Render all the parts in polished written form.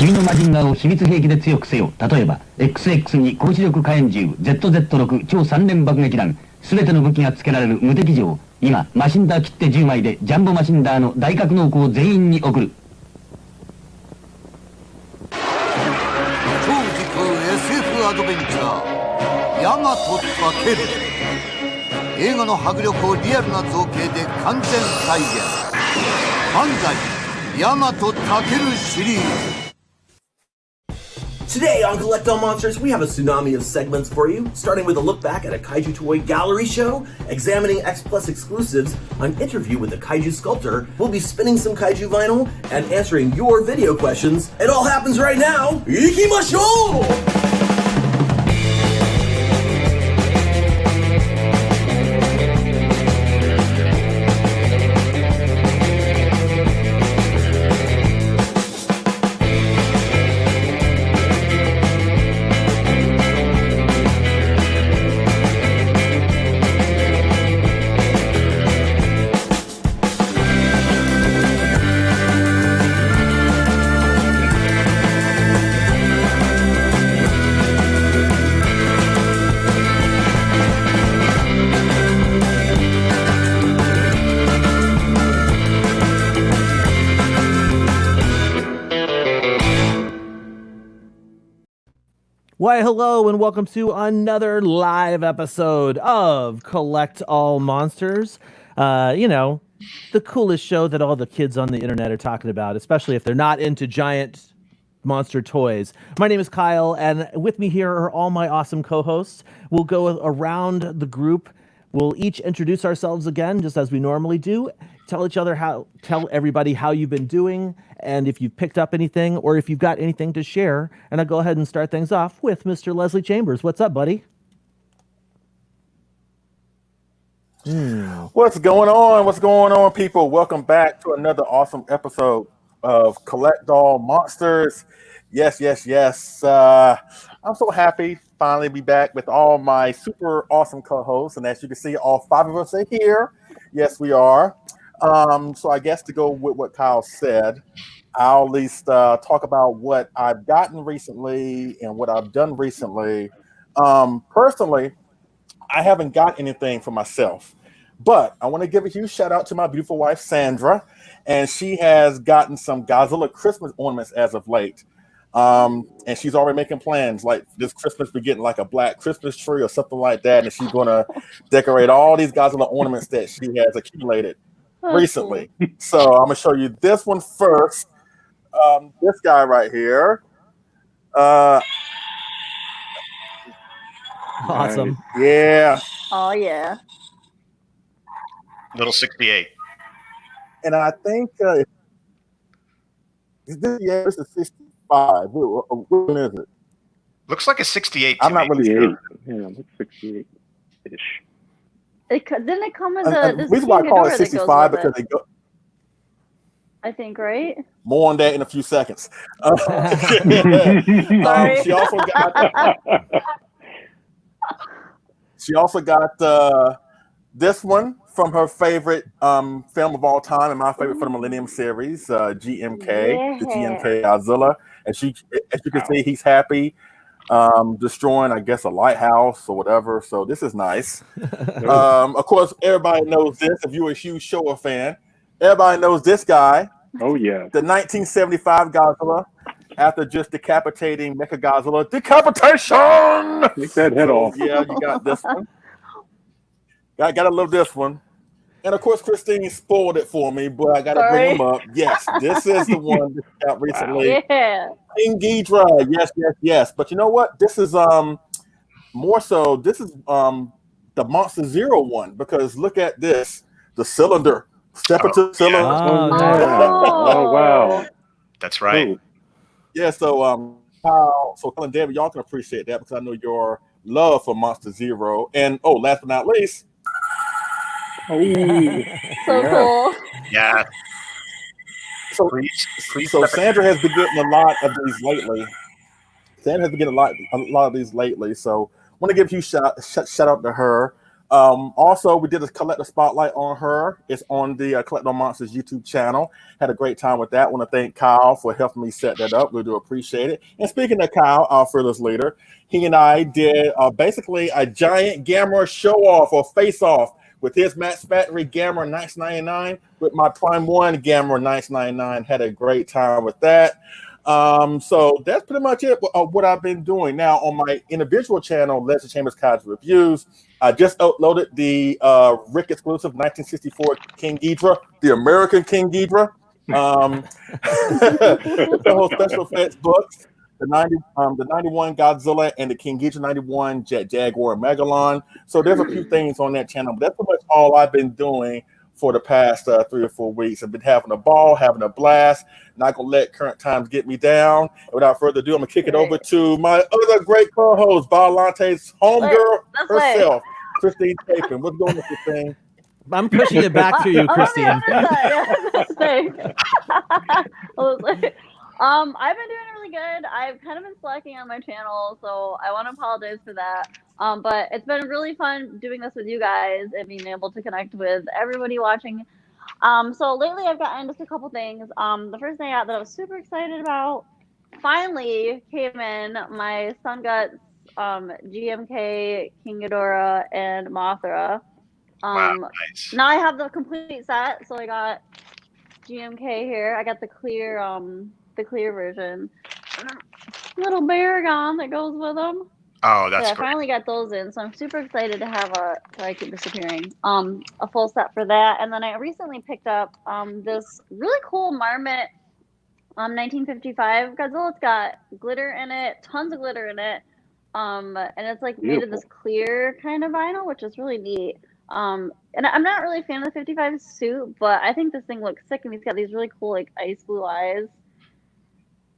君のマジンガーを秘密兵器で強くせよ。例えば XX に高視力火炎銃、 ZZ6 超3連爆撃弾、全ての武器が付けられる無敵錠。今マシンダー切手10枚でジャンボマシンダーの大格納庫を全員に送る。超時空 SF アドベンチャーヤマトタケル。映画の迫力をリアルな造形で完全再現。バンダイヤマトタケルシリーズ。Today on Collect All Monsters, we have a tsunami of segments for you, starting with a look back at a Kaiju toy gallery show, examining X Plus exclusives, an interview with a Kaiju sculptor, we'll be spinning some Kaiju vinyl, and answering your video questions. It all happens right now! Ikimashou! Why, hello, and welcome to another live episode of Collect All Monsters. The coolest show that all the kids on the internet are talking about, especially if they're not into giant monster toys. My name is Kyle, and with me here are all my awesome co-hosts. We'll go around the group. We'll each introduce ourselves again, just as we normally do. Tell everybody how you've been doing, and if you've picked up anything, or if you've got anything to share. And I'll go ahead and start things off with Mr. Leslie Chambers. What's up, buddy? What's going on? What's going on, people? Welcome back to another awesome episode of Collect All Monsters. Yes. I'm so happy finally be back with all my super awesome co-hosts. And as you can see, all five of us are here. Yes, we are. So I guess to go with what Kyle said, I'll at least talk about what I've gotten recently and what I've done recently. Personally, I haven't got anything for myself, but I want to give a huge shout out to my beautiful wife, Sandra, and she has gotten some Godzilla Christmas ornaments as of late. And she's already making plans, like this Christmas we're getting like a black Christmas tree or something like that, and she's going to decorate all these Godzilla ornaments that she has accumulated recently. So I'm going to show you this one first. This guy right here. Awesome. Yeah. Oh, yeah. Little 68. And I think this is 65. When is it? Looks like a 68 to I'm not me. really sure. Yeah, it's 68-ish. Didn't it come with The reason why I call it 65 because they go. I think, right? More on that in a few seconds. She also got this one from her favorite film of all time and my favorite for the Millennium series, GMK, the GMK Godzilla. And as you can see, he's happy destroying, I guess, a lighthouse or whatever. So this is nice. Of course, everybody knows this. If you're a huge Showa fan, everybody knows this guy. Oh, yeah. The 1975 Godzilla, after just decapitating Mechagodzilla. Decapitation! Take that head off. Yeah, you got this one. Gotta love this one. And of course, Christine spoiled it for me, but I gotta bring him up. Yes, this is the one that got recently. Yeah. Ghidorah. Yes. But you know what? This is more so. This is the Monster Zero one, because look at this. The cylinder. Step into the cylinder. Oh, wow. That's right. Ooh. Yeah. So Kyle, Colin, David, y'all can appreciate that because I know your love for Monster Zero. And last but not least. So cool. Yeah. So Sandra has been getting a lot of these lately. So I want to give you shout out to her. Also, we did a collector spotlight on her. It's on the Collect All Monsters YouTube channel. Had a great time with that. Want to thank Kyle for helping me set that up. We do appreciate it. And speaking of Kyle, our fearless leader, he and I did basically a giant Gamera show-off or face-off with his Max Factory Gamera 999 with my Prime 1 Gamera 999. Had a great time with that. So that's pretty much it what I've been doing. Now on my individual channel, Legend Chambers Kaiju Reviews, I just uploaded the Rick exclusive 1964 King Ghidorah, the American King Ghidorah. The whole special effects books, the 91 Godzilla and the King Ghidorah 91 Jet Jaguar and Megalon. So there's a few things on that channel, but that's pretty much all I've been doing for the past 3 or 4 weeks. I've been having a ball, having a blast. Not gonna let current times get me down. Without further ado, I'm gonna kick it over to my other great co-host, Balante's homegirl herself, Christine Chapin. What's going on, Christine? I'm pushing it back to you, Christine. I've been doing really good. I've kind of been slacking on my channel, so I want to apologize for that. But it's been really fun doing this with you guys and being able to connect with everybody watching. So lately I've gotten just a couple things. The first thing out that I was super excited about finally came in. My Sun Guts, GMK, King Ghidorah, and Mothra. Wow, nice. Now I have the complete set, so I got GMK here. I got the clear version. Little Baragon that goes with them. Oh, that's I great. finally got those in, so I'm super excited to have sorry I keep disappearing. A full set for that. And then I recently picked up this really cool Marmot 1955 Godzilla. It's got glitter in it, tons of glitter in it. And it's like made of this clear kind of vinyl, which is really neat. And I'm not really a fan of the 55 suit, but I think this thing looks sick, and he's got these really cool like ice blue eyes.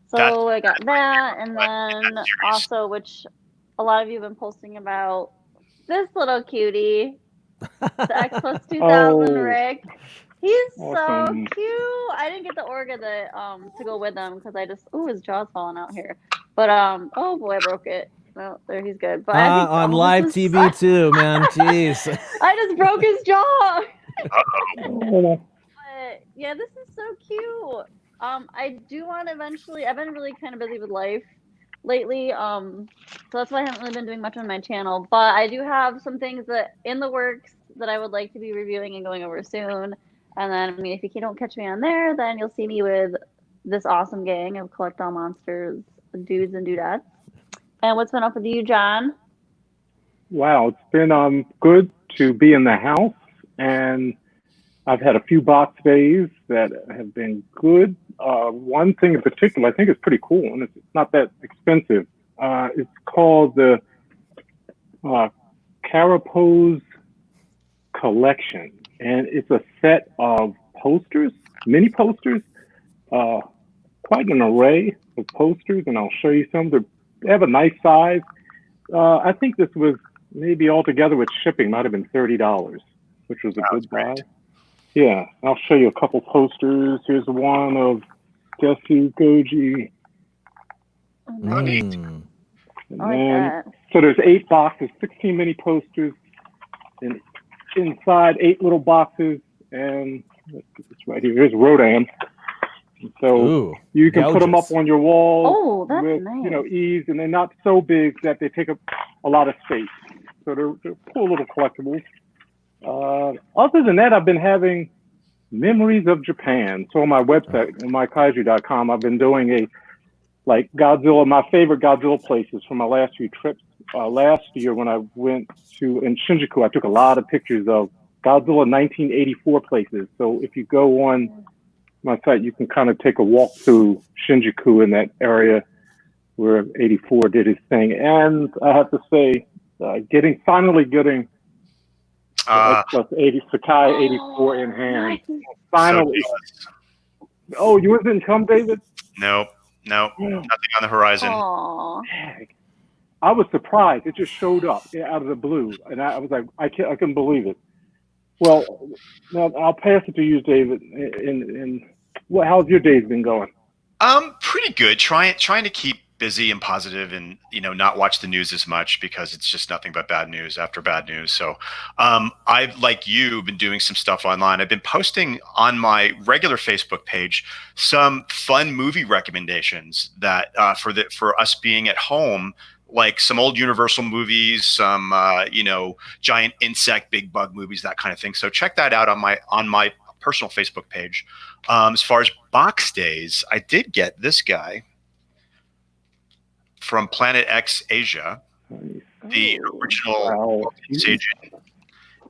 So I got that, and then also, which a lot of you have been posting about, this little cutie, the X Plus 2000 Rick. He's so cute. I didn't get the Orga that to go with him because I just his jaw's falling out here. But oh boy, I broke it. Well, there he's good. But I think, on live TV too, man. Jeez. I just broke his jaw. But yeah, this is so cute. I do want to eventually. I've been really kind of busy with life lately, so that's why I haven't really been doing much on my channel. But I do have some things that in the works that I would like to be reviewing and going over soon. And then, I mean, if you don't catch me on there, then you'll see me with this awesome gang of Collect All Monsters dudes and dudettes. And what's been up with you, John? Wow, it's been good to be in the house, and I've had a few box days that have been good. One thing in particular I think is pretty cool, and it's not that expensive. It's called the Carapose Collection, and it's a set of posters, mini posters, quite an array of posters, and I'll show you some. They have a nice size. I think this was maybe altogether with shipping might have been $30, which was a good buy. Yeah, I'll show you a couple posters. Here's one of Desu Goji. Oh, neat. And I like then, that. so there's 8 boxes, 16 mini posters, and inside 8 little boxes. And let's get this right here. Here's Rodan. So you can put them up on your wall with nice. Ease, and they're not so big that they take up a lot of space. So they're cool little collectibles. Other than that, I've been having memories of Japan. So on my website, on mykaiju.com, I've been doing Godzilla, my favorite Godzilla places from my last few trips. Last year when I went in Shinjuku, I took a lot of pictures of Godzilla 1984 places. So if you go on my site, you can kind of take a walk through Shinjuku in that area where 84 did his thing. And I have to say, finally getting X+ 80 Sakai 84 in hand. Nice. Finally. So yours didn't come, David? Nope, nothing on the horizon. Aww. I was surprised. It just showed up out of the blue, and I was like, I couldn't believe it. Well, now I'll pass it to you, David. How's your days been going? Pretty good. Trying to keep busy and positive and, not watch the news as much because it's just nothing but bad news after bad news. So I've, like you, been doing some stuff online. I've been posting on my regular Facebook page some fun movie recommendations that for us being at home, like some old Universal movies, some giant insect, big bug movies, that kind of thing. So check that out on my personal Facebook page. As far as box days, I did get this guy from Planet X Asia, the original Sage.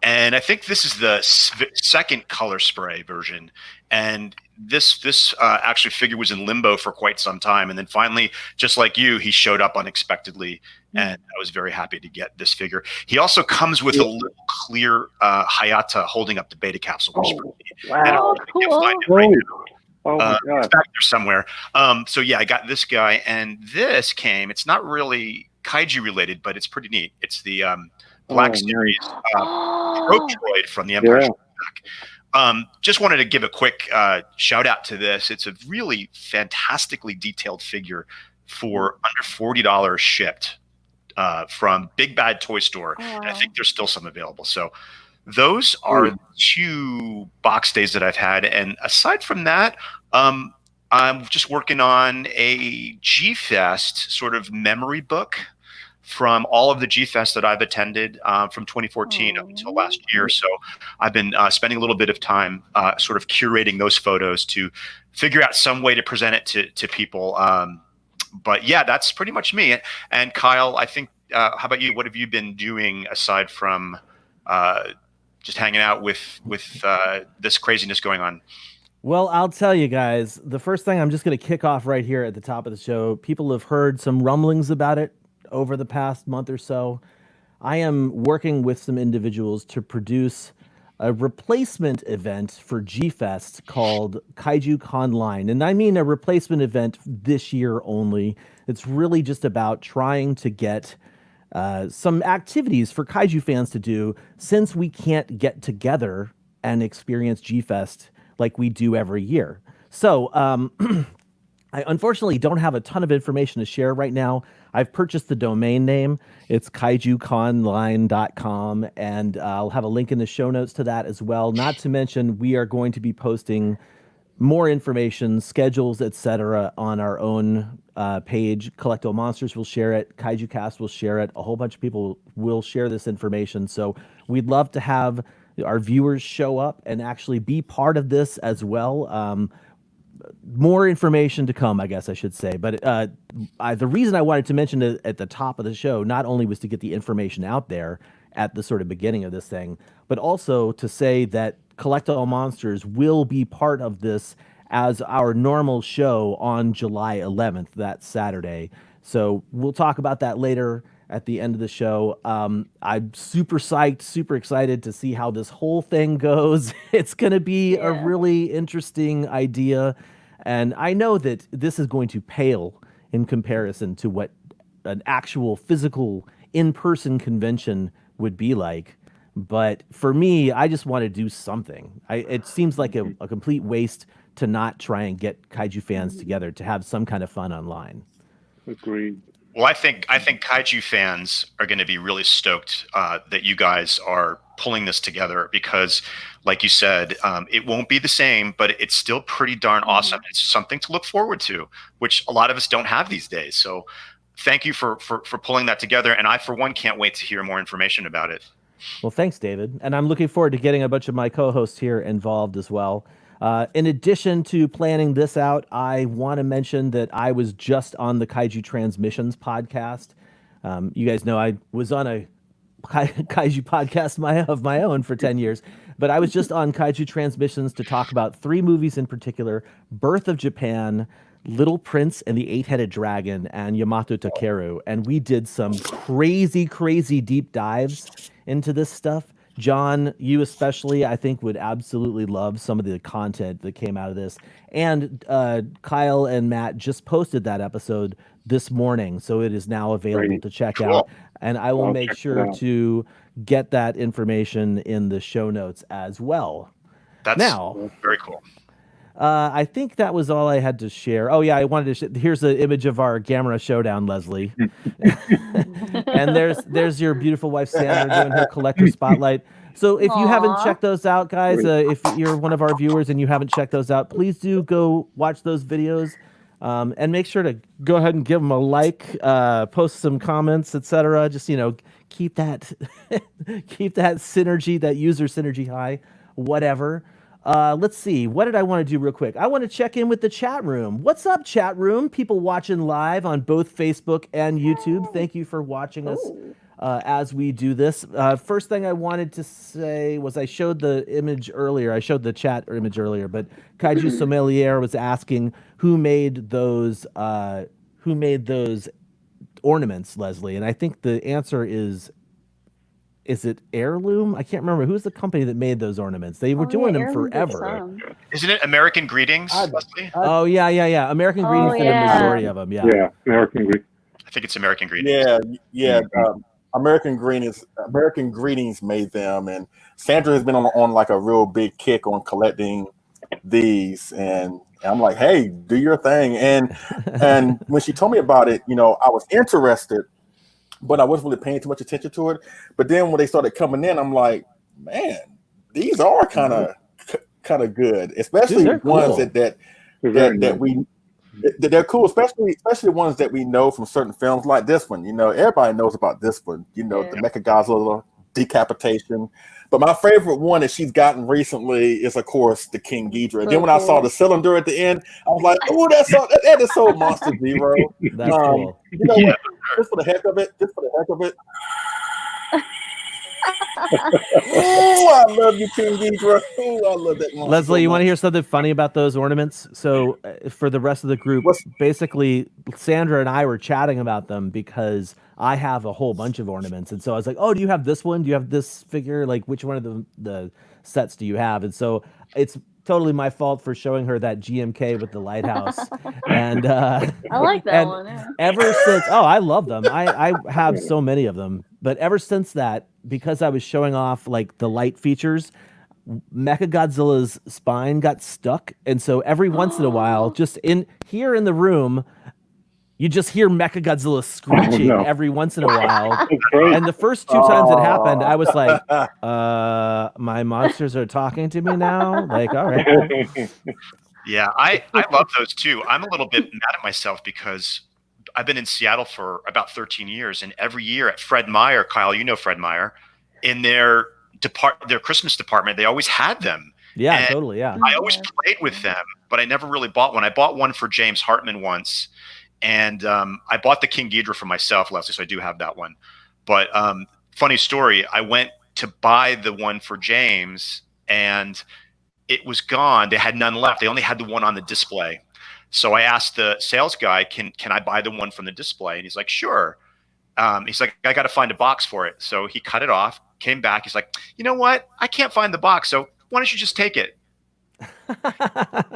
And I think this is the second color spray version. And this actually figure was in limbo for quite some time. And then finally, just like you, he showed up unexpectedly. And I was very happy to get this figure. He also comes with a little clear Hayata holding up the beta capsule. Wow. Right now. Oh my God. It's back there somewhere. So yeah, I got this guy, and this came. It's not really kaiju related, but it's pretty neat. It's the Black Series Droid from the Empire Strikes Back. Just wanted to give a quick shout out to this. It's a really fantastically detailed figure for under $40 shipped from Big Bad Toy Store. And I think there's still some available. So those are the 2 box days that I've had. And aside from that, I'm just working on a G-Fest sort of memory book from all of the G-Fest that I've attended from 2014 up until last year. So I've been spending a little bit of time sort of curating those photos to figure out some way to present it to people. But yeah, that's pretty much me. And Kyle, I think, how about you? What have you been doing aside from just hanging out with this craziness going on? Well, I'll tell you guys, the first thing I'm just going to kick off right here at the top of the show. People have heard some rumblings about it over the past month or so. I am working with some individuals to produce a replacement event for G-Fest called Kaiju Conline. And I mean a replacement event this year only. It's really just about trying to get some activities for Kaiju fans to do, since we can't get together and experience G-Fest like we do every year. So I unfortunately don't have a ton of information to share right now. I've purchased the domain name. It's kaijuconline.com, and I'll have a link in the show notes to that as well. Not to mention, we are going to be posting more information, schedules, etc. on our own page. Collectible Monsters will share it. Kaiju Cast will share it. A whole bunch of people will share this information. So we'd love to have our viewers show up and actually be part of this as well. More information to come, I guess I should say. But the reason I wanted to mention it at the top of the show not only was to get the information out there at the sort of beginning of this thing, but also to say that Collect All Monsters will be part of this as our normal show on July 11th, that Saturday. So we'll talk about that later at the end of the show. I'm super psyched, super excited to see how this whole thing goes. It's going to be a really interesting idea. And I know that this is going to pale in comparison to what an actual physical in-person convention would be like. But for me, I just want to do something. It seems like a complete waste to not try and get Kaiju fans together to have some kind of fun online. Agreed. Well, I think Kaiju fans are going to be really stoked that you guys are pulling this together because, like you said, it won't be the same, but it's still pretty darn awesome. It's something to look forward to, which a lot of us don't have these days. So thank you for pulling that together. And I, for one, can't wait to hear more information about it. Well, thanks, David. And I'm looking forward to getting a bunch of my co-hosts here involved as well. In addition to planning this out, I want to mention that I was just on the Kaiju Transmissions podcast. You guys know I was on a Kaiju podcast of my own for 10 years, but I was just on Kaiju Transmissions to talk about 3 movies in particular: Birth of Japan, Little Prince and the Eight-Headed Dragon, and Yamato Takeru. And we did some crazy deep dives into this stuff. John, you especially, I think, would absolutely love some of the content that came out of this. And Kyle and Matt just posted that episode this morning, so it is now available to check out. And I will make sure to get that information in the show notes as well. That's now very cool. I think that was all I had to share. Oh yeah, I wanted to. Here's an image of our Gamera showdown, Leslie. And there's your beautiful wife Sandra doing her collector spotlight. So if you haven't checked those out, guys, if you're one of our viewers and you haven't checked those out, please do go watch those videos. And make sure to go ahead and give them a like, post some comments, etc. Just keep that synergy, that user synergy high, whatever. Let's see. What did I want to do real quick? I want to check in with the chat room. What's up, chat room? People watching live on both Facebook and YouTube. Thank you for watching us as we do this. First thing I wanted to say was I showed the image earlier. I showed the chat image earlier, but Kaiju Sommelier was asking who made those ornaments, Leslie? And I think the answer is it Heirloom? I can't remember. Who's the company that made those ornaments? They were doing them forever. Isn't it American Greetings, Leslie? Oh, yeah. American Greetings did a majority of them, Yeah, American Greetings. I think it's American Greetings. Yeah. American Greetings made them, and Sandra has been on like a real big kick on collecting these, and I'm like, hey, do your thing. And when she told me about it, I was interested, but I wasn't really paying too much attention to it. But then when they started coming in, I'm like, man, these are kind of good, especially ones cool. that we. They're cool, especially the ones that we know from certain films like this one. Everybody knows about this one. The Mechagodzilla decapitation. But my favorite one that she's gotten recently is, of course, the King Ghidorah. And then when I saw the cylinder at the end, I was like, "Oh, that is so Monster Zero." That's cool. Just for the heck of it. Oh, I love you, King Ghidorah. Oh, I love that one. Leslie, you want to hear something funny about those ornaments? So for the rest of the group, basically, Sandra and I were chatting about them because I have a whole bunch of ornaments. And so I was like, oh, do you have this one? Do you have this figure? Like, which one of the sets do you have? And so it's totally my fault for showing her that GMK with the lighthouse. And I like that one. Yeah. Ever since, I love them. I have so many of them. But ever since that, because I was showing off like the light features, Mechagodzilla's spine got stuck. And so every once in a while, just here in the room, you just hear Mechagodzilla screeching every once in a while. And the first 2 times it happened, I was like, my monsters are talking to me now? Like, all right. Yeah, I love those too. I'm a little bit mad at myself because I've been in Seattle for about 13 years. And every year at Fred Meyer, Kyle, you know Fred Meyer, in their Christmas department, they always had them. Yeah, and totally, yeah. I always played with them, but I never really bought one. I bought one for James Hartman once. And I bought the King Ghidorah for myself, Leslie, so I do have that one. But funny story, I went to buy the one for James, and it was gone. They had none left. They only had the one on the display. So I asked the sales guy, can I buy the one from the display? And he's like, sure. He's like, I got to find a box for it. So he cut it off, came back. He's like, you know what? I can't find the box. So why don't you just take it?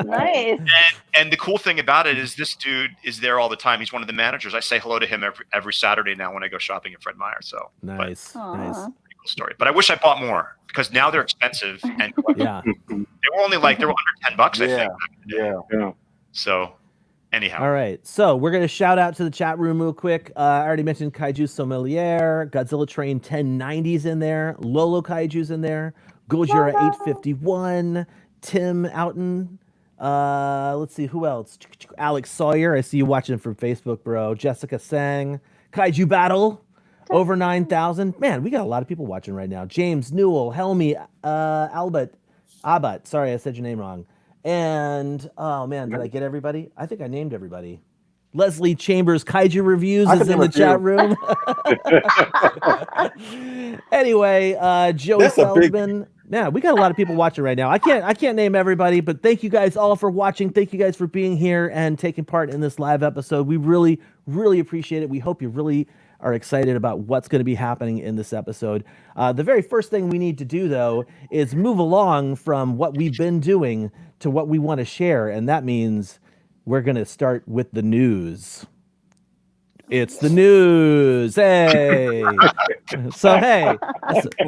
Nice. And the cool thing about it is this dude is there all the time. He's one of the managers. I say hello to him every Saturday now when I go shopping at Fred Meyer. So nice. Cool story. But I wish I bought more because now they're expensive and yeah. They were under $10, I think. Yeah. So anyhow. All right. So we're going to shout out to the chat room real quick. I already mentioned Kaiju Sommelier, Godzilla Train 1090's in there, Lolo Kaiju's in there, Gojira 851, Tim Outen. Let's see who else. Alex Sawyer. I see you watching from Facebook, bro. Jessica Sang. Kaiju Battle. Over 9,000. Man, we got a lot of people watching right now. James Newell, Helmy, Abat. Sorry, I said your name wrong. And oh man, did I get everybody? I think I named everybody. Leslie Chambers Kaiju Reviews is in the chat room. Anyway, Joe Feldman. Yeah, we got a lot of people watching right now. I can't name everybody, but thank you guys all for watching. Thank you guys for being here and taking part in this live episode. We really, really appreciate it. We hope you really are excited about what's going to be happening in this episode. The very first thing we need to do, though, is move along from what we've been doing to what we want to share, and that means we're going to start with the news. It's the news. Hey. So hey,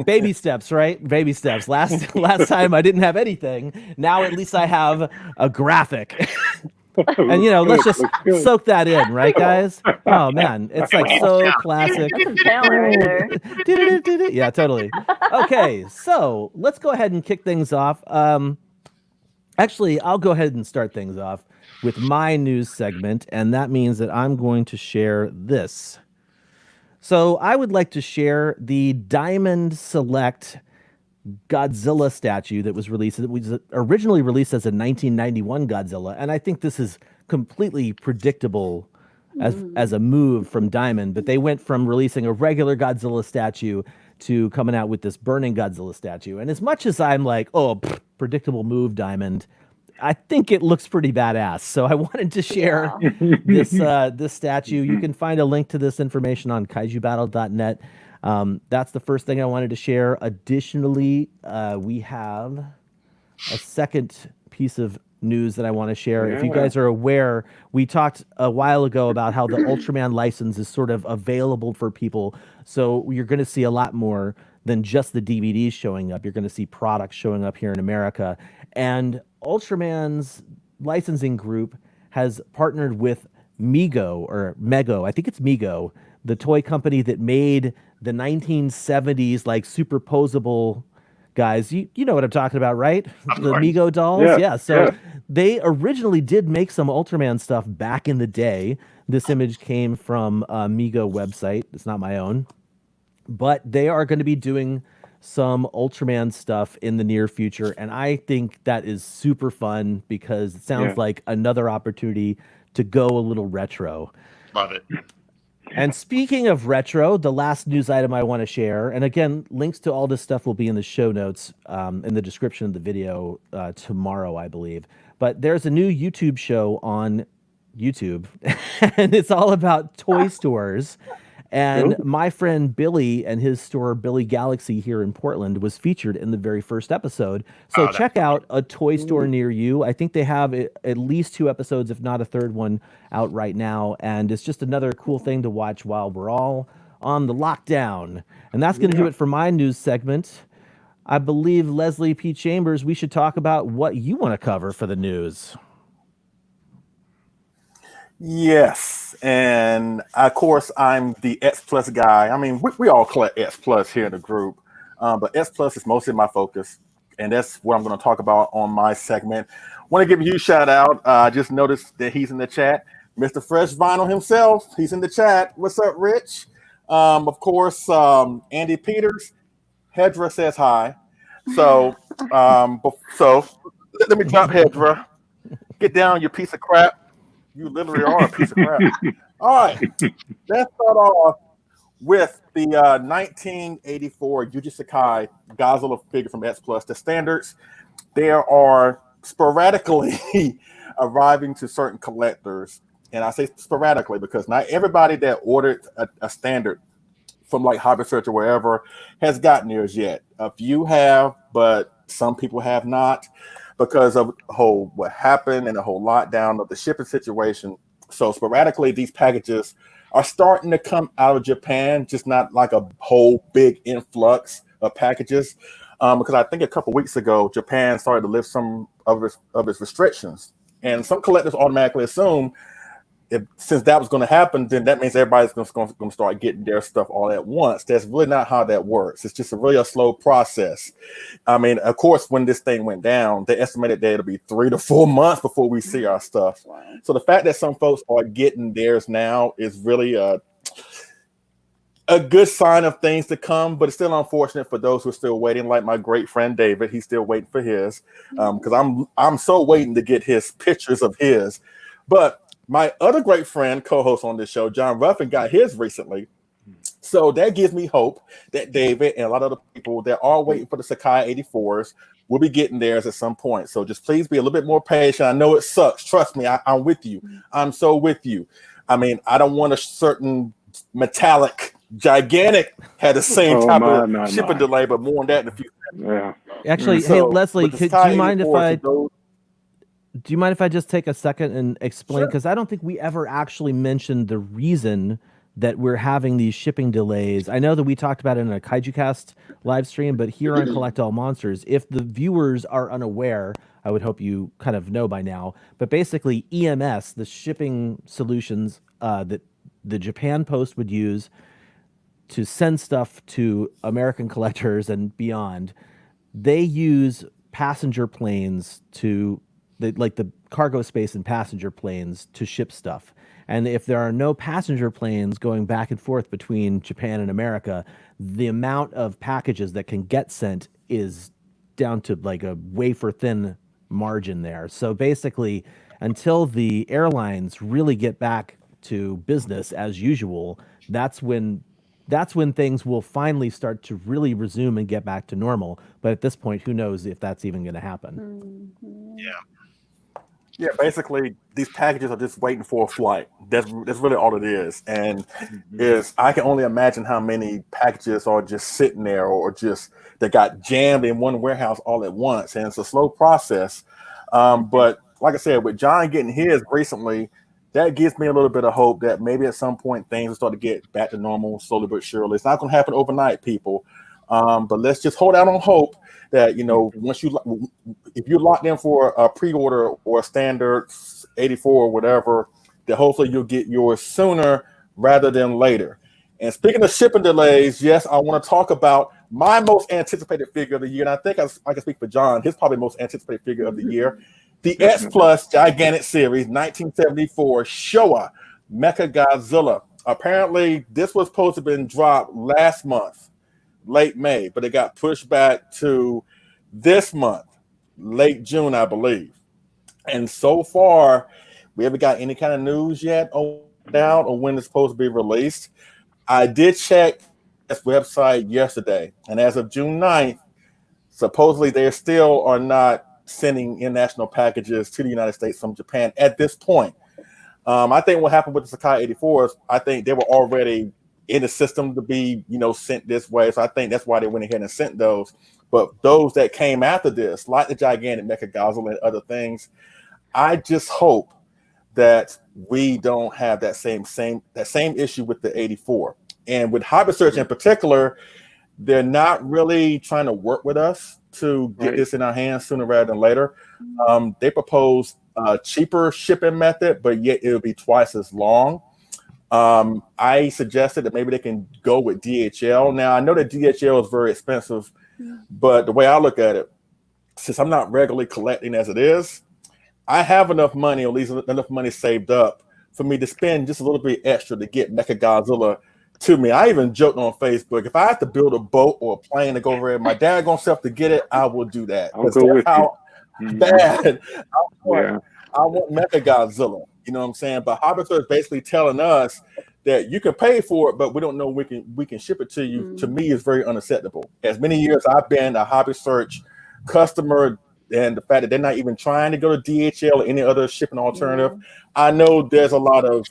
baby steps, right? Baby steps. Last time I didn't have anything. Now at least I have a graphic. And let's just soak that in, right, guys? Oh man, it's like so classic. That's some talent right there. Yeah, totally. Okay, so let's go ahead and kick things off. Actually, I'll go ahead and start things off with my news segment, and that means that I'm going to share this. So I would like to share the Diamond Select Godzilla statue that was released. It was originally released as a 1991 Godzilla, and I think this is completely predictable as a move from Diamond, but they went from releasing a regular Godzilla statue to coming out with this burning Godzilla statue. And as much as I'm like, predictable move, Diamond, I think it looks pretty badass. So I wanted to share this statue. You can find a link to this information on kaijubattle.net. That's the first thing I wanted to share. Additionally, we have a second piece of news that I want to share. If you guys are aware, we talked a while ago about how the Ultraman license is sort of available for people. So you're going to see a lot more than just the DVDs showing up. You're going to see products showing up here in America. And Ultraman's licensing group has partnered with Mego, I think it's Mego, the toy company that made the 1970s like superposable guys. You know what I'm talking about, right? The Mego dolls. Yeah. So they originally did make some Ultraman stuff back in the day. This image came from a Mego website. It's not my own. But they are going to be doing some Ultraman stuff in the near future. And I think that is super fun because it sounds like another opportunity to go a little retro. Love it. And speaking of retro, the last news item I want to share, and again, links to all this stuff will be in the show notes in the description of the video tomorrow, I believe. But there's a new YouTube show on YouTube, and it's all about toy stores. And my friend Billy and his store, Billy Galaxy here in Portland, was featured in the very first episode. So check out a toy store near you. I think they have at least 2 episodes, if not a third one, out right now. And it's just another cool thing to watch while we're all on the lockdown. And that's going to do it for my news segment. I believe, Leslie P. Chambers, we should talk about what you want to cover for the news. Yes, and of course I'm the X Plus guy. I mean, we all collect X Plus here in the group, but X Plus is mostly my focus, and that's what I'm going to talk about on my segment. Want to give you a shout out. I just noticed that he's in the chat. Mr. Fresh Vinyl himself, he's in the chat. What's up, Rich? Of course, Andy Peters, Hedra says hi. So let me drop Hedra. Get down, you piece of crap. You literally are a piece of crap. All right, let's start off with the 1984 Yuji Sakai Godzilla figure from X Plus. The standards, there are sporadically arriving to certain collectors. And I say sporadically because not everybody that ordered a standard from like Hobby Search or wherever has gotten theirs yet. A few have, but some people have not, because of what happened and the whole lockdown of the shipping situation. So sporadically, these packages are starting to come out of Japan, just not like a whole big influx of packages. Because I think a couple weeks ago, Japan started to lift some of its restrictions. And some collectors automatically assume since that was going to happen, then that means everybody's going to start getting their stuff all at once. That's really not how that works. It's just a slow process. I mean, of course, when this thing went down, they estimated that it'll be 3 to 4 months before we see our stuff. So the fact that some folks are getting theirs now is really a good sign of things to come, but it's still unfortunate for those who are still waiting, like my great friend David. He's still waiting for his, because I'm so waiting to get his pictures of his. But my other great friend, co-host on this show, John Ruffin, got his recently. So that gives me hope that David and a lot of other people that are waiting for the Sakai 84s will be getting theirs at some point. So just please be a little bit more patient. I know it sucks. Trust me, I'm with you. I'm so with you. I mean, I don't want a certain metallic, gigantic had the same type of shipping delay, but more on that in a few. Yeah. Actually, hey, Leslie, do you mind if I... do you mind if I just take a second and explain? Sure. Because I don't think we ever actually mentioned the reason that we're having these shipping delays. I know that we talked about it in a Kaiju Cast live stream, but here on Collect All Monsters, if the viewers are unaware, I would hope you kind of know by now. But basically, EMS, the shipping solutions that the Japan Post would use to send stuff to American collectors and beyond, they use passenger planes to the cargo space in passenger planes to ship stuff. And if there are no passenger planes going back and forth between Japan and America, the amount of packages that can get sent is down to like a wafer thin margin there. So basically, until the airlines really get back to business as usual, that's when things will finally start to really resume and get back to normal. But at this point, who knows if that's even going to happen? Yeah. Yeah, basically, these packages are just waiting for a flight. That's really all it is. And I can only imagine how many packages are just sitting there or just that got jammed in one warehouse all at once. And it's a slow process. But like I said, with John getting his recently, that gives me a little bit of hope that maybe at some point things will start to get back to normal slowly but surely. It's not going to happen overnight, people. But let's just hold out on hope that, if you're locked in for a pre-order or a standard 84 or whatever, that hopefully you'll get yours sooner rather than later. And speaking of shipping delays, yes, I want to talk about my most anticipated figure of the year. And I think I can speak for John, his probably most anticipated figure of the year. The X Plus Gigantic Series 1974 Showa Mechagodzilla. Apparently, this was supposed to have been dropped last month, late May, but it got pushed back to this month, late June, I believe. And so far, we haven't got any kind of news yet on when it's supposed to be released. I did check this website yesterday, and as of June 9th, supposedly they still are not sending international packages to the United States from Japan at this point. I think what happened with the Sakai 84s, I think they were already in the system to be, sent this way. So I think that's why they went ahead and sent those. But those that came after this, like the Gigantic Mechagodzilla and other things, I just hope that we don't have that same issue with the 84. And with Hobby Search in particular, they're not really trying to work with us to get this in our hands sooner rather than later. They proposed a cheaper shipping method, but yet it'll be twice as long. I suggested that maybe they can go with DHL. Now, I know that DHL is very expensive, but the way I look at it, since I'm not regularly collecting as it is, I have enough money, or at least enough money saved up for me to spend just a little bit extra to get Mechagodzilla to me. I even joked on Facebook, if I have to build a boat or a plane to go over there, my dad gonna self to get it, I will do that. Because that's how bad I want Mechagodzilla. You know what I'm saying? But Hobby Search is basically telling us that you can pay for it, but we don't know we can ship it to you. To me, is very unacceptable. As many years I've been a Hobby Search customer, and the fact that they're not even trying to go to DHL or any other shipping alternative, I know there's a lot of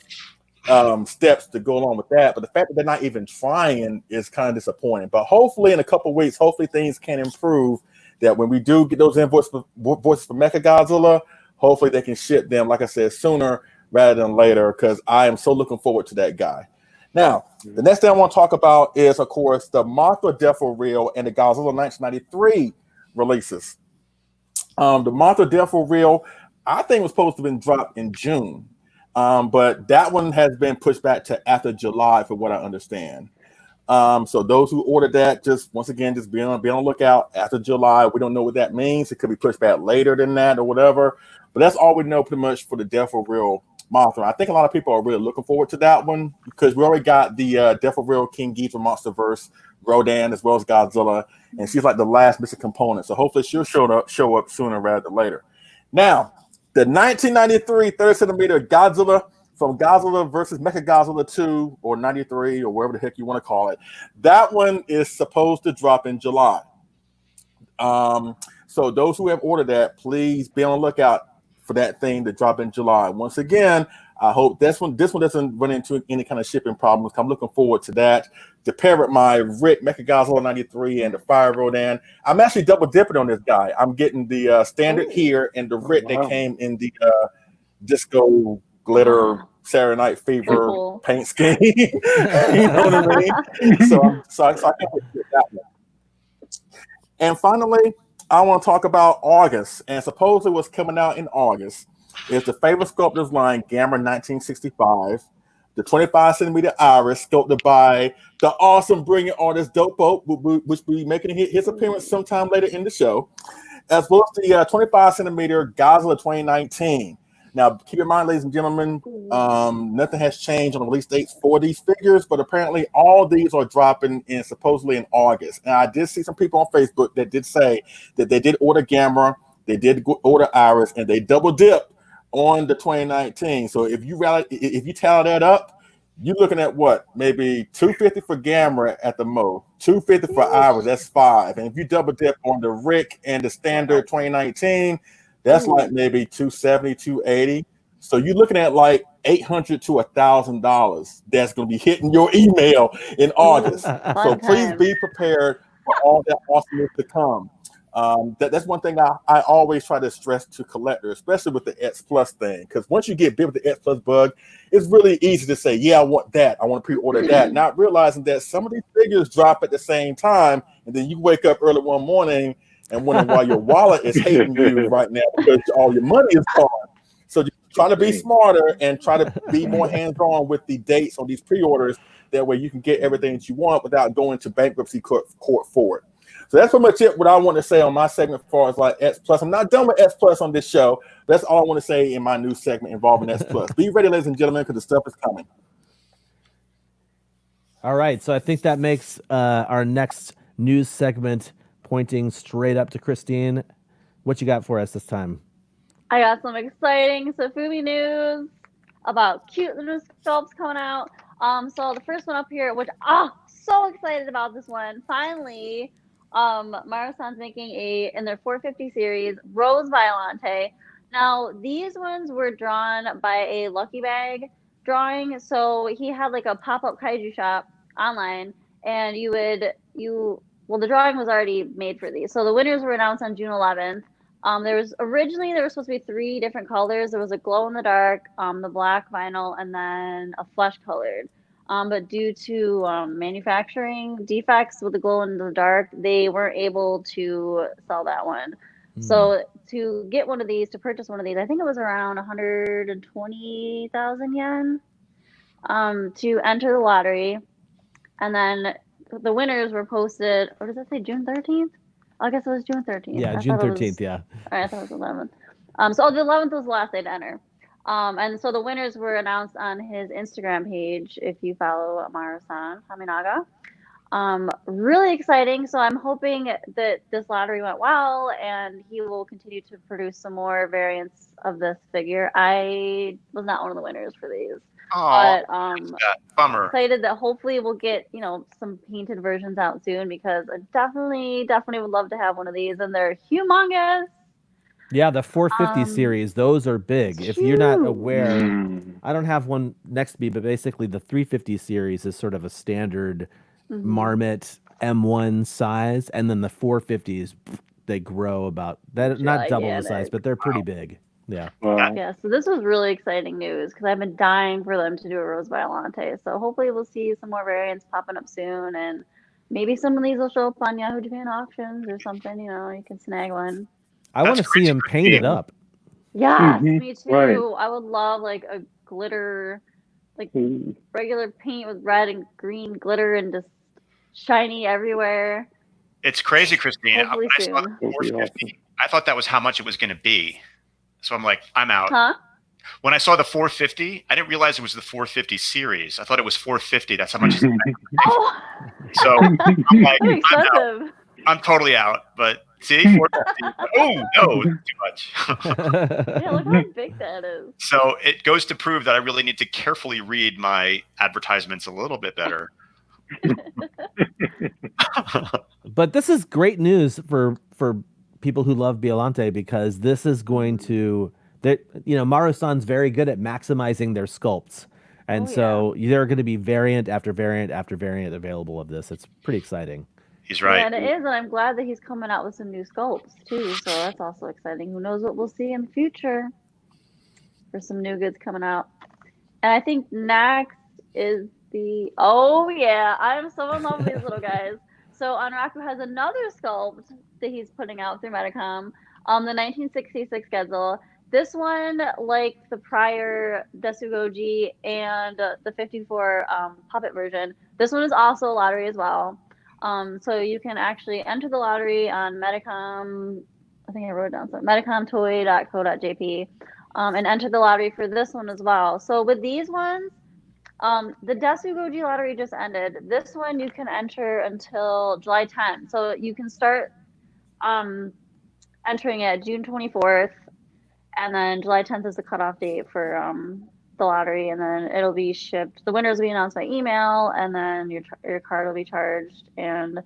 steps to go along with that, but the fact that they're not even trying is kind of disappointing. But hopefully in a couple of weeks, hopefully things can improve, that when we do get those invoices for Mechagodzilla, hopefully they can ship them, like I said, sooner rather than later, because I am so looking forward to that guy. Now, the next thing I want to talk about is, of course, the Mothra Death for Real and the Godzilla 1993 releases. The Mothra Death for Real, I think was supposed to have been dropped in June. But that one has been pushed back to after July, for what I understand. So those who ordered that, just once again, just be on the lookout after July. We don't know what that means. It could be pushed back later than that or whatever. But that's all we know pretty much for the Death for Real Mothra. I think a lot of people are really looking forward to that one, because we already got the Death for Real King Ghidorah Monsterverse, Rodan, as well as Godzilla, and she's like the last missing component. So hopefully she'll show up sooner rather than later. Now, the 1993 30 centimeter Godzilla from Godzilla versus Mechagodzilla 2 or 93 or wherever the heck you want to call it, that one is supposed to drop in July. So those who have ordered that, please be on the lookout for that thing to drop in July. Once again, I hope this one doesn't run into any kind of shipping problems. I'm looking forward to that. To pair with my Rick Mechagodzilla 93 and the Fire Rodan. I'm actually double dipping on this guy. I'm getting the standard here and the Rick that came in the disco glitter Saturday Night Fever paint scheme. You know what I mean? So I can't wait to get that one. And finally, I want to talk about August, and supposedly what's coming out in August is the Favorite Sculptors line Gamma 1965, the 25 centimeter iris sculpted by the awesome, brilliant artist Dopko, which will be making his appearance sometime later in the show, as well as the 25 centimeter Godzilla 2019. Now, keep in mind, ladies and gentlemen, nothing has changed on the release dates for these figures, but apparently all these are dropping in supposedly in August. And I did see some people on Facebook that did say that they did order Gamma, they did order Iris, and they double dip on the 2019. So if you tally that up, you're looking at what? Maybe $250 for Gamma at the most, $250 for Iris, that's $5. And if you double dip on the Rick and the standard 2019, that's like maybe $270, $280. So you're looking at like $800 to $1,000 that's going to be hitting your email in August. So please be prepared for all that awesomeness to come. That's one thing I always try to stress to collectors, especially with the X Plus thing, because once you get bit with the X Plus bug, it's really easy to say, yeah, I want that. I want to pre-order that, not realizing that some of these figures drop at the same time, and then you wake up early one morning and wondering why your wallet is hating you right now because all your money is gone. So just try to be smarter and try to be more hands-on with the dates on these pre-orders. That way you can get everything that you want without going to bankruptcy court for it. So that's pretty much it, what I want to say on my segment as far as like X Plus. I'm not done with X Plus on this show. That's all I want to say in my new segment involving X Plus. Be ready, ladies and gentlemen, because the stuff is coming. All right, so I think that makes our next news segment pointing straight up to Christine. What you got for us this time? I got some exciting Safumi news about cute new sculpts coming out. So the first one up here, which so excited about this one. Finally, Maru-san's making in their 450 series Rose Violante. Now these ones were drawn by a Lucky Bag drawing. So he had like a pop-up kaiju shop online, and well, the drawing was already made for these. So the winners were announced on June 11th. There were supposed to be 3 different colors. There was a glow in the dark, the black vinyl, and then a flesh colored. But due to manufacturing defects with the glow in the dark, they weren't able to sell that one. So to get one of these, to purchase one of these, I think it was around 120,000 yen to enter the lottery. And then the winners were posted, or does that say June 13th? I guess it was June 13th. Yeah, June 13th, yeah. All right, I thought it was 11th. So the 11th was the last day to enter. And so the winners were announced on his Instagram page, if you follow Maru-san Haminaga. Really exciting. So I'm hoping that this lottery went well and he will continue to produce some more variants of this figure. I was not one of the winners for these. But bummer. Excited that hopefully we'll get some painted versions out soon, because I definitely would love to have one of these, and they're humongous. Yeah, the 450 series, those are big. If you're not aware, I don't have one next to me, but basically the 350 series is sort of a standard Marmot M1 size, and then the 450s, they grow about that, not double the size, but they're pretty big. Yeah. Yeah, so this was really exciting news, because I've been dying for them to do a Rose Violante. So hopefully we'll see some more variants popping up soon, and maybe some of these will show up on Yahoo Japan auctions or something. You can snag one. I want to see him painted up. Yeah, me too. Right. I would love like a glitter, like regular paint with red and green glitter and just shiny everywhere. It's crazy, Christine. When I saw the 450, I thought that was how much it was going to be. So I'm like, I'm out. Huh? When I saw the 450, I didn't realize it was the 450 series. I thought it was 450. That's how much it's going to be. So I'm like, I'm out. I'm totally out. But see, 450. Oh, no, too much. Yeah, look how big that is. So it goes to prove that I really need to carefully read my advertisements a little bit better. But this is great news for people who love Violante, because this is going to Maru-san's very good at maximizing their sculpts. And there are going to be variant after variant after variant available of this. It's pretty exciting. He's right. Yeah, and it is, and I'm glad that he's coming out with some new sculpts too. So that's also exciting. Who knows what we'll see in the future for some new goods coming out. And I think next is I'm so in love with these little guys. So Onraku has another sculpt that he's putting out through Medicom, the 1966 Godzilla. This one, like the prior Desugoji and the 54 puppet version, this one is also a lottery as well. So you can actually enter the lottery on Medicom. I think I wrote it down. So medicomtoy.co.jp, and enter the lottery for this one as well. So with these ones, the Desugoji lottery just ended. This one you can enter until July 10th. So you can start entering it June 24th. And then July 10th is the cutoff date for the lottery, and then it'll be shipped. The winners will be announced by email, and then your card will be charged. And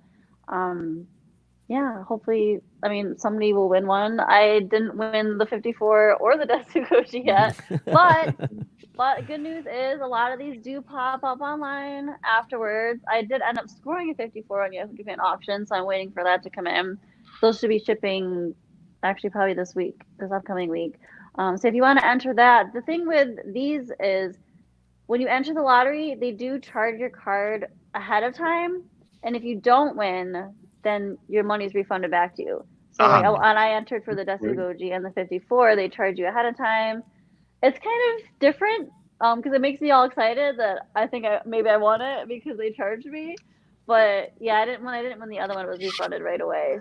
hopefully, somebody will win one. I didn't win the 54 or the Desugoji yet, but good news is a lot of these do pop up online afterwards. I did end up scoring a 54 on Yahoo Japan auction, so I'm waiting for that to come in. Those should be shipping. Actually, probably this upcoming week. So if you want to enter that, the thing with these is when you enter the lottery, they do charge your card ahead of time. And if you don't win, then your money's refunded back to you. So and I entered for the Desugoji and the 54, they charge you ahead of time. It's kind of different because it makes me all excited that I think maybe I won it because they charged me. But yeah, I didn't win the other one, it was refunded right away.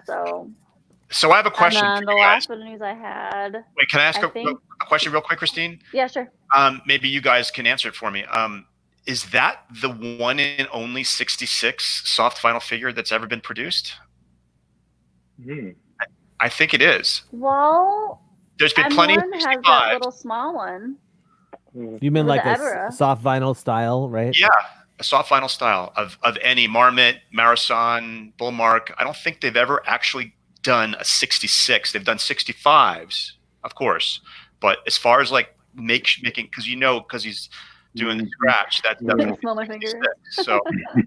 So I have a question. And then the last bit of news I had. Wait, can I ask a question real quick, Christine? Yeah, sure. Maybe you guys can answer it for me. Is that the one and only 66 soft vinyl figure that's ever been produced? I think it is. Well, there's been plenty of 65s. Has that little small one. You mean like a soft vinyl style, right? Yeah, a soft vinyl style of any Marmot, Marasan, Bullmark. I don't think they've ever actually done a 66. They've done 65s, of course, but as far as like making, because he's doing the scratch, that's smell my finger. So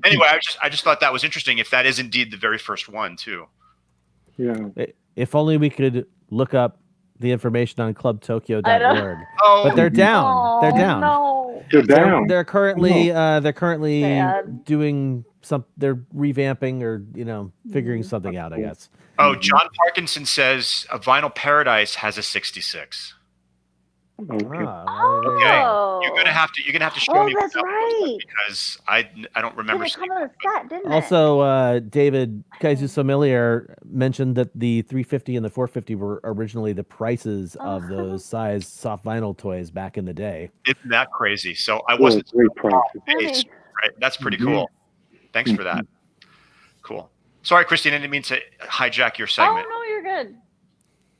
anyway, I just thought that was interesting. If that is indeed the very first one, too. Yeah. If only we could look up the information on clubtokyo.org. Oh, but they're down. They're down. No. They're down. They're currently doing some. They're revamping or figuring something out, I guess. Oh, John Parkinson says a Vinyl Paradise has a 66. Okay. Okay, you're gonna have to show me. That's right. Because I don't remember. It come in a set, didn't also, David Kaiju Sommelier mentioned that the 350 and the 450 were originally the prices of those size soft vinyl toys back in the day. Isn't that crazy? So I wasn't great price. right? That's pretty cool. Thanks for that. Cool. Sorry, Christine, I didn't mean to hijack your segment. Oh no, you're good.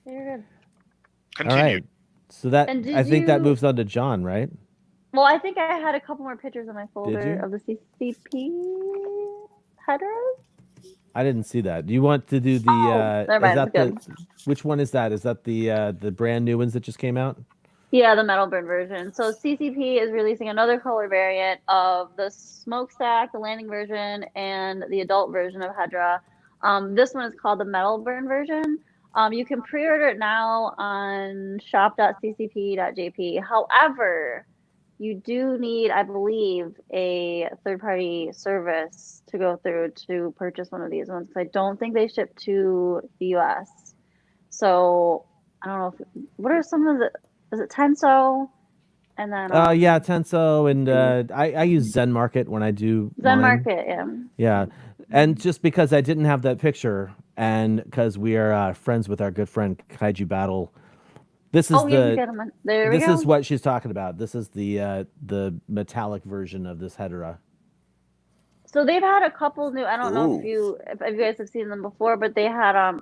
You're good. Continue. All right. So I think that moves on to John, right? Well, I think I had a couple more pictures in my folder of the CCP headers. I didn't see that. Do you want to do the? Never mind, which one is that? Is that the brand new ones that just came out? Yeah, the metal burn version. So CCP is releasing another color variant of the smokestack, the landing version, and the adult version of Hedra. This one is called the metal burn version. You can pre-order it now on shop.ccp.jp. However, you do need, I believe, a third-party service to go through to purchase one of these ones, because I don't think they ship to the U.S. So I don't know what are some of the. Is it Tenso? And then yeah, Tenso, and I use Zen Market when I do Zen mine. Market, yeah. Yeah, and just because I didn't have that picture, and because we are friends with our good friend Kaiju Battle, this is this is what she's talking about. This is the metallic version of this Hedera. So they've had a couple new. I don't know if you guys have seen them before, but they had a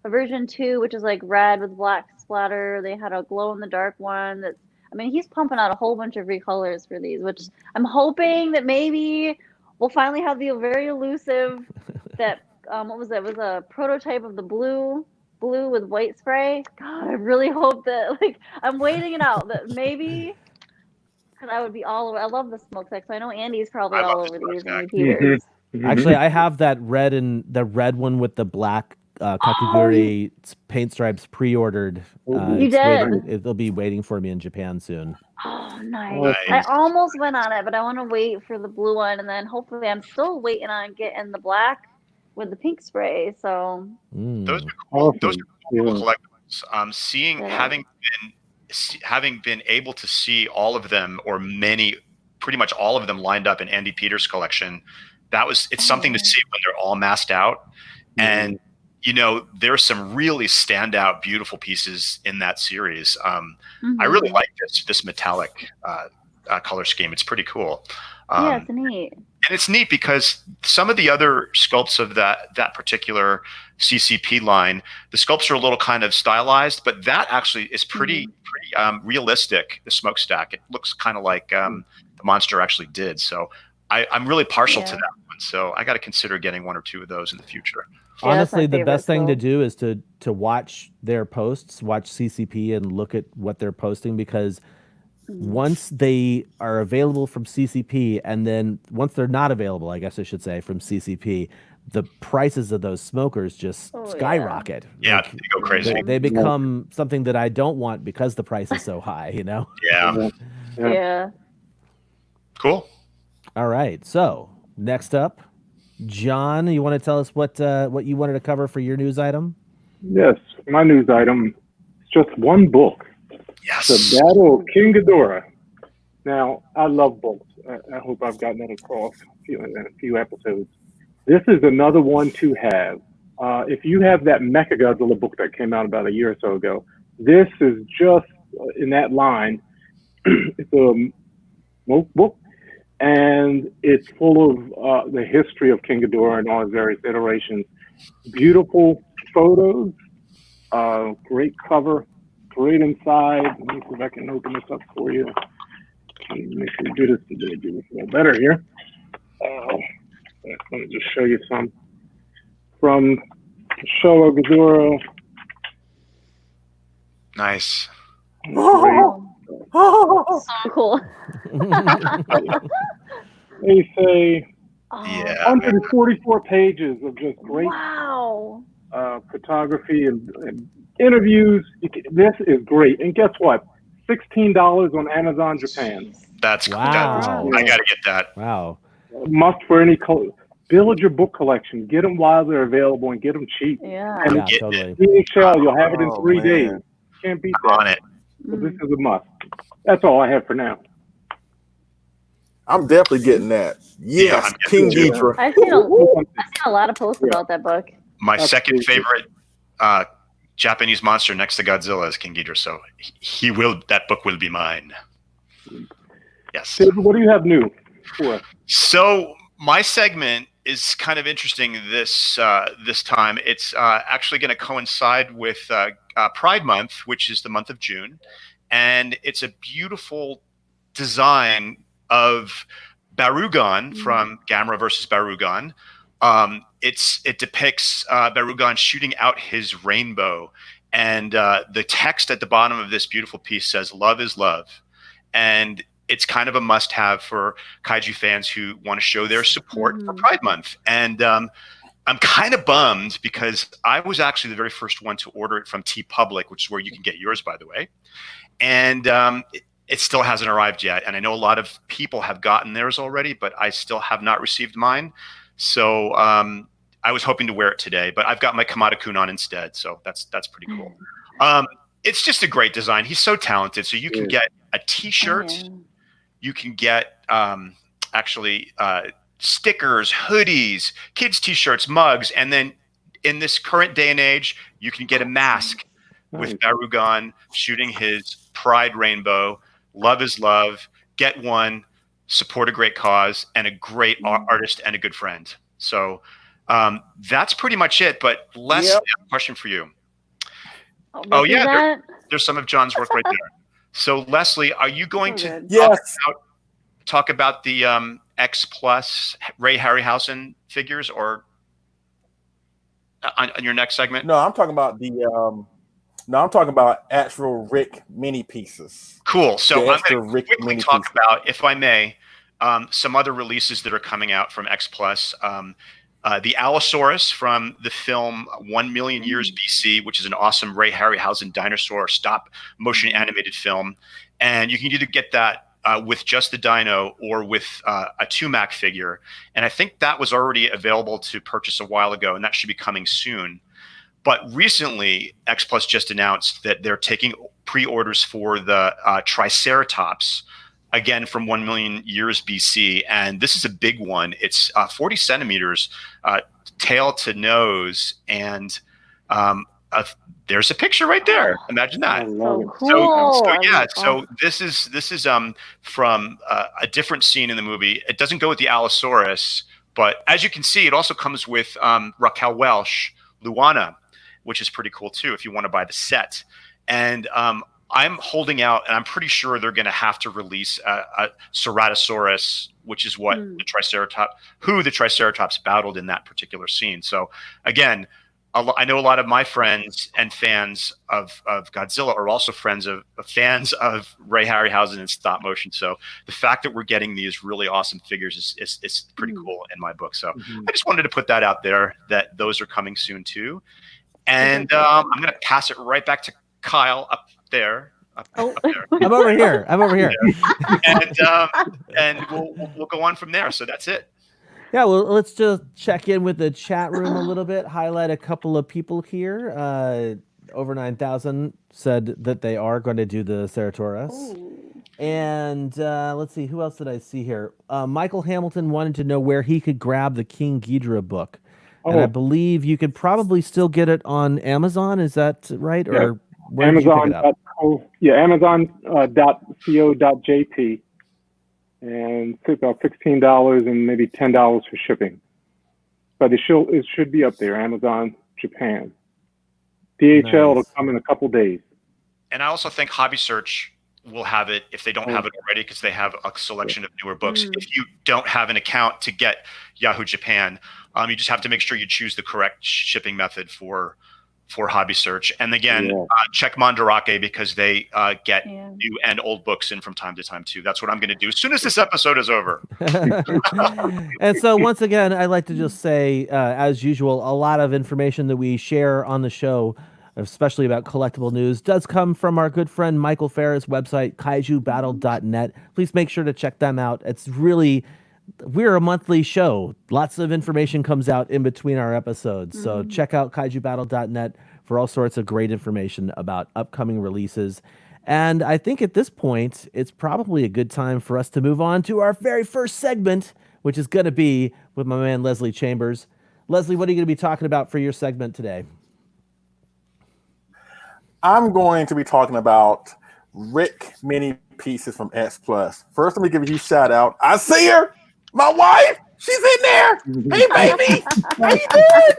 version 2, which is like red with black splatter. They had a glow in the dark one. He's pumping out a whole bunch of recolors for these, which I'm hoping that maybe we'll finally have the very elusive that what was it? It was a prototype of the blue blue with white spray. God, I really hope that, like, I'm waiting it out. That maybe, because I would be all over. I love the smokestack, so I know Andy's probably I love all the over these smokestack. repeaters. Actually, I have that red one with the black kakiguri paint stripes pre-ordered. You did? It'll be waiting for me in Japan soon. Oh, nice. I almost went on it, but I want to wait for the blue one, and then hopefully I'm still waiting on getting the black with the pink spray. So those are cool. Those are cool collectibles. Having been able to see all of them, or pretty much all of them lined up in Andy Peters' collection, it's something to see when they're all massed out. And you know, there's some really standout, beautiful pieces in that series. I really like this metallic color scheme. It's pretty cool. Yeah, it's neat. And it's neat because some of the other sculpts of that particular CCP line, the sculpts are a little kind of stylized, but that actually is pretty realistic. The smokestack, it looks kind of like the monster actually did. So I'm really partial to that one. So I got to consider getting one or two of those in the future. Yeah, honestly, the best thing to do is to watch their posts, watch CCP, and look at what they're posting, because once they are available from CCP, and then once they're not available, I guess I should say, from CCP, the prices of those smokers just skyrocket. Yeah, they go crazy. They become something that I don't want because the price is so high, you know? Yeah. Cool. All right. So next up, John, you want to tell us what you wanted to cover for your news item? Yes, my news item is just one book. Yes. The Battle of King Ghidorah. Now, I love books. I hope I've gotten that across in a few episodes. This is another one to have. If you have that Mechagodzilla book that came out about a year or so ago, this is just in that line. It's a book, and it's full of the history of King Ghidorah and all his various iterations. Beautiful photos, great cover, great inside. Let me see if I can open this up for you. Make sure we do this a little better here. Let me just show you some from Showa Mechagodzilla. Nice. So cool. They say Yeah. 144 pages of just great photography and interviews. This is great. And guess what? $16 on Amazon Japan. That's cool. Wow. I gotta get that. Wow. Must for any build your book collection. Get them while they're available and get them cheap. Yeah. And Totally. DHL, you'll have it in 3 days. Can't beat that. On it. So this is a must. That's all I have for now. I'm definitely getting that. Yes, Yeah, King Ghidorah. I've seen a lot of posts about that book. My second favorite Japanese monster next to Godzilla is King Ghidorah, so that book will be mine. Yes. David, what do you have new for us? So my segment is kind of interesting this time. It's actually going to coincide with Pride Month, which is the month of June, and it's a beautiful design of Barugon from Gamera versus Barugon. It depicts Barugon shooting out his rainbow, and the text at the bottom of this beautiful piece says "Love is love," and it's kind of a must-have for kaiju fans who want to show their support for Pride Month. And I'm kind of bummed because I was actually the very first one to order it from TeePublic, which is where you can get yours, by the way. And it still hasn't arrived yet. And I know a lot of people have gotten theirs already, but I still have not received mine. So I was hoping to wear it today, but I've got my Kamada-kun on instead. So that's pretty cool. It's just a great design. He's so talented. So you can get a t-shirt. You can get stickers, hoodies, kids t-shirts, mugs. And then in this current day and age, you can get a mask with Barugon shooting his pride rainbow. Love is love. Get one, support a great cause, and a great artist and a good friend. So that's pretty much it. But Les, I have a question for you. There's some of John's work right there. So Leslie, are you going to talk about the X Plus Ray Harryhausen figures, or? on your next segment? No, I'm talking about I'm talking about actual Rick mini pieces. Cool. So I'm going to Rick quickly mini talk pieces. about, if I may, some other releases that are coming out from X Plus. The Allosaurus from the film 1 Million Years BC, which is an awesome Ray Harryhausen dinosaur stop motion animated film. And you can either get that with just the dino or with a 2-Mac figure. And I think that was already available to purchase a while ago, and that should be coming soon. But recently, X Plus just announced that they're taking pre-orders for the Triceratops, again from 1 million years BC, and this is a big one. It's 40 centimeters, tail to nose, and there's a picture right there. Imagine that. So cool. So this is from a different scene in the movie. It doesn't go with the Allosaurus, but as you can see, it also comes with Raquel Welch, Luana, which is pretty cool too if you want to buy the set. And I'm holding out, and I'm pretty sure they're going to have to release a Ceratosaurus, which is what the Triceratops battled in that particular scene. So again, I know a lot of my friends and fans of Godzilla are also fans of Ray Harryhausen and stop motion. So the fact that we're getting these really awesome figures is pretty cool in my book. So I just wanted to put that out there, that those are coming soon too. And I'm going to pass it right back to Kyle up there. Up there. I'm over here. And we'll go on from there. So that's it. Yeah, well, let's just check in with the chat room a little bit, highlight a couple of people here. Over 9,000 said that they are going to do the Ceratosaurus. And let's see, who else did I see here? Michael Hamilton wanted to know where he could grab the King Ghidorah book. And I believe you could probably still get it on Amazon. Is that right? Yeah. Or where did you pick it up? Amazon.co.jp. And it's about $16 and maybe $10 for shipping. But it should be up there, Amazon Japan. DHL will come in a couple days. And I also think Hobby Search will have it if they don't have it already, because they have a selection of newer books. If you don't have an account to get Yahoo Japan, you just have to make sure you choose the correct shipping method for Hobby Search. And again, check Mandarake, because they get new and old books in from time to time too. That's what I'm going to do as soon as this episode is over. And so once again, I'd like to just say, as usual, a lot of information that we share on the show, especially about collectible news, does come from our good friend Michael Farah's website, kaijubattle.net. Please make sure to check them out. It's really... We're a monthly show. Lots of information comes out in between our episodes. So check out kaijubattle.net for all sorts of great information about upcoming releases. And I think at this point, it's probably a good time for us to move on to our very first segment, which is going to be with my man, Leslie Chambers. Leslie, what are you going to be talking about for your segment today? I'm going to be talking about Rick mini pieces from X Plus. First, let me give you a shout out. I see her. My wife, she's in there. Hey, baby, how you doing?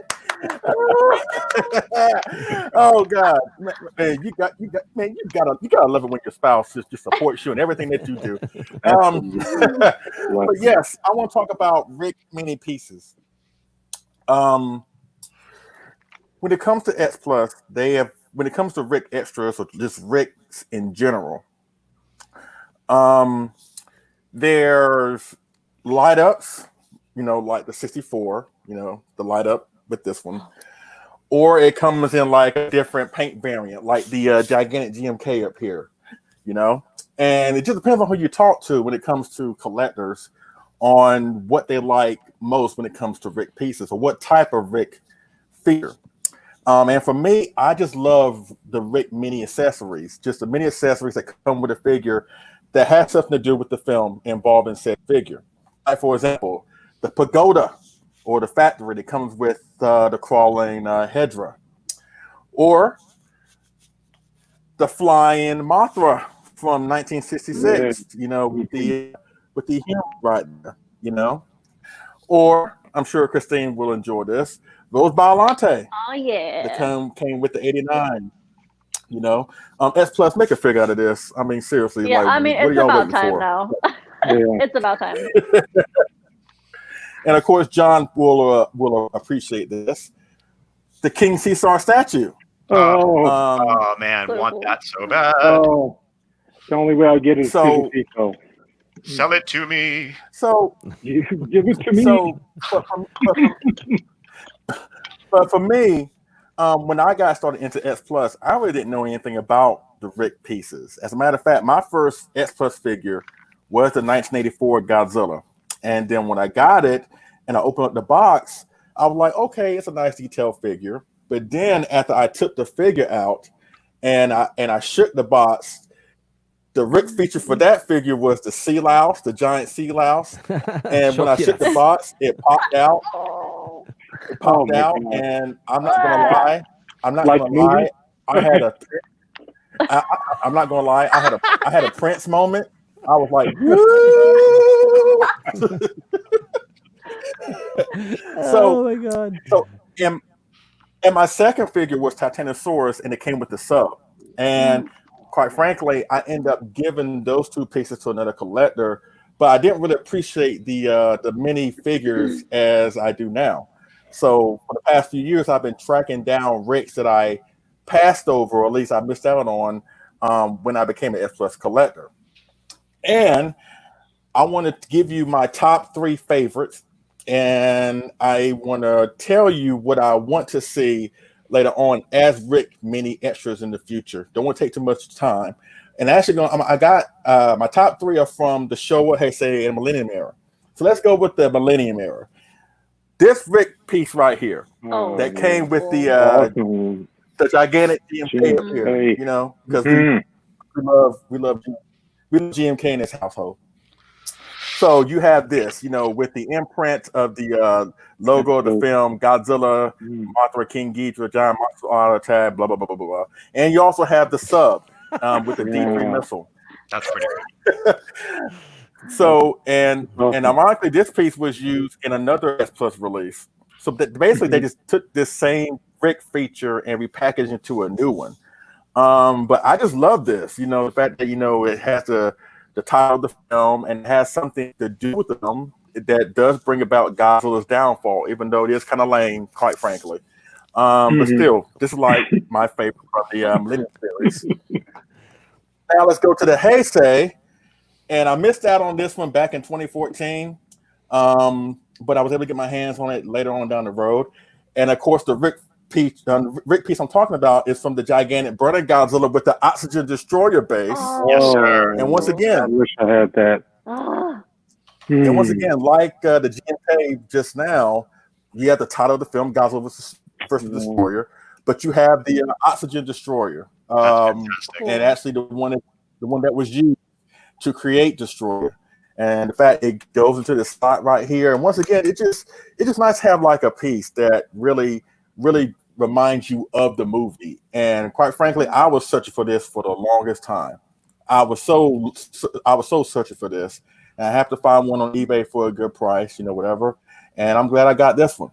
Oh God, man, you gotta love it when your spouse just supports you in everything that you do. But yes, I want to talk about Rick mini pieces. When it comes to X Plus, when it comes to Rick extras or just Ricks in general, there's light ups, like the 64, the light up with this one, or it comes in like a different paint variant, like the gigantic GMK up here, and it just depends on who you talk to when it comes to collectors on what they like most when it comes to Rick pieces or what type of Rick figure. And for me, I just love the Rick mini accessories, just the mini accessories that come with a figure that has something to do with the film involving said figure. Like, for example, the pagoda or the factory that comes with the crawling Hedra, or the flying Mothra from 1966, with the him right there, or I'm sure Christine will enjoy this. Rose Biollante. Oh yeah. That came with the 89. S Plus, make a figure out of this. I mean, seriously. Yeah, like, it's about time now. It's about time. And of course, John will appreciate this. the King Caesar statue. Oh man, So want cool. that so bad. Oh, the only way I get it is So- Pico. Sell it to me. So, Give it to me. so, but for me, when I got started into X Plus, I really didn't know anything about the Rick pieces. As a matter of fact, my first X Plus figure was the 1984 Godzilla, and then when I got it and I opened up the box, I was like, okay, it's a nice detailed figure. But then after I took the figure out and I shook the box, the Rick feature for that figure was the sea louse, the giant sea louse. And when I shook the box, it popped out. Oh. It popped out, God. and I'm not gonna lie. I'm not Like gonna movie? lie. I'm not gonna lie. I had a Prince moment. I was like, woo! Oh my god. So and my second figure was Titanosaurus, and it came with the sub. And quite frankly, I end up giving those two pieces to another collector, but I didn't really appreciate the mini figures as I do now. So for the past few years, I've been tracking down Ricks that I passed over, or at least I missed out on when I became an S Plus collector. And I want to give you my top 3 favorites, and I want to tell you what I want to see later on as Rick mini extras in the future. Don't want to take too much time. And actually, I got my top 3 are from the Showa, Heisei, and Millennium Era. So let's go with the Millennium Era. This Rick piece right here Oh, that came with Awesome. the gigantic GMK up here, GMK. you know, because Mhm. we love GMK in this household. So you have this, you know, with the imprint of the logo of the film, Godzilla, Mothra, King Ghidorah, Giant Monster Auto Tag, blah blah blah blah blah. And you also have the sub with the D3 missile. That's pretty good. So and ironically, this piece was used in another S Plus release. So basically, they just took this same Rick feature and repackaged into a new one. But I just love this. You know, the fact that it has the title of the film and has something to do with the film that does bring about Godzilla's downfall, even though it is kind of lame, quite frankly. But still, this is like my favorite from the Millennium series. Now let's go to the Heisei. And I missed out on this one back in 2014, but I was able to get my hands on it later on down the road. And of course, the Rick piece I'm talking about is from the gigantic Burning Godzilla with the Oxygen Destroyer base. Yes, sir. And once I again, wish I had that. and once again, like the GMK just now, you have the title of the film, Godzilla versus Destroyer, but you have the Oxygen Destroyer, That's and actually the one that was used to create Destroyer. And the fact it goes into the slot right here, and once again, it's just nice to have like a piece that really reminds you of the movie. And quite frankly, I was searching for this for the longest time. I was so searching for this, and I have to find one on eBay for a good price, whatever. And I'm glad I got this one.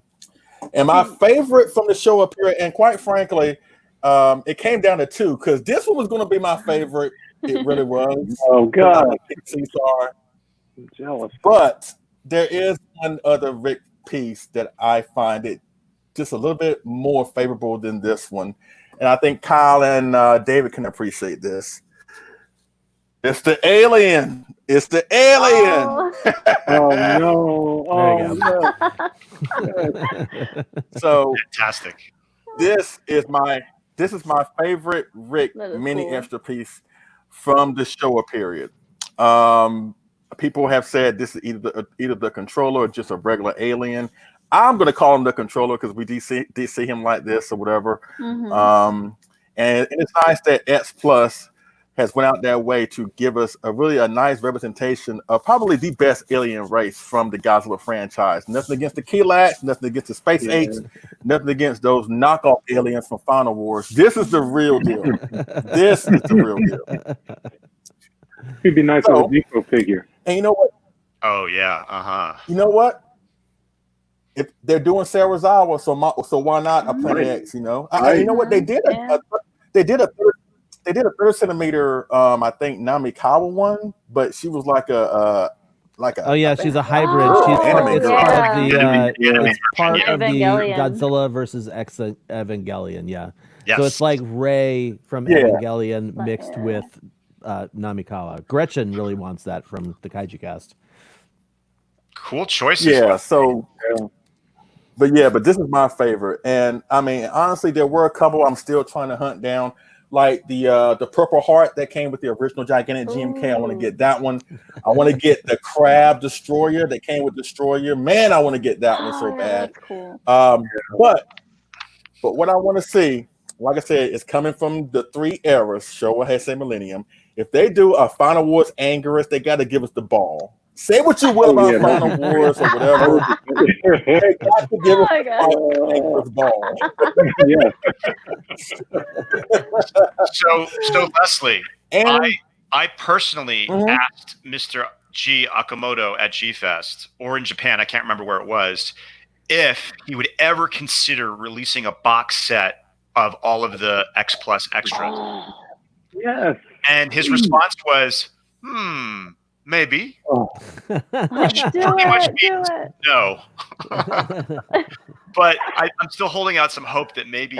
And my favorite from the show up here, and quite frankly, it came down to 2 because this one was going to be my favorite. It really was. Oh God, I'm jealous. But there is one other Rick piece that I find it just a little bit more favorable than this one, and I think Kyle and David can appreciate this. It's the alien. It's the alien. Oh no! Oh no! So fantastic. This is my favorite Rick mini cool. extra piece from the Showa period. People have said this is either the controller or just a regular alien. I'm going to call him the controller because we did see him like this or whatever. And it's nice that X Plus has went out their way to give us a nice representation of probably the best alien race from the Godzilla franchise. Nothing against the Kilax, nothing against the Space Apes, nothing against those knockoff aliens from Final Wars. This is the real deal. This is the real deal. It'd be nice with a Dopko figure. And you know what? Oh yeah, You know what? If they're doing Sarazawa, so why not a Planet X? You know what they did? They did a 30 centimeter, I think Namikawa one, but she was like a like a. Oh yeah, I think she's a hybrid. girl, She's part, anime it's girl. part of Yeah. it's part Yeah. of the Evangelion. Godzilla versus X Evangelion. Yeah. Yes. So it's like Rey from Yeah. Evangelion mixed Yeah. with Namikawa. Gretchen really wants that from the Kaiju cast. Cool choices. Yeah. So. But this is my favorite, and I mean, honestly, there were a couple I'm still trying to hunt down, like the Purple Heart that came with the original gigantic GMK. I want to get that one. I want to get the Crab Destroyer that came with Destroyer. Man, I want to get that one so yeah, bad. that's cool. But what I want to see, like I said, is coming from the three eras, Showa, Heisei, Millennium. If they do a Final Wars Anguirus, they got to give us the ball. Say what you will about Final Wars or whatever. They got to give us my the ball. So Leslie, And I personally Mhm. asked Mr. G Akamoto at G Fest, or in Japan, I can't remember where it was, if he would ever consider releasing a box set of all of the X Plus extras. Yes. And his response was, maybe. Do it. No. But I'm still holding out some hope that maybe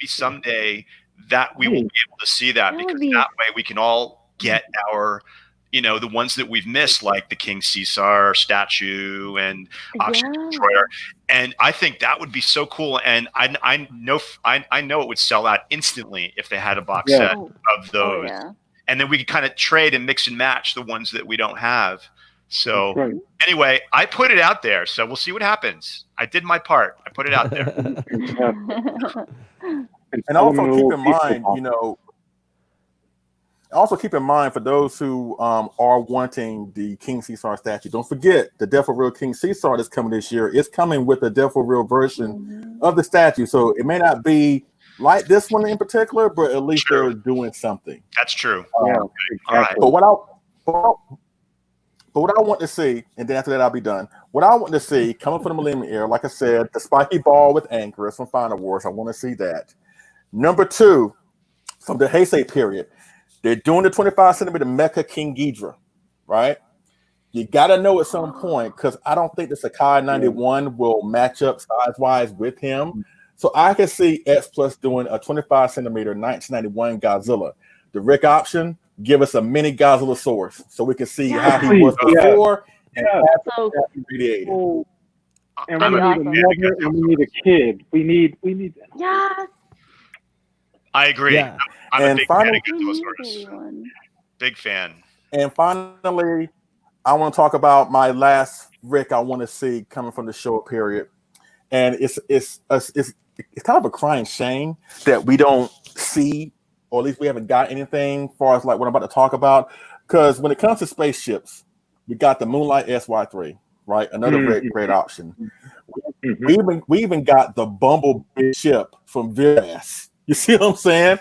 someday that we will be able to see that, That because would be- that way we can all get our, the ones that we've missed, like the King Caesar statue and Oxygen Yeah. Destroyer. And I think that would be so cool. And I know it would sell out instantly if they had a box set of those. yeah. And then we could kind of trade and mix and match the ones that we don't have. So Right. anyway, I put it out there. So we'll see what happens. I did my part. I put it out there. And also keep in mind, keep in mind for those who are wanting the King Caesar statue, don't forget the Death for Real King Caesar that's coming this year. It's coming with a Death for Real version of the statue. So it may not be like this one in particular, but at least they're doing something. That's true. Yeah, All right. But what I want to see, and then after that I'll be done. What I want to see coming from the Millennium Era, like I said, the spiky ball with Anchorus from Final Wars. I want to see that. Number 2, from the Heisei period, they're doing the 25 centimeter Mecha King Ghidorah, right? You got to know at some point, because I don't think the Sakai 91 will match up size-wise with him. So I can see X Plus doing a 25 centimeter 1991 Godzilla. The Rick option, give us a mini Godzillasaurus so we can see how he was before and after he radiated. Oh. And That'd we be need awesome. another, and we need a kid. We need that. Yes. I agree. Yeah. I'm And a big fan finally- of Godzillasaurus. Big fan. And finally, I want to talk about my last Rick I want to see coming from the show period. And it's kind of a crying shame that we don't see, or at least we haven't got anything as far as like what I'm about to talk about. Because when it comes to spaceships, we got the Moonlight SY3, right? Another great option. We even got the Bumblebee ship from Viras. You see what I'm saying?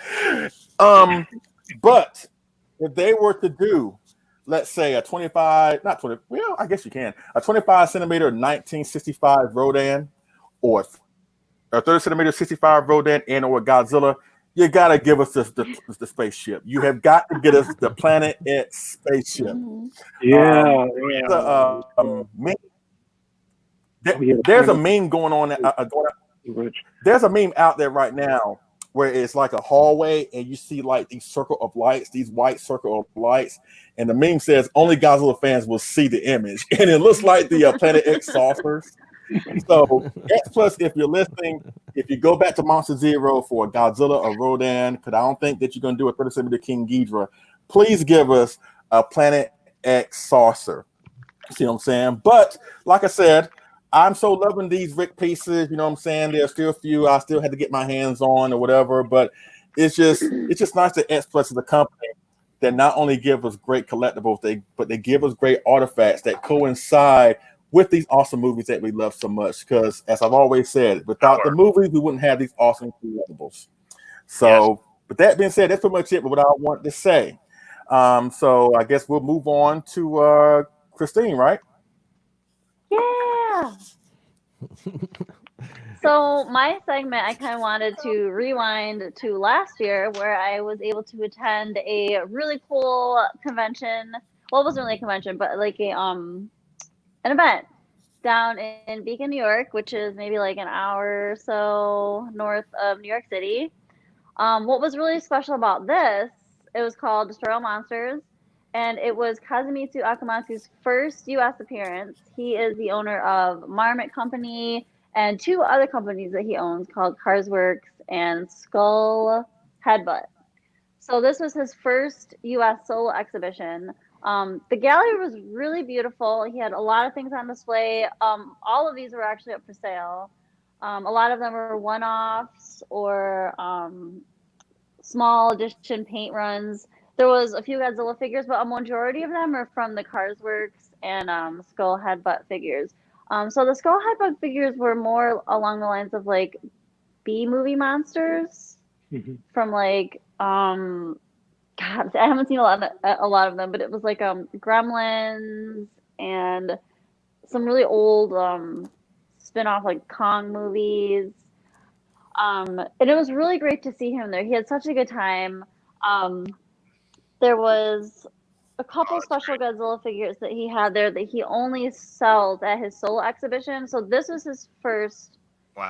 But if they were to do, let's say a 25, not 20, well, I guess you can, a 25 centimeter 1965 Rodan, or a 30 centimeter 65 Rodan and or Godzilla, you gotta give us the spaceship. You have got to get us the Planet X spaceship. There's a meme going on. There's a meme out there right now where it's like a hallway and you see like these circle of lights, these white circle of lights, and the meme says only Godzilla fans will see the image, and it looks like the Planet X saucers. So X Plus, if you're listening, if you go back to Monster Zero for a Godzilla or Rodan, because I don't think that you're going to do a 30 centimeter King Ghidorah, please give us a Planet X saucer. See what I'm saying? But like I said, I'm so loving these Rick pieces. You know what I'm saying? There's still a few I still had to get my hands on or whatever, but it's just nice that X Plus is a company that not only give us great collectibles, but they give us great artifacts that coincide with these awesome movies that we love so much. Because as I've always said, without the movies, we wouldn't have these awesome collectibles. So, With that being said, that's pretty much it. What I want to say. So I guess we'll move on to Christine, right? Yeah. So my segment, I kind of wanted to rewind to last year where I was able to attend a really cool convention. Well, it wasn't really a convention, but like a an event down in Beacon, New York, which is maybe like an hour or so north of New York City. What was really special about this, it was called Destroy All Monsters, and it was Kazumitsu Akamatsu's first U.S. appearance. He is the owner of Marmot Company and 2 other companies that he owns called Carsworks and Skull Headbutt. So this was his first U.S. solo exhibition. The gallery was really beautiful. He had a lot of things on display. All of these were actually up for sale. A lot of them were one-offs or small edition paint runs. There was a few Godzilla figures, but a majority of them are from the Carsworks and Skull Headbutt figures. So the Skull Headbutt figures were more along the lines of like B-movie monsters from like God, I haven't seen a lot of them, but it was like Gremlins and some really old spin-off like Kong movies. And it was really great to see him there. He had such a good time. There was a couple special Godzilla figures that he had there that he only sells at his solo exhibition. So this was his first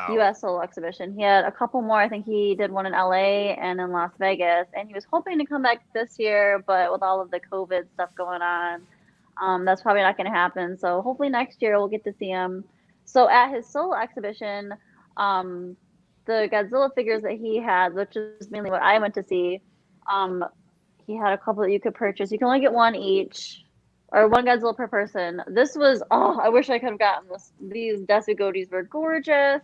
U.S. solo exhibition. He had a couple more. I think he did one in LA and in Las Vegas, and he was hoping to come back this year, but with all of the COVID stuff going on, that's probably not going to happen. So hopefully next year we'll get to see him. So at his solo exhibition, the Godzilla figures that he had, which is mainly what I went to see, he had a couple that you could purchase. You can only get one each, or one Godzilla per person. This was, I wish I could have gotten this. These Desu were gorgeous.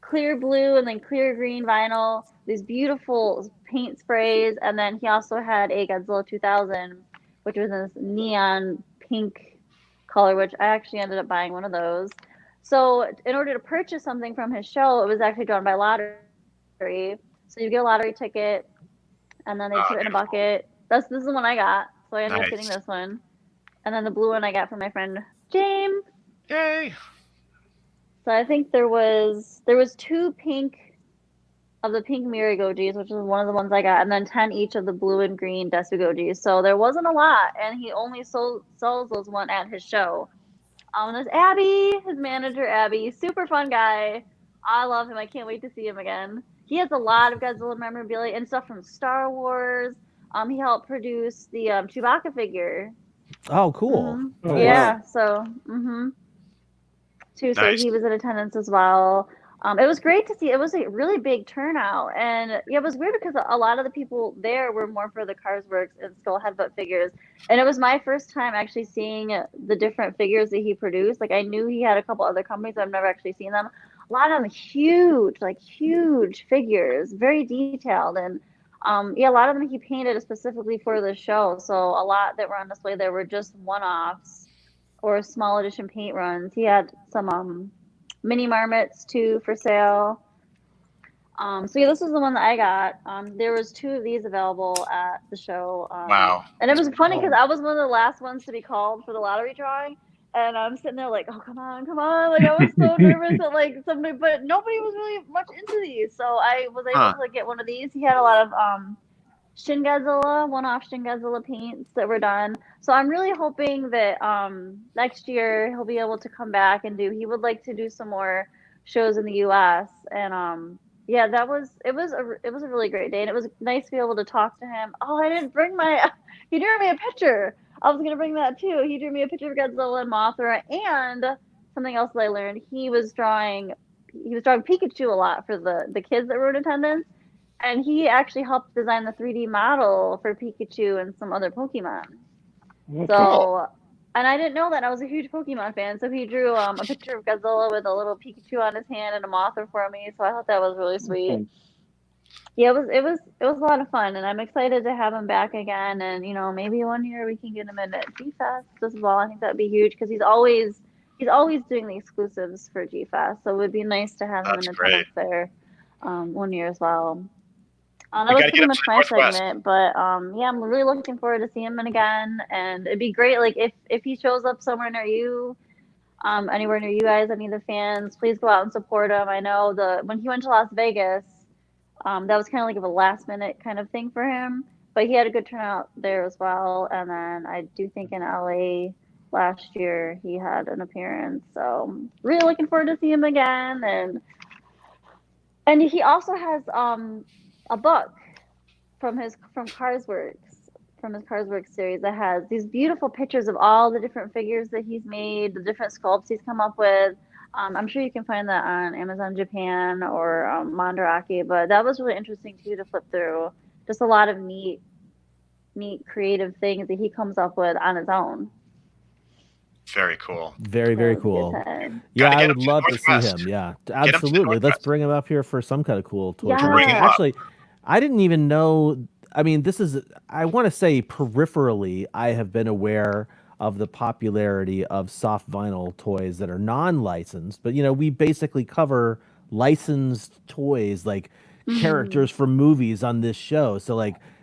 Clear blue and then clear green vinyl. These beautiful paint sprays. And then he also had a Godzilla 2000, which was this neon pink color, which I actually ended up buying one of those. So in order to purchase something from his show, it was actually drawn by lottery. So you get a lottery ticket, and then they put it in a bucket. This is the one I got, so I ended up getting this one. And then the blue one I got from my friend James. Yay! So I think there was 2 pink of the pink Miragojis, which is one of the ones I got, and then 10 each of the blue and green Desugojis. So there wasn't a lot, and he only sells those one at his show. There's Abby, his manager Abby, super fun guy. I love him. I can't wait to see him again. He has a lot of Godzilla memorabilia and stuff from Star Wars. He helped produce the Chewbacca figure. Oh, cool. Mm-hmm. Oh, yeah, wow. so too. So he was in attendance as well. It was great to see. It was a really big turnout, and yeah, it was weird because a lot of the people there were more for the Carsworks and Skull Headbutt figures, and it was my first time actually seeing the different figures that he produced. Like I knew he had a couple other companies, but I've never actually seen them. A lot of them huge, like huge figures, very detailed, and yeah, a lot of them he painted specifically for the show. So a lot that were on display there were just one-offs or small edition paint runs. He had some mini marmots too for sale. So yeah, this is the one that I got. There was 2 of these available at the show. Wow. And it was funny because I was one of the last ones to be called for the lottery drawing. And I'm sitting there like, oh, come on. Like, I was so nervous that, like, somebody, but nobody was really much into these. So I was able to get one of these. He had a lot of Shin Godzilla, one-off Shin Godzilla paints that were done. So I'm really hoping that next year he'll be able to come back and he would like to do some more shows in the U.S. And yeah, it was a really great day, and it was nice to be able to talk to him. Oh, I didn't bring he drew me a picture. I was gonna bring that too. He drew me a picture of Godzilla and Mothra, and something else that I learned. He was drawing Pikachu a lot for the kids that were in attendance. And he actually helped design the 3D model for Pikachu and some other Pokemon. So, and I didn't know that. I was a huge Pokemon fan. So he drew a picture of Godzilla with a little Pikachu on his hand and a Mothra for me. So I thought that was really sweet. Yeah, it was a lot of fun, and I'm excited to have him back again. And maybe one year we can get him in at G-Fest as well. I think that'd be huge because he's always doing the exclusives for G-Fest. So it would be nice to have him in attendance there one year as well. That was pretty much my segment, but yeah, I'm really looking forward to seeing him again, and it'd be great, like if he shows up somewhere near you, anywhere near you guys, any of the fans, please go out and support him. I know when he went to Las Vegas, that was kind of like a last minute kind of thing for him, but he had a good turnout there as well. And then I do think in LA, last year he had an appearance. So really looking forward to see him again. And he also has a book from Cars Works series that has these beautiful pictures of all the different figures that he's made, the different sculpts he's come up with. I'm sure you can find that on Amazon Japan or Mandarake, but that was really interesting too to flip through. Just a lot of neat creative things that he comes up with on his own. Very cool. Very, very cool. Yeah, I would love to see him. Yeah, absolutely. Let's bring him up here for some kind of cool toy. Yeah. Actually, I didn't even know. I mean, this is, I want to say peripherally, I have been aware of the popularity of soft vinyl toys that are non-licensed, but we basically cover licensed toys, like characters from movies on this show. So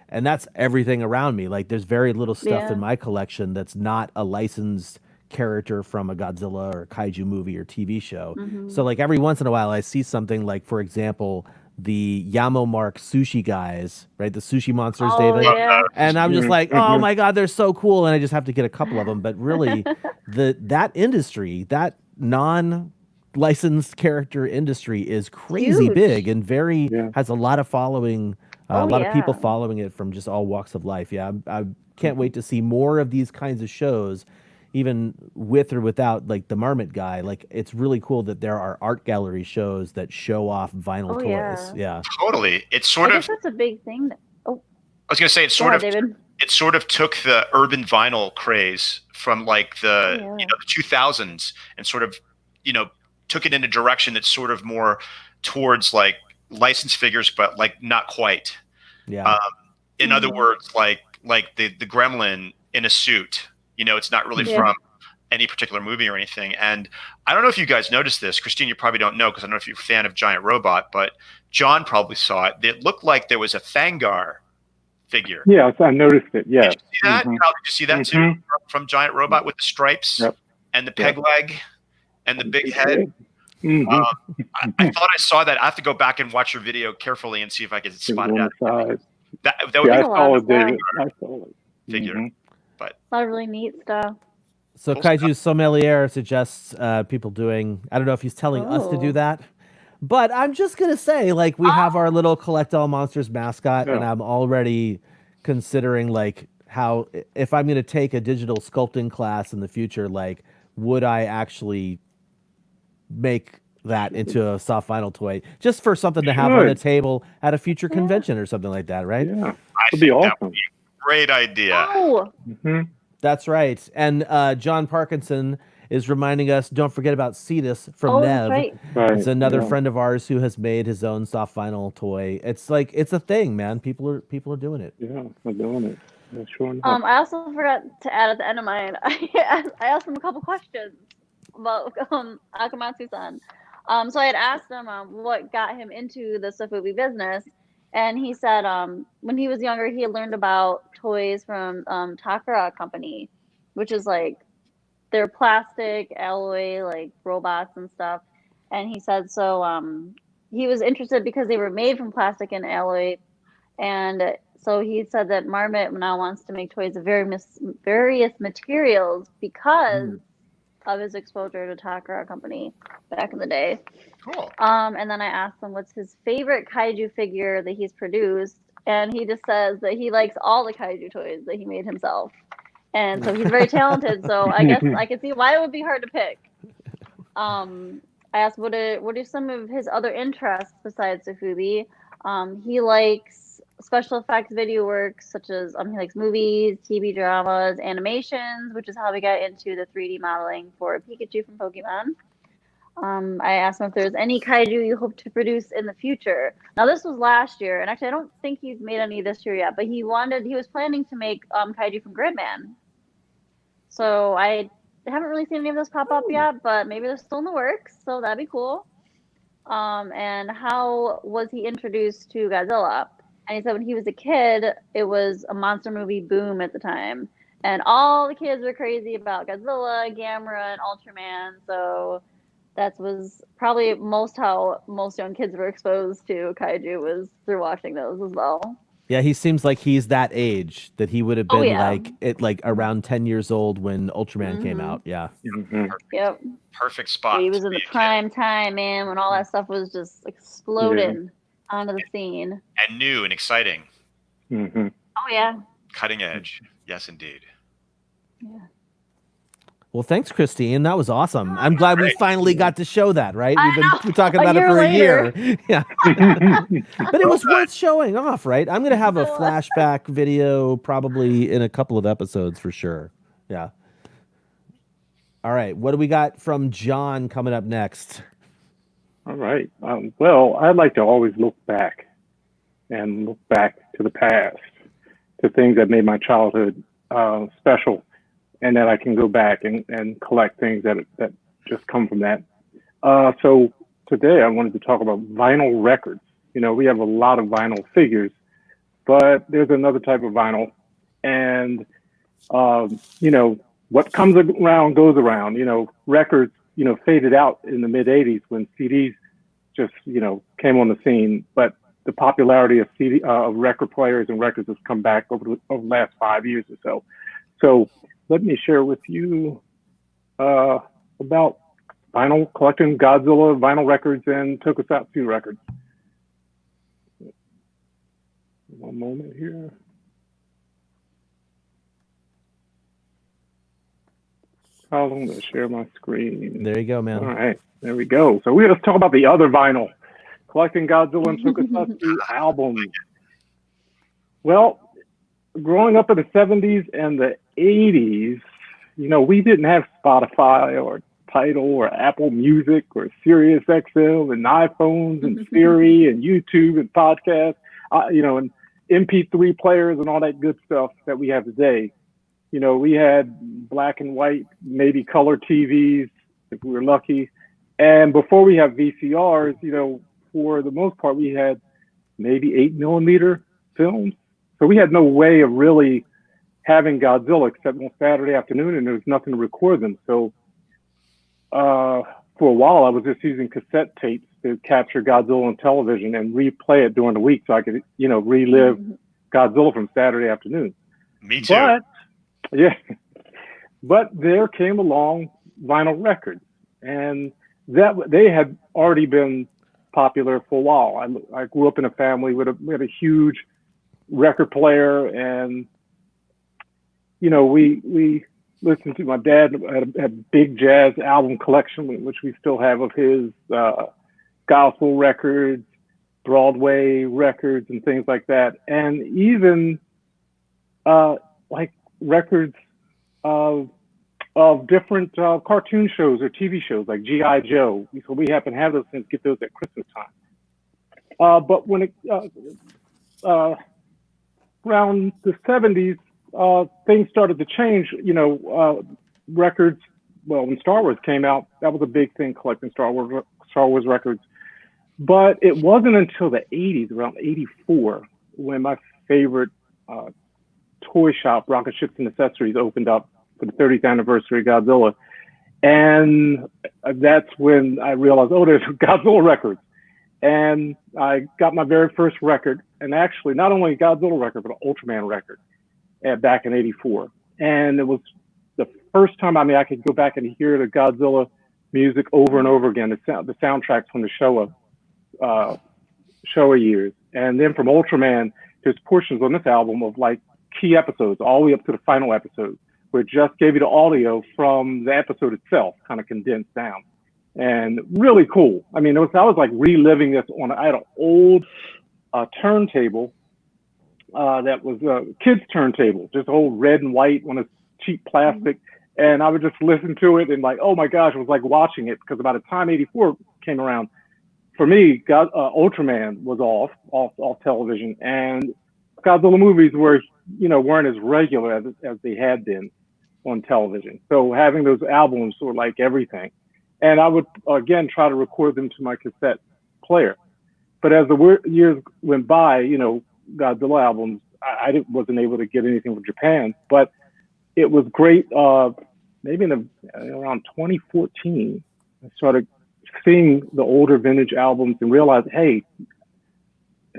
and that's everything around me. Like there's very little stuff in my collection that's not a licensed character from a Godzilla or Kaiju movie or TV show. So every once in a while I see something like, for example, the Yamo Mark sushi guys, right? The sushi monsters, David. Yeah. And I'm just like, oh my God, they're so cool. And I just have to get a couple of them. But really, that industry, that non-licensed character industry is crazy big and has a lot of following, a lot of people following it from just all walks of life. Yeah, I can't wait to see more of these kinds of shows, even with or without the Marmot guy. It's really cool that there are art gallery shows that show off vinyl toys. Yeah, totally. It's I guess that's a big thing. I was gonna say it sort of took the urban vinyl craze from the the 2000s and sort of took it in a direction that's sort of more towards licensed figures, but not quite. Yeah. In other words, the gremlin in a suit. It's not really from any particular movie or anything. And I don't know if you guys noticed this. Christine, you probably don't know because I don't know if you're a fan of Giant Robot, but John probably saw it. It looked like there was a Fangar figure. Yes, I noticed it. Yeah. Did you see that? Did you see that too from Giant Robot with the stripes and the peg leg and the big head? I thought I saw that. I have to go back and watch your video carefully and see if I can spot it out. That would be I saw it, David. I saw it. Figure. A lot of really neat stuff. So Kaiju Sommelier suggests people doing, I don't know if he's telling us to do that, but I'm just going to say, we have our little Collect All Monsters mascot, and I'm already considering, how, if I'm going to take a digital sculpting class in the future, would I actually make that into a soft vinyl toy just for something to have on the table at a future convention or something like that, right? Yeah, that'd be awesome. Great idea. Oh. That's right. And John Parkinson is reminding us, don't forget about Cetus from Nev. Right. It's another friend of ours who has made his own soft vinyl toy. It's it's a thing, man. People are doing it. Yeah, they're doing it. Yeah, sure enough. I also forgot to add at the end of mine. I asked him a couple questions about Akamatsu-san. So I had asked him what got him into the Sofubi business. And he said when he was younger, he had learned about toys from Takara Company, which is they're plastic, alloy, robots and stuff. And he said he was interested because they were made from plastic and alloy. And so he said that Marmot now wants to make toys of various materials because of his exposure to Takara Company back in the day. Cool. And then I asked him what's his favorite kaiju figure that he's produced, and he just says that he likes all the kaiju toys that he made himself. And so he's very talented, so I guess I can see why it would be hard to pick. I asked what are some of his other interests besides Sofubi. He likes special effects video work, such as he likes movies, TV dramas, animations, which is how we got into the 3D modeling for Pikachu from Pokemon. I asked him if there's any kaiju you hope to produce in the future. Now this was last year, and actually I don't think he's made any this year yet, but he was planning to make kaiju from Gridman. So I haven't really seen any of those pop up yet, but maybe they're still in the works, so that'd be cool. And how was he introduced to Godzilla? And he said when he was a kid, it was a monster movie boom at the time. And all the kids were crazy about Godzilla, Gamera, and Ultraman. So that was probably how most young kids were exposed to kaiju, was through watching those as well. Yeah, he seems like he's that age that he would have been yeah. like around 10 years old when Ultraman came out. Yeah. Yep. Perfect spot. He was to in be the a kid. prime time, man, when all that stuff was just exploding onto the scene. And new and exciting. Mm-hmm. Oh yeah. Cutting edge. Yes, indeed. Yeah. Well, thanks, Christine. That was awesome. I'm glad we finally got to show that, right? I We've been know. talking A about it year for later. a year. Yeah. But it was worth showing off, right? I'm going to have a flashback video probably in a couple of episodes for sure. Yeah. All right. What do we got from John coming up next? All right. Well, I'd like to always look back to the past, to things that made my childhood special, and that I can go back and collect things that just come from that. So today I wanted to talk about vinyl records. You know, we have a lot of vinyl figures, but there's another type of vinyl, and you know, what comes around goes around. You know, records, you know, faded out in the mid '80s when CDs just, you know, came on the scene, but the popularity of record players and records has come back over the last 5 years or so. So let me share with you about vinyl, collecting Godzilla vinyl records and Tokusatsu records. One moment here. How long to share my screen? There you go, man. All right, there we go. So we're going to talk about the other vinyl, collecting Godzilla and Tokusatsu albums. Well, growing up in the 70s and the 80s, you know, we didn't have Spotify or Tidal or Apple Music or Sirius XM and iPhones and Siri and YouTube and podcasts, you know, and MP3 players and all that good stuff that we have today. You know, we had black and white, maybe color TVs if we were lucky. And before we have VCRs, you know, for the most part, we had maybe 8mm films. So we had no way of really having Godzilla except on Saturday afternoon, and there was nothing to record them. So for a while, I was just using cassette tapes to capture Godzilla on television and replay it during the week so I could, you know, relive Godzilla from Saturday afternoon. Me too. But, yeah, but there came along vinyl records, and that they had already been popular for a while. I grew up in a family with we had a huge record player, and you know, we listened to, my dad had a big jazz album collection, which we still have, of his gospel records, Broadway records, and things like that, and even like records of different cartoon shows or TV shows like G.I. Joe. So we happen to have those things, get those at Christmas time. But when it around the 70s, things started to change. You know, records. Well, when Star Wars came out, that was a big thing, collecting Star Wars records. But it wasn't until the 80s, around '84, when my favorite toy shop, Rocket Ships and Accessories, opened up for the 30th anniversary of Godzilla. And that's when I realized, oh, there's Godzilla records. And I got my very first record, and actually not only a Godzilla record, but an Ultraman record back in '84. And it was the first time, I mean, I could go back and hear the Godzilla music over and over again, the soundtracks from the Showa years. And then from Ultraman, there's portions on this album of like key episodes, all the way up to the final episode, where it just gave you the audio from the episode itself, kind of condensed down. And really cool. I mean, I was like reliving this I had an old turntable that was a kid's turntable, just old red and white on a cheap plastic. And I would just listen to it and like, oh my gosh, it was like watching it, because by the time '84 came around, for me, Ultraman was off television, and Godzilla movies weren't as regular as they had been on television. So having those albums were like everything. And I would, again, try to record them to my cassette player. But as the years went by, you know, Godzilla albums, I wasn't able to get anything from Japan. But it was great. Maybe around 2014, I started seeing the older vintage albums and realized, hey,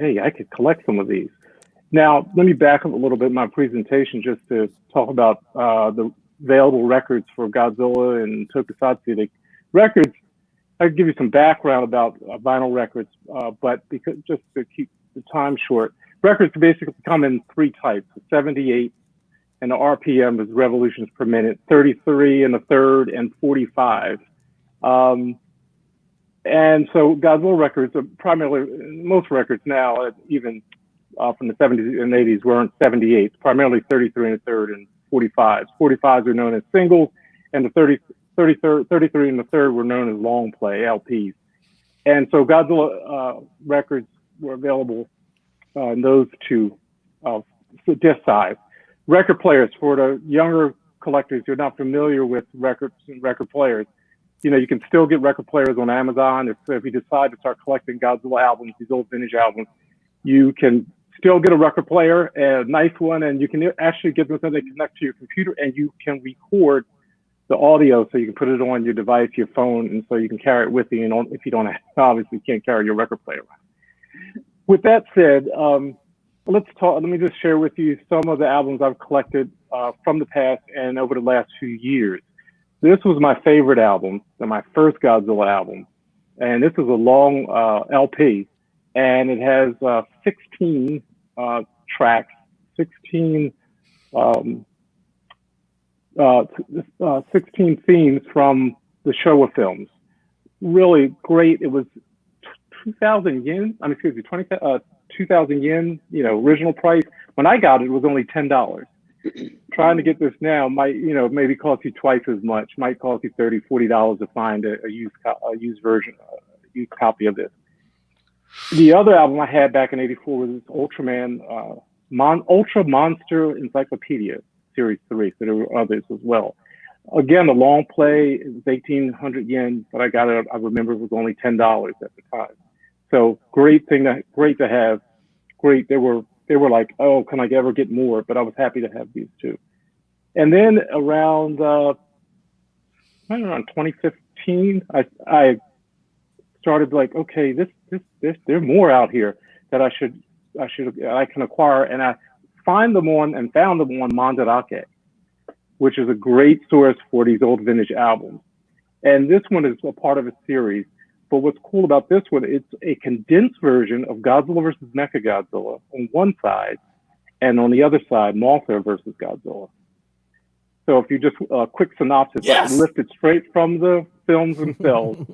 I could collect some of these. Now, let me back up a little bit in my presentation just to talk about the available records for Godzilla and Tokusatsu. The records, I'll give you some background about vinyl records, but because just to keep the time short, records basically come in three types: 78, and the RPM is revolutions per minute, 33 and a third, and 45. And so Godzilla records are primarily, most records now, even from the 70s and 80s, weren't 78, primarily 33 and a third and 45s. 45s are known as singles, and the 33 and a third were known as long play, LPs. And so Godzilla records were available in those two disc size. Record players, for the younger collectors who are not familiar with records and record players, you know, you can still get record players on Amazon. If you decide to start collecting Godzilla albums, these old vintage albums, you can still get a record player, a nice one, and you can actually get them so they connect to your computer, and you can record the audio so you can put it on your device, your phone, and so you can carry it with you. And if you don't, obviously can't carry your record player around. With that said, let's talk. Let me just share with you some of the albums I've collected from the past and over the last few years. This was my favorite album, my first Godzilla album, and this is a long LP, and it has 16 tracks, 16 themes from the Showa films. Really great. It was 2,000 yen. 2,000 yen. You know, original price. When I got it, it was only $10. Trying to get this now might, you know, maybe cost you twice as much. Might cost you $30, $40 to find a used version, a used copy of this. The other album I had back in '84 was Ultraman, Ultra Monster Encyclopedia Series 3. So there were others as well. Again, a long play. It was 1,800 yen, but I got it. I remember it was only $10 at the time. So great to have. Great. They were like, oh, can I ever get more? But I was happy to have these two. And then around 2015, I started like, okay, there are more out here that I can acquire, and I found them on Mandarake, which is a great source for these old vintage albums. And this one is a part of a series. But what's cool about this one, it's a condensed version of Godzilla versus Mechagodzilla on one side, and on the other side, Mothra versus Godzilla. So if you just quick synopsis, Yes. lifted straight from the films themselves,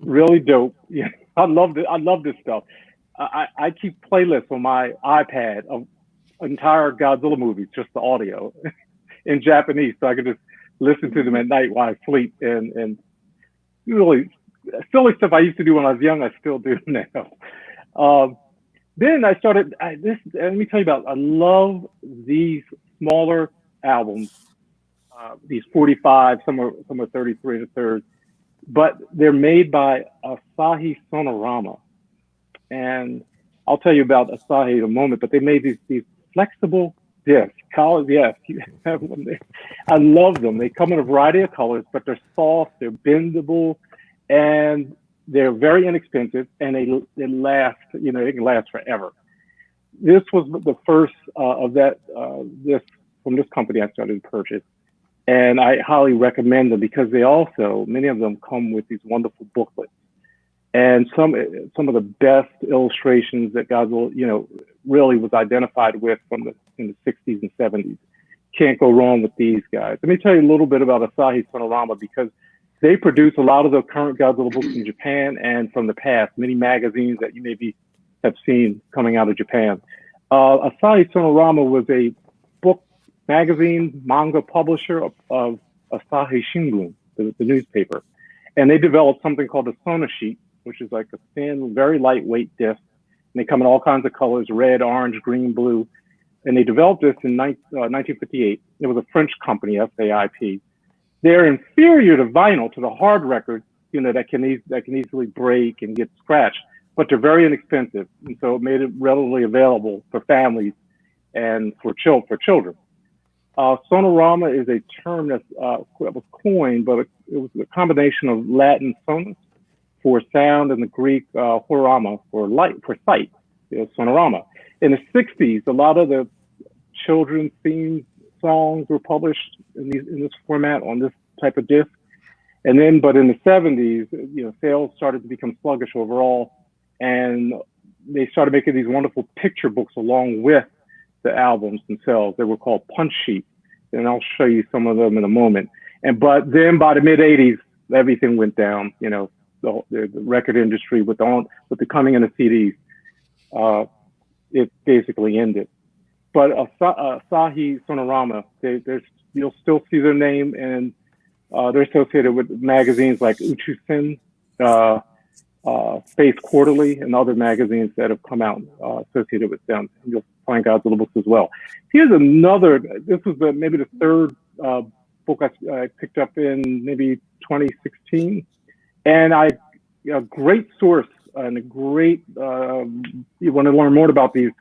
really dope. Yeah, I love it. I love this stuff. I keep playlists on my iPad of entire Godzilla movies, just the audio in Japanese, so I can just listen to them at night while I sleep, and really silly stuff I used to do when I was young, I still do now. Then I started, let me tell you about, I love these smaller albums, these 45, some are 33 and a third, but they're made by Asahi Sonorama. And I'll tell you about Asahi in a moment, but they made these flexible discs. Yes, you have one there. I love them. They come in a variety of colors, but they're soft, they're bendable, and they're very inexpensive, and they last, you know, they can last forever. This was the first of that, from this company I started to purchase. And I highly recommend them because they also, many of them come with these wonderful booklets. And some of the best illustrations that Godzilla, you know, really was identified with in the 60s and 70s. Can't go wrong with these guys. Let me tell you a little bit about Asahi Sonorama, because they produce a lot of the current Godzilla books in Japan and from the past, many magazines that you maybe have seen coming out of Japan. Asahi Sonorama was a book magazine manga publisher of Asahi Shimbun, the newspaper. And they developed something called the Sona Sheet, which is like a thin, very lightweight disc. And they come in all kinds of colors, red, orange, green, blue. And they developed this in 1958. It was a French company, SAIP. They're inferior to vinyl, to the hard records, you know, that can easily break and get scratched, but they're very inexpensive. And so it made it readily available for families and for children. Sonorama is a term that was coined, but it was a combination of Latin sonus for sound and the Greek horama for sight, you know, sonorama. In the 60s, a lot of the children's theme songs were published in this format on this type of disc. And then, but in the 70s, sales started to become sluggish overall, and they started making these wonderful picture books along with the albums themselves. They were called punch sheets, and I'll show you some of them in a moment. But then by the mid 80s, everything went down. The record industry with the coming in of CDs, it basically ended. But Asahi Sonorama, you'll still see their name, and they're associated with magazines like Uchusen, Space Quarterly, and other magazines that have come out associated with them. You'll find Godzilla books as well. Here's another. This was maybe the third book I picked up in maybe 2016, and a great source and a great. You want to learn more about these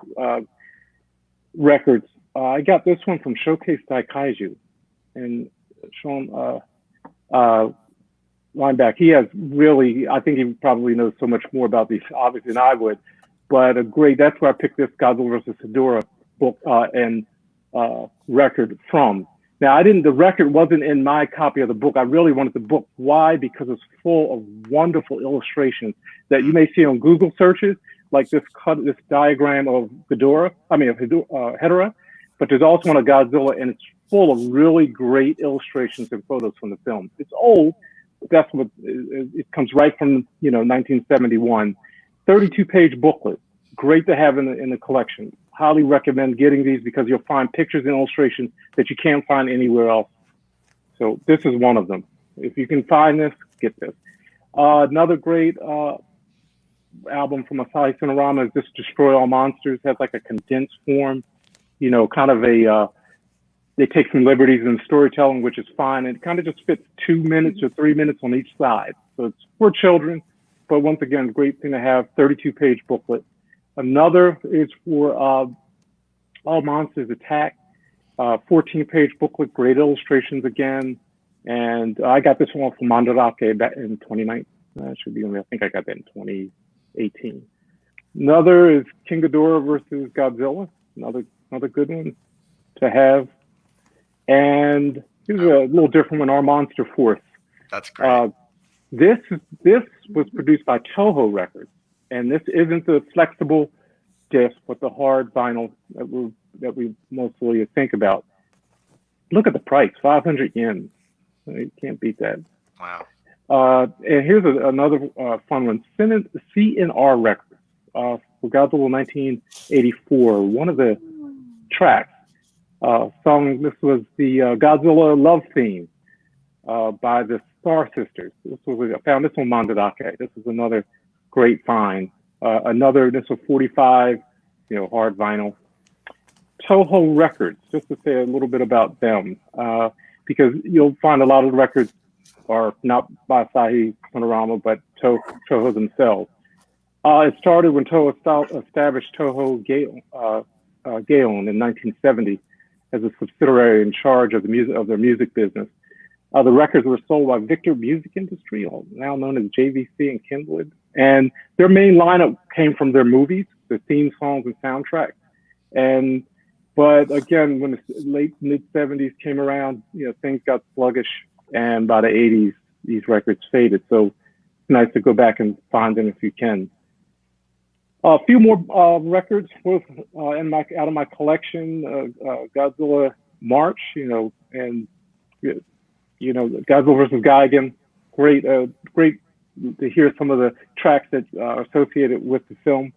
records. I got this one from Showcase Kaiju, and Sean Lineback. He has really, I think he probably knows so much more about these, obviously, than I would. But that's where I picked this Godzilla versus Ghidorah book and record from. Now, the record wasn't in my copy of the book. I really wanted the book. Why? Because it's full of wonderful illustrations that you may see on Google searches, like this diagram of Ghidorah, Ghidorah, but there's also one of Godzilla, and it's full of really great illustrations and photos from the film. It's old, but that's what it comes right from 1971. 32-page booklet, great to have in the collection. Highly recommend getting these because you'll find pictures and illustrations that you can't find anywhere else. So this is one of them. If you can find this, get this. Another great album from Asahi Sonorama is this Destroy All Monsters. It has like a condensed form, kind of they take some liberties in storytelling, which is fine. And it kind of just fits 2 minutes or 3 minutes on each side. So it's for children, but once again, great thing to have, 32-page booklet. Another is for All Monsters Attack, 14-page booklet, great illustrations again. And I got this one from Mandarake back in 2019. I think I got that in 2018. Another is King Ghidorah versus Godzilla. Another good one to have. And here's a little different one, Our Monster Force. That's great. This was produced by Toho Records, and this isn't the flexible disc, but the hard vinyl that we mostly think about. Look at the price, 500 yen. You can't beat that. Wow. And here's another fun one, CNR Records for Godzilla 1984. One of the tracks, song. This was the Godzilla love theme by the Star Sisters. I found this on Mandarake. This is another great find. This was 45, hard vinyl. Toho Records, just to say a little bit about them, because you'll find a lot of the records are not by Asahi Sonorama, but Toho themselves. It started when Toho established Toho Gaon in 1970 as a subsidiary in charge of their music business. The records were sold by Victor Music Industry, now known as JVC and Kenwood. And their main lineup came from their movies, their theme songs and soundtracks. But again, when the late mid-70s came around, things got sluggish. And by the 80s, these records faded. So it's nice to go back and find them if you can. A few more records out of my collection. Godzilla March, and Godzilla versus Gigan. Great to hear some of the tracks that are associated with the film.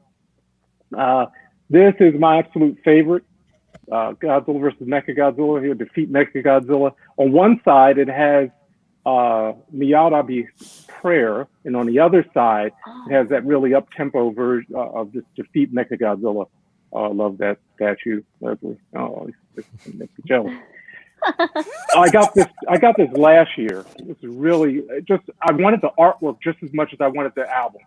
This is my absolute favorite. Godzilla versus Mechagodzilla. Here, Defeat Mechagodzilla. On one side, it has Miyarabi's prayer, and on the other side, it has that really up-tempo version of this Defeat Mechagodzilla. I love that statue, Leslie. Oh, it makes me jealous. I got this last year. This is really I wanted the artwork just as much as I wanted the album.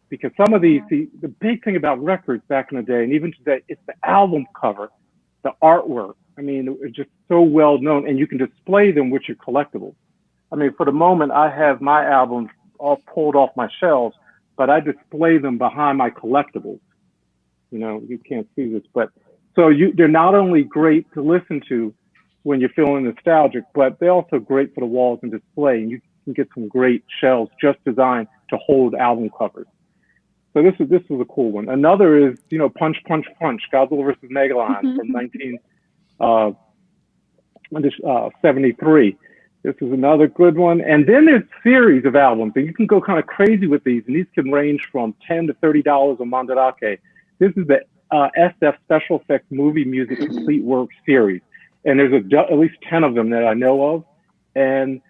Because some of these, the big thing about records back in the day, and even today, it's the album cover, the artwork. I mean, it's just so well known, and you can display them with your collectibles. I mean, for the moment, I have my albums all pulled off my shelves, but I display them behind my collectibles. You can't see this, but so they're not only great to listen to when you're feeling nostalgic, but they're also great for the walls and display. And you can get some great shelves just designed to hold album covers. So this is a cool one. Another is, Punch Punch Punch, Godzilla versus Megalon from 1973. This is another good one. And then there's series of albums, and you can go kind of crazy with these. And these can range from $10 to $30 on Mandarake. This is the SF Special Effects Movie Music Complete Work series. And there's at least 10 of them that I know of. And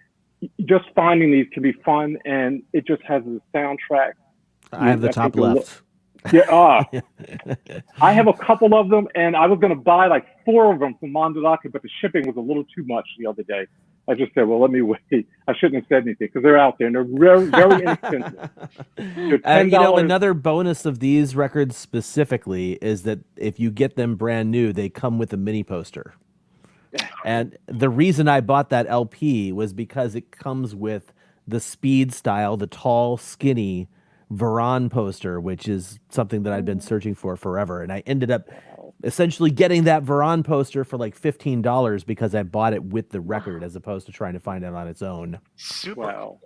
just finding these can be fun, and it just has a soundtrack. I have the top left. Yeah, I have a couple of them, and I was going to buy like 4 of them from Mandarake, but the shipping was a little too much the other day. I just said, well, let me wait. I shouldn't have said anything because they're out there and they're very, very inexpensive. Another bonus of these records specifically is that if you get them brand new, they come with a mini poster. And the reason I bought that LP was because it comes with the Speed style, the tall, skinny Varan poster, which is something that I'd been searching for forever. And I ended up essentially getting that Varan poster for like $15 because I bought it with the record as opposed to trying to find it on its own. Super cool.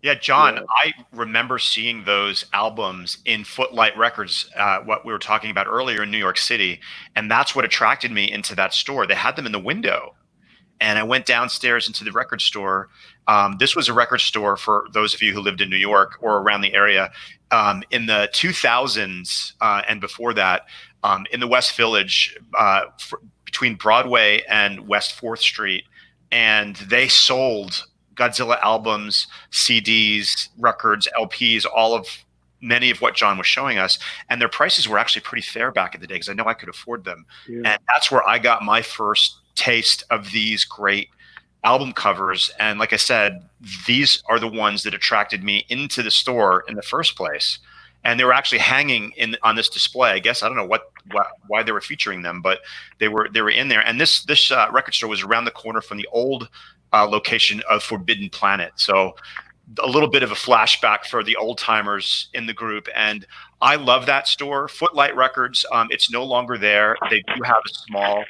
Yeah, John, I remember seeing those albums in Footlight Records, what we were talking about earlier in New York City. And that's what attracted me into that store. They had them in the window. And I went downstairs into the record store. This was a record store for those of you who lived in New York or around the area. In the 2000s and before that, in the West Village, between Broadway and West 4th Street. And they sold Godzilla albums, CDs, records, LPs, many of what John was showing us. And their prices were actually pretty fair back in the day because I know I could afford them. Yeah. And that's where I got my first taste of these great album covers. And like I said, these are the ones that attracted me into the store in the first place. And they were actually hanging on this display. I guess I don't know why they were featuring them, but they were in there. And this record store was around the corner from the old location of Forbidden Planet. So a little bit of a flashback for the old timers in the group. And I love that store, Footlight Records. It's no longer there. They do have a small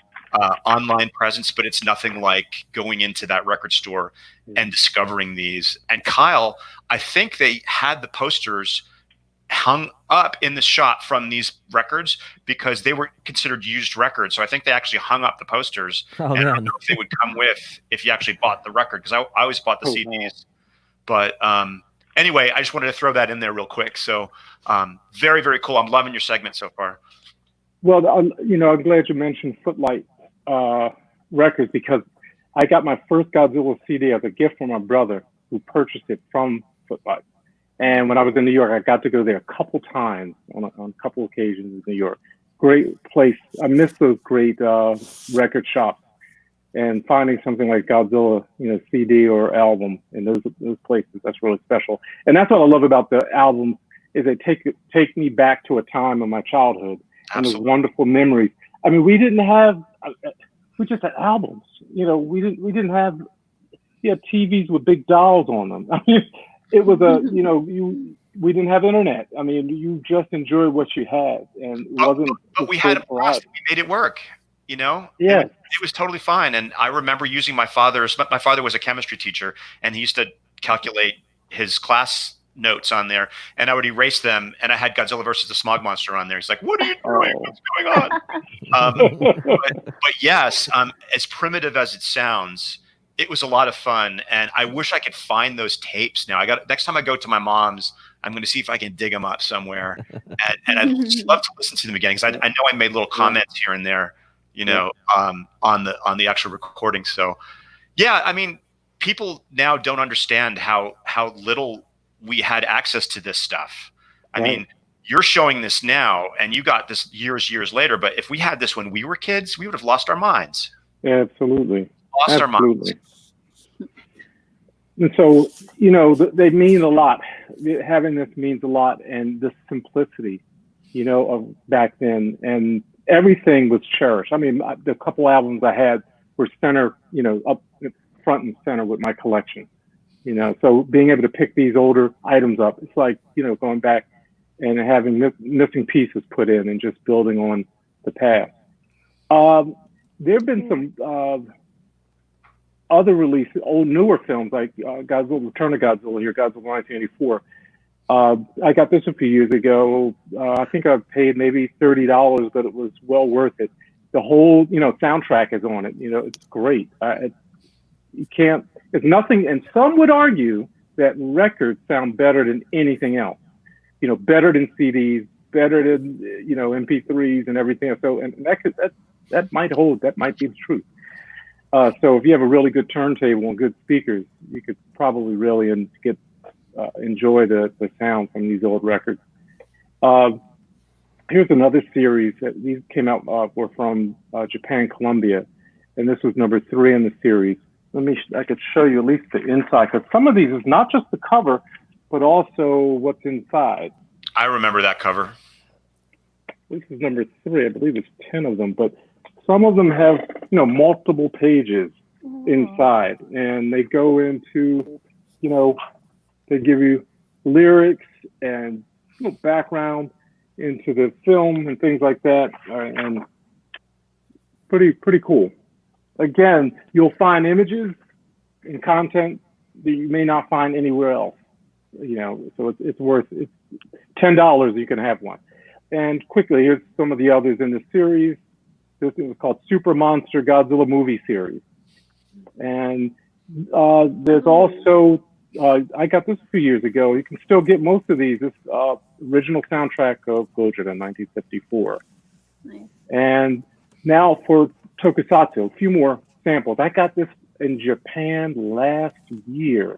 online presence, but it's nothing like going into that record store and discovering these. And Kyle, I think they had the posters hung up in the shop from these records because they were considered used records. So I think they actually hung up the posters. I don't know if they would come with if you actually bought the record, because I always bought the CDs. But anyway, I just wanted to throw that in there real quick. So very, very cool. I'm loving your segment so far. Well, I'm glad you mentioned Footlight Records because I got my first Godzilla CD as a gift from my brother who purchased it from Footlight. And when I was in New York, I got to go there a couple times on a couple occasions in New York. Great place. I miss those great record shops, and finding something like Godzilla, CD or album in those places, that's really special. And that's what I love about the albums is they take me back to a time of my childhood and those wonderful memories. I mean, we just had albums. We didn't have TVs with big dolls on them. I mean, it was we didn't have internet. I mean, you just enjoyed what you had, and it wasn't. But we had a blast. We made it work. Yeah, it was totally fine. And I remember using my father's. My father was a chemistry teacher, and he used to calculate his class notes on there, and I would erase them. And I had Godzilla versus the Smog Monster on there. He's like, "What are you doing? What's going on?" but yes, as primitive as it sounds, it was a lot of fun, and I wish I could find those tapes now. Next time I go to my mom's, I'm going to see if I can dig them up somewhere, and I'd just love to listen to them again because I know I made little comments here and there, on the actual recording. So, yeah, I mean, people now don't understand how little we had access to this stuff. I mean, you're showing this now, and you got this years later. But if we had this when we were kids, we would have lost our minds. Yeah, absolutely. Our minds. And so, they mean a lot. Having this means a lot, and the simplicity, of back then, and everything was cherished. I mean, the couple albums I had were center, up front and center with my collection. So being able to pick these older items up, it's like, going back and having missing pieces put in and just building on the past. There have been some other releases, newer films like Godzilla, Return of Godzilla, here, Godzilla 1984. I got this a few years ago. I think I paid maybe $30, but it was well worth it. The whole, soundtrack is on it. It's great. You can't, it's nothing, and some would argue that records sound better than anything else. Better than CDs, better than, MP3s and everything else. So, and that might hold, that might be the truth. So if you have a really good turntable and good speakers, you could probably really enjoy the sound from these old records. Here's another series that these came out were from Japan, Columbia, and this was number 3 in the series. I could show you at least the inside, because some of these is not just the cover, but also what's inside. I remember that cover. This is number 3. I believe it's 10 of them, but some of them have, multiple pages inside, and they go into, they give you lyrics and background into the film and things like that, and pretty cool. Again, you'll find images and content that you may not find anywhere else. So it's worth it. $10, you can have one. And quickly, here's some of the others in the series. This is called Super Monster Godzilla Movie Series. And there's also, I got this a few years ago. You can still get most of these. This original soundtrack of Gojira in 1954. Nice. And now for Tokusatsu, a few more samples. I got this in Japan last year.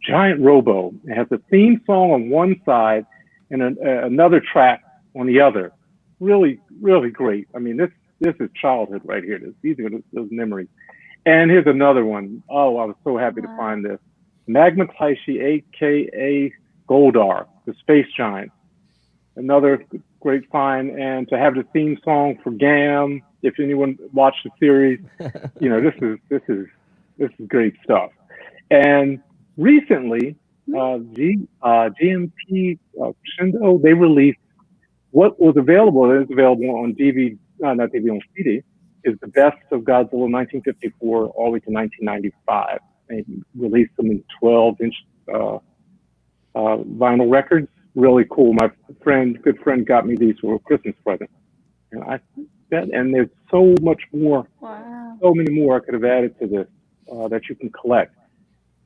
Giant Robo. It has a theme song on one side and another track on the other. Really, really great. I mean, this is childhood right here. These are those memories. And here's another one. Oh, I was so happy to find this. Magma Taishi, a.k.a. Goldar, the Space Giant. Another great find. And to have the theme song for GAM, if anyone watched the series, this is great stuff. And recently, GMP Shindo, they released what was available. It is available on DVD, not DVD, on CD. Is the best of Godzilla 1954 all the way to 1995. They released them in 12-inch vinyl records. Really cool. My good friend got me these for a Christmas present. And there's so much more, so many more I could have added to this that you can collect.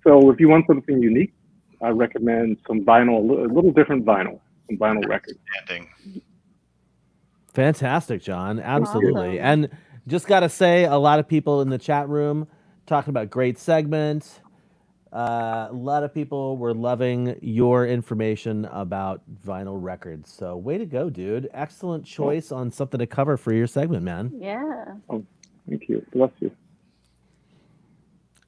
So if you want something unique, I recommend some vinyl, a little different vinyl, some vinyl records. Fantastic, John. Absolutely. And just got to say, a lot of people in the chat room talking about great segments. A lot of people were loving your information about vinyl records. So way to go, dude. Excellent choice on something to cover for your segment, man. Yeah. Oh, thank you. Bless you.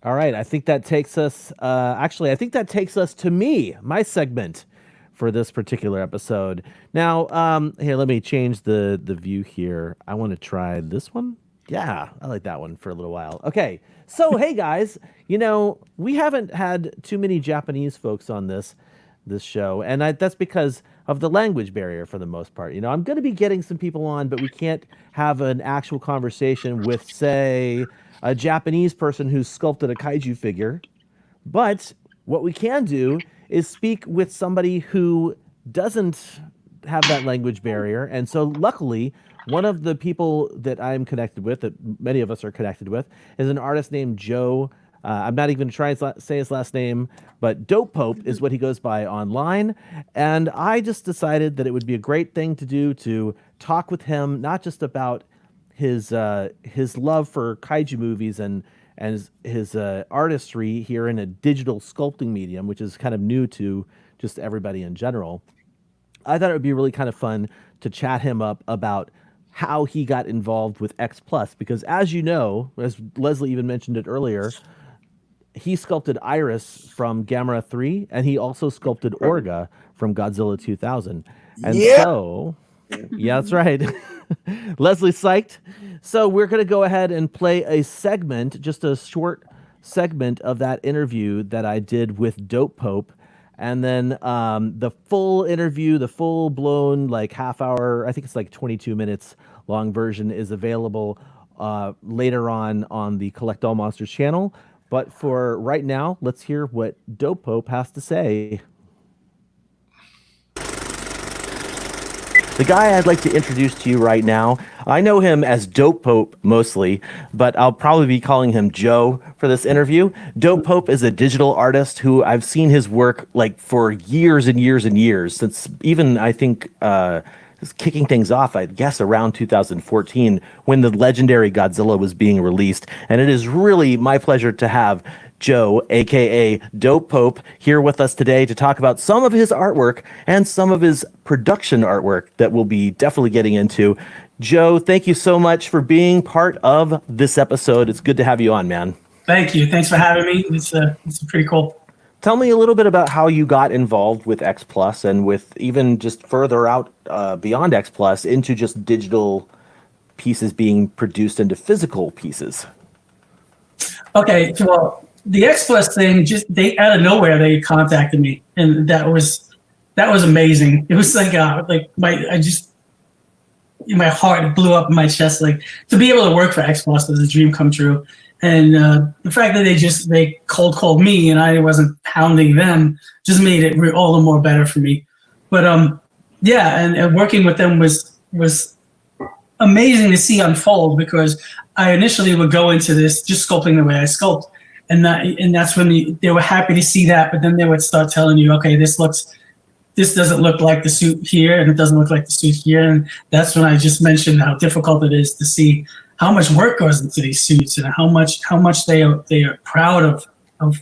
All right. I think that takes us, I think that takes us to my segment for this particular episode. Now, here, let me change the view here. I want to try this one. Yeah, I like that one for a little while. Okay, so hey guys, we haven't had too many Japanese folks on this show, and that's because of the language barrier for the most part. I'm going to be getting some people on, but we can't have an actual conversation with, say, a Japanese person who's sculpted a kaiju figure. But what we can do is speak with somebody who doesn't have that language barrier, and so luckily, one of the people that I'm connected with, that many of us are connected with, is an artist named Joe. I'm not even trying to say his last name, but Dopko is what he goes by online. And I just decided that it would be a great thing to do to talk with him, not just about his love for kaiju movies and his artistry here in a digital sculpting medium, which is kind of new to just everybody in general. I thought it would be really kind of fun to chat him up about how he got involved with X Plus, because as you know, as Leslie even mentioned it earlier, he sculpted Iris from Gamera 3, and he also sculpted Orga from Godzilla 2000. And so, yeah, that's right. Leslie's psyched. So we're going to go ahead and play a segment, just a short segment of that interview that I did with Dopko. And then the full interview, the full blown like half hour, I think it's like 22 minutes long version is available later on the Collect All Monsters channel. But for right now, let's hear what Dopko has to say. The guy I'd like to introduce to you right now, I know him as Dope Pope mostly, but I'll probably be calling him Joe for this interview. Dope Pope is a digital artist who I've seen his work like for years and years and years, since even I think kicking things off, I guess around 2014 when the legendary Godzilla was being released. And it is really my pleasure to have Joe, aka Dope Pope, here with us today to talk about some of his artwork and some of his production artwork that we'll be definitely getting into. Joe, thank you so much for being part of this episode. It's good to have you on, man. Thank you. Thanks for having me. It's pretty cool. Tell me a little bit about how you got involved with X Plus and with even just further out beyond X Plus into just digital pieces being produced into physical pieces. Okay, well, the X Plus thing, they out of nowhere they contacted me, and that was amazing. It was like my heart blew up in my chest. Like, to be able to work for X Plus was a dream come true. And the fact that they cold called me and I wasn't hounding them just made it all the more better for me. But yeah, and working with them was amazing to see unfold, because I initially would go into this just sculpting the way I sculpt, and that's when they were happy to see that. But then they would start telling you, okay, this doesn't look like the suit here, and it doesn't look like the suit here, and that's when I just mentioned how difficult it is to see how much work goes into these suits and how much they are proud of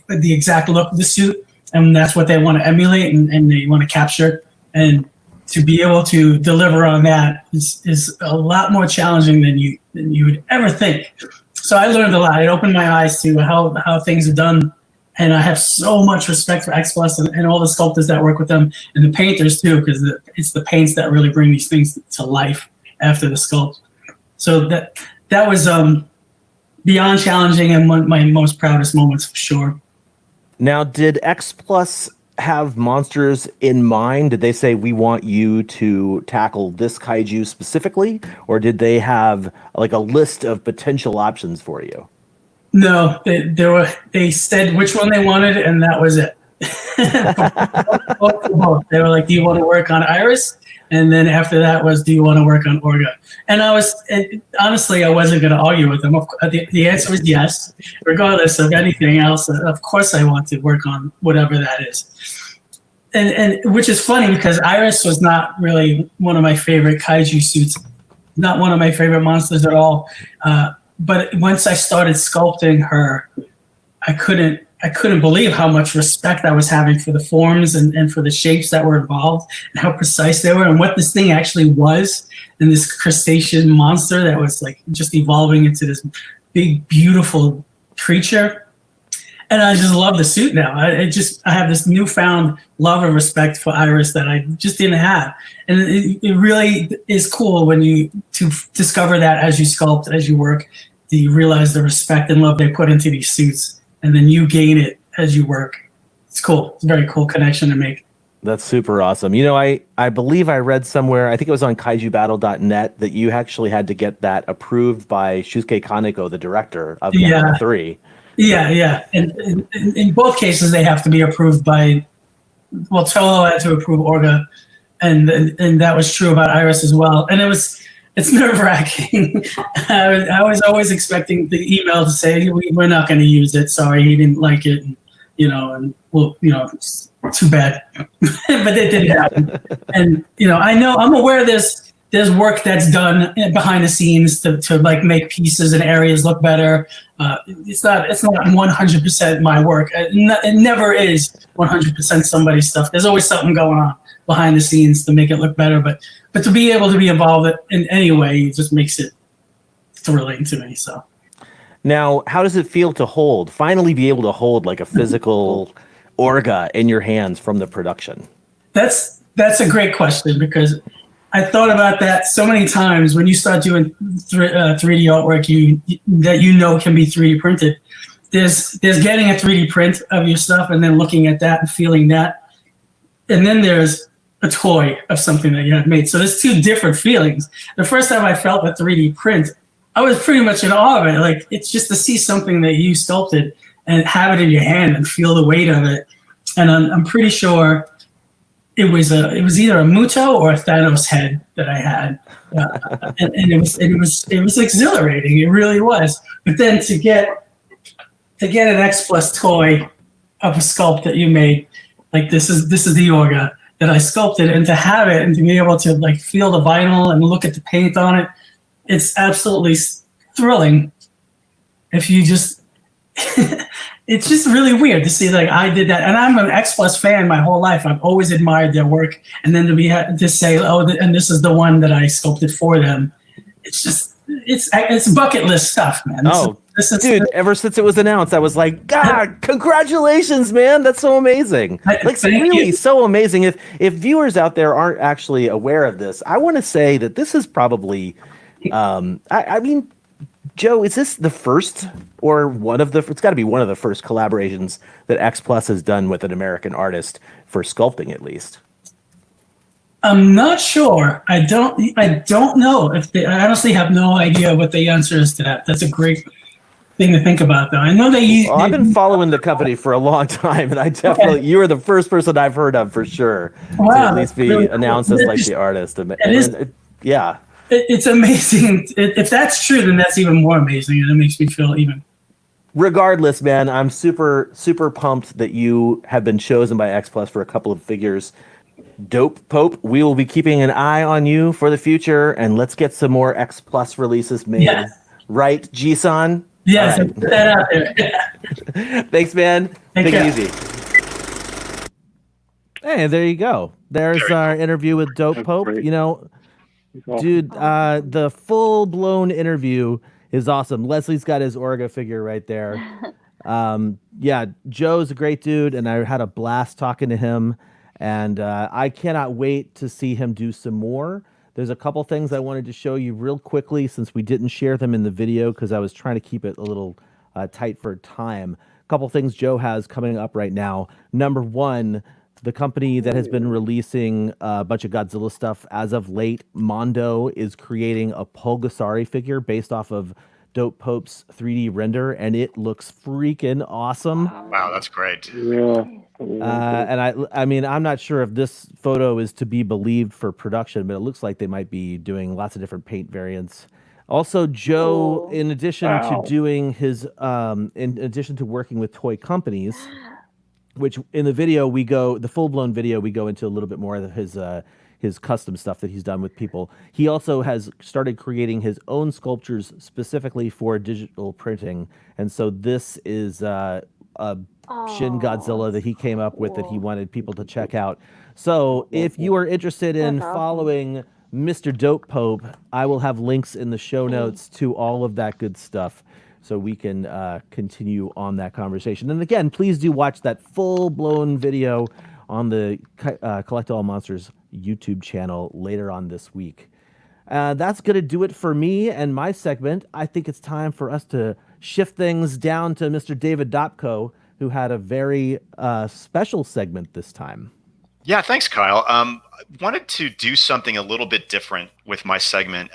the exact look of the suit, and that's what they want to emulate and they want to capture. And to be able to deliver on that is a lot more challenging than you would ever think. So I learned a lot. It opened my eyes to how things are done, and I have so much respect for X Plus and all the sculptors that work with them, and the painters too, because it's the paints that really bring these things to life after the sculpt. So that was beyond challenging and one of my most proudest moments for sure. Now, did X Plus have monsters in mind? Did they say, we want you to tackle this kaiju specifically? Or did they have like a list of potential options for you? No, they said which one they wanted, and that was it. Both. They were like, do you want to work on Iris? And then after that was, do you want to work on Orga? And honestly, I wasn't going to argue with them. The answer was yes, regardless of anything else. Of course, I want to work on whatever that is. And which is funny, because Iris was not really one of my favorite kaiju suits, not one of my favorite monsters at all. But once I started sculpting her, I couldn't believe how much respect I was having for the forms and for the shapes that were involved and how precise they were and what this thing actually was, and this crustacean monster that was like just evolving into this big, beautiful creature. And I just love the suit now. I have this newfound love and respect for Iris that I just didn't have. And it really is cool when to discover that as you sculpt, as you work, do you realize the respect and love they put into these suits. And then you gain it as you work. It's cool. It's a very cool connection to make. That's super awesome. You know, I believe I read somewhere, I think it was on kaijubattle.net, that you actually had to get that approved by Shusuke Kaneko, the director of Gamma 3. Yeah. And in both cases, they have to be approved by, well, Toho had to approve Orga, and that was true about Iris as well. And it's nerve-wracking. I was always expecting the email to say, we're not going to use it. Sorry, he didn't like it. And well, it's too bad. But it didn't happen. And, I'm aware there's work that's done behind the scenes to like make pieces and areas look better. It's not 100% my work. It never is 100% somebody's stuff. There's always something going on behind the scenes to make it look better. But to be able to be involved in any way, it just makes it thrilling to me. So now, how does it feel to finally be able to hold like a physical Orga in your hands from the production? That's a great question, because I thought about that so many times. When you start doing 3D artwork, that can be 3D printed. There's getting a 3D print of your stuff and then looking at that and feeling that. and then there's a toy of something that you had made. So there's two different feelings. The first time I felt the 3D print, I was pretty much in awe of it. Like, it's just to see something that you sculpted and have it in your hand and feel the weight of it. And I'm pretty sure it was either a Muto or a Thanos head that I had, and it was exhilarating. It really was. But then to get an X Plus toy of a sculpt that you made, like this is the Orga that I sculpted, and to have it and to be able to like feel the vinyl and look at the paint on it, it's absolutely thrilling. If you just it's just really weird to see like I did that, and I'm an X Plus fan my whole life. I've always admired their work, and then to say, oh, and this is the one that I sculpted for them. It's just it's bucket list stuff, man. This is dude, ever since it was announced, I was like, God, congratulations, man. That's so amazing. Like, really so amazing. If viewers out there aren't actually aware of this, I want to say that this is probably, I mean, Joe, is this the first or it's got to be one of the first collaborations that X Plus has done with an American artist for sculpting, at least? I'm not sure. I don't know I honestly have no idea what the answer is to that. That's a great thing to think about, though. I know I've been following the company for a long time, and I definitely you are the first person I've heard of for sure to at least be really announced as like the artist. Yeah, it's amazing. If that's true, then that's even more amazing, and it makes me feel even. Regardless, man, I'm super pumped that you have been chosen by X Plus for a couple of figures. Dope Pope, we will be keeping an eye on you for the future, and let's get some more X Plus releases made. Yes. Right, G-san? Yes, right. Put that out there. Thanks, man. Take it easy. Hey, there you go. There's our interview with Dope Pope. Great. You know, dude, the full-blown interview is awesome. Leslie's got his Orga figure right there. Yeah, Joe's a great dude, and I had a blast talking to him. And I cannot wait to see him do some more. There's a couple things I wanted to show you real quickly since we didn't share them in the video because I was trying to keep it a little tight for time. A couple things Joe has coming up right now. Number one, the company that has been releasing a bunch of Godzilla stuff as of late, Mondo, is creating a Pulgasari figure based off of Dope Pope's 3D render, and it looks freaking awesome. Wow, that's great. Yeah. And I mean, I'm not sure if this photo is to be believed for production, but it looks like they might be doing lots of different paint variants. Also, Joe, in addition to doing his, in addition to working with toy companies, which in the video the full-blown video, we go into a little bit more of his custom stuff that he's done with people. He also has started creating his own sculptures specifically for digital printing. And so this is a Shin Godzilla that he came up with that he wanted people to check out. So if you are interested in following Mr. Dope Pope, I will have links in the show notes to all of that good stuff so we can continue on that conversation. And again, please do watch that full-blown video on the Collect All Monsters YouTube channel later on this week. That's going to do it for me and my segment. I think it's time for us to shift things down to Mr. David Dopko, who had a very special segment this time. Yeah, thanks, Kyle. Wanted to do something a little bit different with my segment.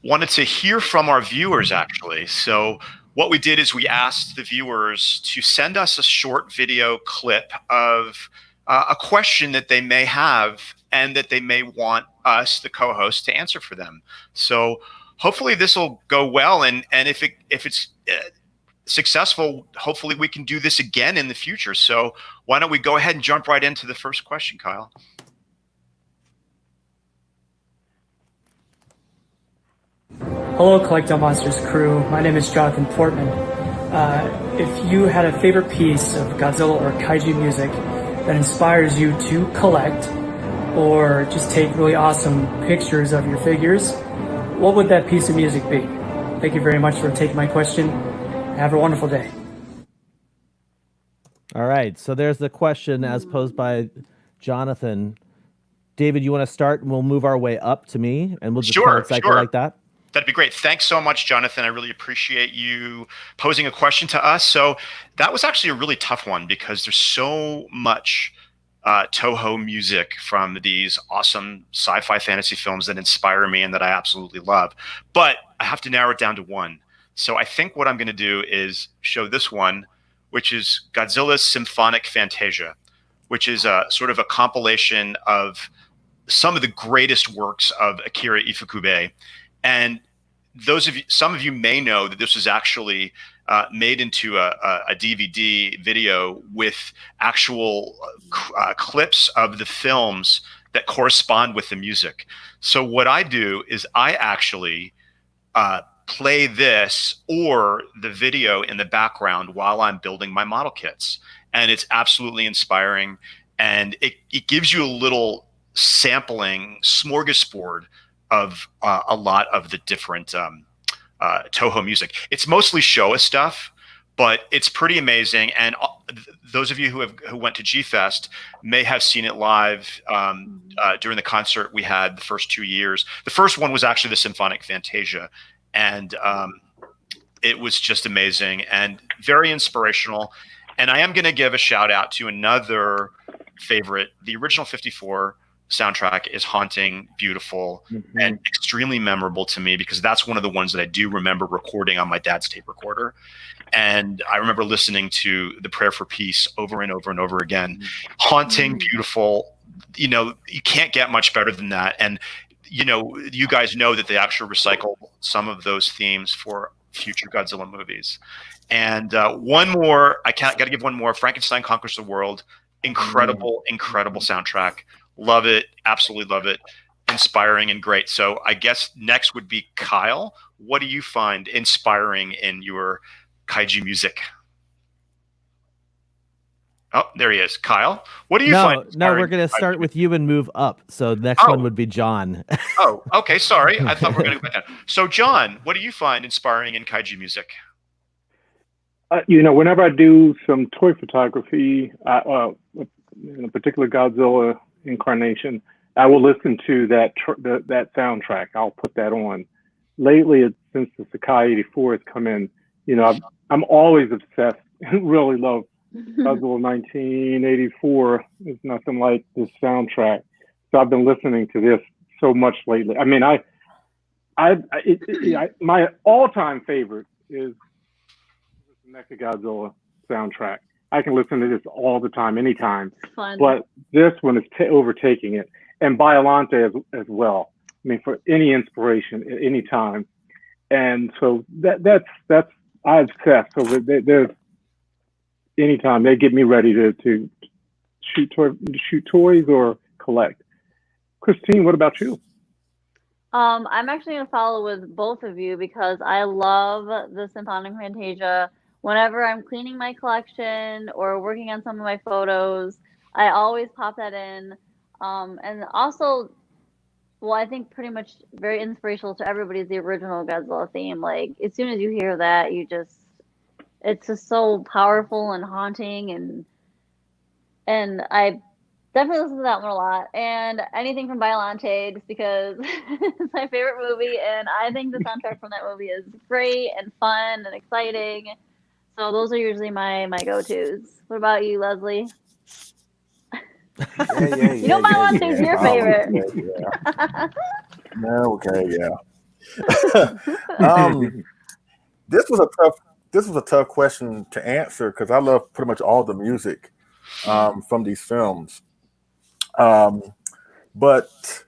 Wanted to hear from our viewers, actually. So what we did is we asked the viewers to send us a short video clip of a question that they may have and that they may want us, the co-host, to answer for them. So hopefully this will go well, and if it's successful, hopefully we can do this again in the future. So why don't we go ahead and jump right into the first question, Kyle? Hello, Collect All Monsters crew. My name is Jonathan Portman. If you had a favorite piece of Godzilla or Kaiju music that inspires you to collect or just take really awesome pictures of your figures, what would that piece of music be? Thank you very much for taking my question. Have a wonderful day. All right, so there's the question as posed by Jonathan. David, you want to start, and we'll move our way up to me, and we'll just kind of cycle like that? That'd be great. Thanks so much, Jonathan. I really appreciate you posing a question to us. So that was actually a really tough one because there's so much Toho music from these awesome sci-fi fantasy films that inspire me and that I absolutely love. But I have to narrow it down to one. So I think what I'm going to do is show this one, which is Godzilla's Symphonic Fantasia, which is a sort of a compilation of some of the greatest works of Akira Ifukube. And some of you may know that this was actually made into a DVD video with actual clips of the films that correspond with the music. So what I do is I actually play this or the video in the background while I'm building my model kits. And it's absolutely inspiring. And it gives you a little sampling smorgasbord of a lot of the different Toho music. It's mostly Showa stuff, but it's pretty amazing. And those of you who went to G-Fest may have seen it live during the concert we had the first 2 years. The first one was actually the Symphonic Fantasia, and it was just amazing and very inspirational. And I am going to give a shout out to another favorite. The original 54 soundtrack is haunting, beautiful, and extremely memorable to me because that's one of the ones that I do remember recording on my dad's tape recorder. And I remember listening to The Prayer for Peace over and over and over again. Haunting, beautiful. You know, you can't get much better than that. And, you know, you guys know that they actually recycle some of those themes for future Godzilla movies. And one more, got to give one more. Frankenstein Conquers the World. Incredible, incredible soundtrack. Love it. Absolutely love it. Inspiring and great. So I guess next would be Kyle. What do you find inspiring in your kaiju music? Oh, there he is. Kyle, what do you find inspiring? No, we're going to start with you and move up. So the next one would be John. Oh, okay. Sorry. I thought we were going to go back down. So John, what do you find inspiring in kaiju music? You know, whenever I do some toy photography, in a particular Godzilla incarnation, I will listen to that soundtrack. I'll put that on. Lately, since the Sakai 84 has come in, you know, I'm always obsessed and really love Godzilla 1984. There's nothing like this soundtrack. So I've been listening to this so much lately. I mean, my all-time favorite is the Mechagodzilla soundtrack. I can listen to this all the time, anytime. Fun. But this one is overtaking it. And Biollante as well. I mean, for any inspiration at any time. And so that's I obsess. So there's anytime they get me ready to shoot toys or collect. Christine, what about you? I'm actually going to follow with both of you because I love the Symphonic Fantasia. Whenever I'm cleaning my collection or working on some of my photos, I always pop that in. And also, well, I think pretty much very inspirational to everybody is the original Godzilla theme. Like, as soon as you hear that, it's just so powerful and haunting. And I definitely listen to that one a lot. And anything from Biollante, just because it's my favorite movie. And I think the soundtrack from that movie is great and fun and exciting. So those are usually my go-tos. What about you, Leslie? You know Biolante's your favorite. This was a tough question to answer because I love pretty much all the music from these films. But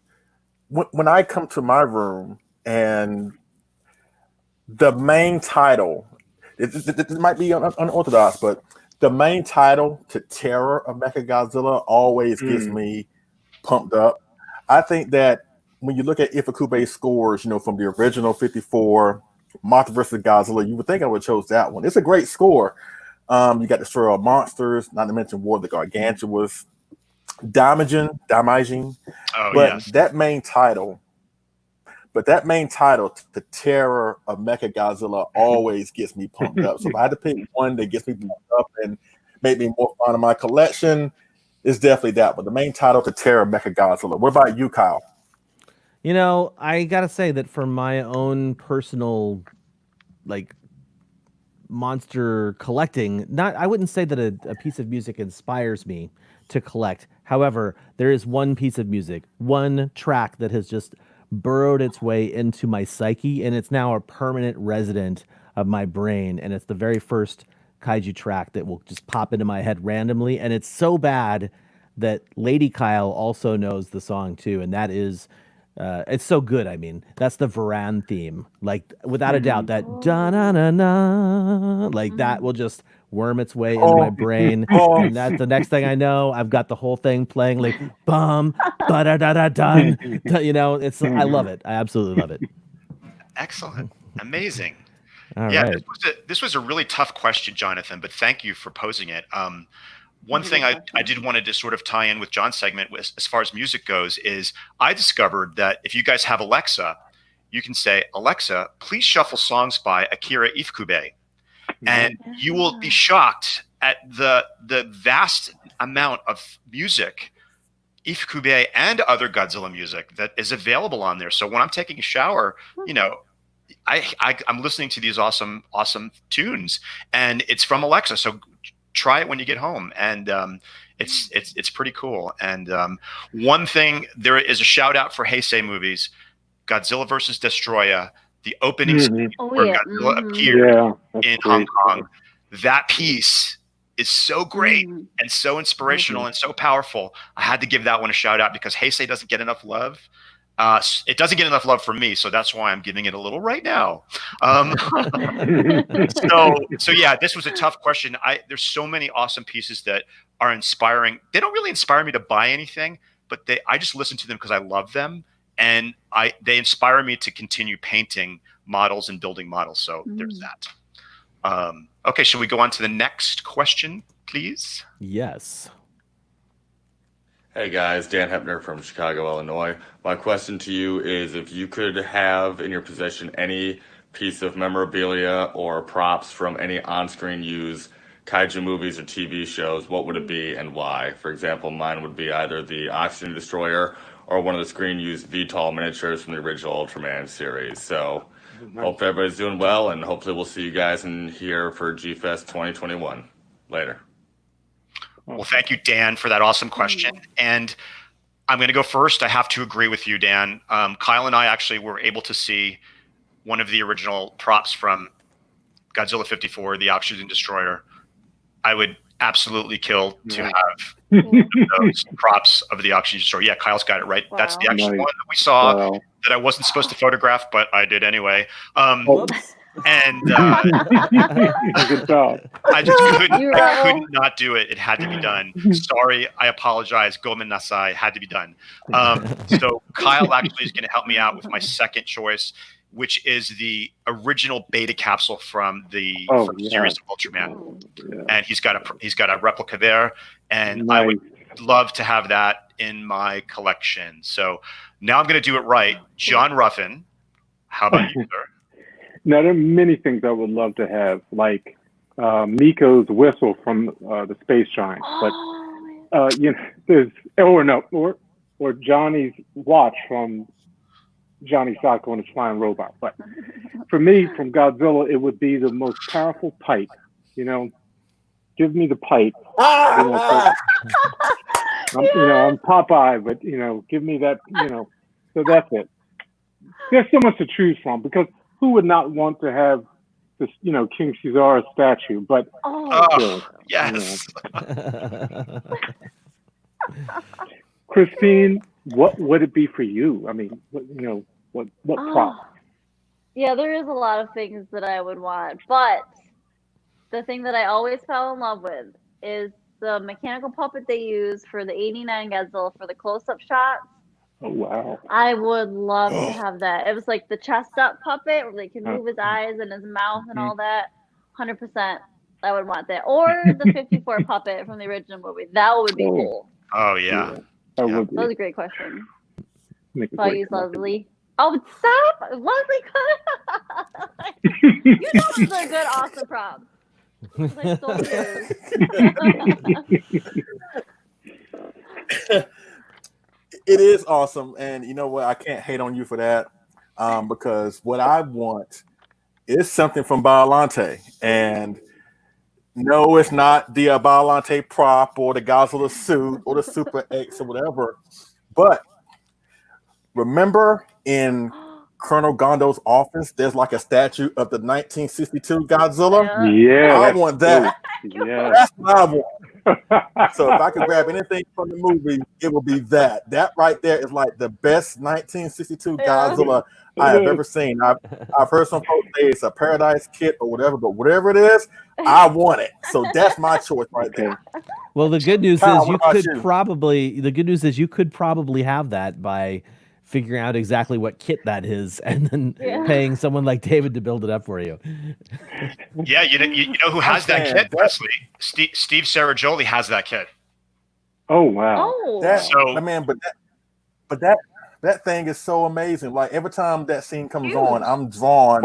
when I come to my room and the main title, it might be unorthodox, but the main title, to Terror of Mechagodzilla, always gets me pumped up. I think that when you look at Ifukube's scores, you know, from the original 54, Mothra vs. Godzilla, you would think I would have chose that one. It's a great score. You got Destroyer of Monsters, not to mention War of the Gargantuas, Damaging. Oh, but yes. that main title, The Terror of Mechagodzilla, always gets me pumped up. So if I had to pick one that gets me pumped up and make me more fun of my collection, it's definitely that. But the main title, The Terror of Mechagodzilla. What about you, Kyle? You know, I gotta say that for my own personal, like, monster collecting, I wouldn't say that a piece of music inspires me to collect. However, there is one piece of music, one track that has just burrowed its way into my psyche, and it's now a permanent resident of my brain. And it's the very first kaiju track that will just pop into my head randomly. And it's so bad that Lady Kyle also knows the song too. And that is, it's so good. I mean, that's the Varan theme. Like, without a doubt, that da-na-na-na, like that will just worm its way into my brain. And that's the next thing I know, I've got the whole thing playing, like bum ba da da da dun. You know, it's I love it. I absolutely love it. Excellent. Amazing. All yeah, right. this was a really tough question, Jonathan, but thank you for posing it. One thing I did wanted to sort of tie in with John's segment as far as music goes is I discovered that if you guys have Alexa, you can say, Alexa, please shuffle songs by Akira Ifukube. And you will be shocked at the vast amount of music, Ifukube and other Godzilla music, that is available on there. So when I'm taking a shower, you know, I'm listening to these awesome tunes, and it's from Alexa. So try it when you get home, and it's pretty cool. And one thing, there is a shout out for Heisei movies, Godzilla vs. Destroyer. The opening scene where Godzilla appeared in Hong Kong. That piece is so great and so inspirational and so powerful. I had to give that one a shout out because Heisei doesn't get enough love. It doesn't get enough love from me, so that's why I'm giving it a little right now. So yeah, this was a tough question. There's so many awesome pieces that are inspiring. They don't really inspire me to buy anything, but I just listen to them because I love them. And they inspire me to continue painting models and building models. So there's that. Okay, shall we go on to the next question, please? Yes. Hey guys, Dan Hepner from Chicago, Illinois. My question to you is, if you could have in your possession any piece of memorabilia or props from any on-screen use kaiju movies or TV shows, what would it be and why? For example, mine would be either the Oxygen Destroyer or one of the screen-used VTOL miniatures from the original Ultraman series. So, hope everybody's doing well, and hopefully we'll see you guys in here for G-Fest 2021. Later. Well, thank you, Dan, for that awesome question. And I'm going to go first. I have to agree with you, Dan. Kyle and I actually were able to see one of the original props from Godzilla 54, the Oxygen Destroyer. I would absolutely kill to have those props of the Oxygen Destroyer. Yeah, Kyle's got it right. Wow. That's the actual one that we saw that I wasn't supposed to photograph, but I did anyway. And good job. I couldn't not do it. It had to be done. Sorry, I apologize. Gomen Nasai had to be done. So Kyle actually is going to help me out with my second choice, which is the original beta capsule from the series of Ultraman, and he's got a replica there, and I would love to have that in my collection. So now I'm going to do it right. John Ruffin, how about you, sir? Now, there are many things I would love to have, like Miko's whistle from the Space Giant. But you know, there's or Johnny's watch from Johnny Sacco and his flying robot. But for me, from Godzilla, it would be the most powerful pipe. You know, give me the pipe. I'm Popeye, but give me that. So that's it. There's so much to choose from, because who would not want to have this, King Caesar statue? But yes. Christine, what would it be for you? I mean, what prop? Yeah, there is a lot of things that I would want, but the thing that I always fell in love with is the mechanical puppet they use for the '89 Godzilla for the close-up shots. Oh, wow. I would love to have that. It was like the chest up puppet where they can move his eyes and his mouth and all that. 100%. I would want that. Or the 54 puppet from the original movie. That would be cool. Oh, yeah. That was a great question. I'll use Leslie. Oh, stop! Leslie, you know those are good, awesome props. Like soldiers. It is awesome, and you know what? I can't hate on you for that, because what I want is something from Biollante. And no, it's not the Biollante prop or the Godzilla suit or the Super X or whatever. But remember in Colonel Gondo's office, there's like a statue of the 1962 Godzilla. Yeah, I want that. Yeah. That's what I want. So if I could grab anything from the movie, it would be that. That right there is like the best 1962 Godzilla I have ever seen. I've heard some folks say it's a Paradise kit or whatever, but whatever it is, I want it. So that's my choice right there. Well, the good news Kyle, is what about you could probably have that by figuring out exactly what kit that is and then paying someone like David to build it up for you. Yeah, you know who has that kit, Wesley? Steve Sarajoli has that kit. Oh wow! That thing is so amazing. Like every time that scene comes on, I'm drawn.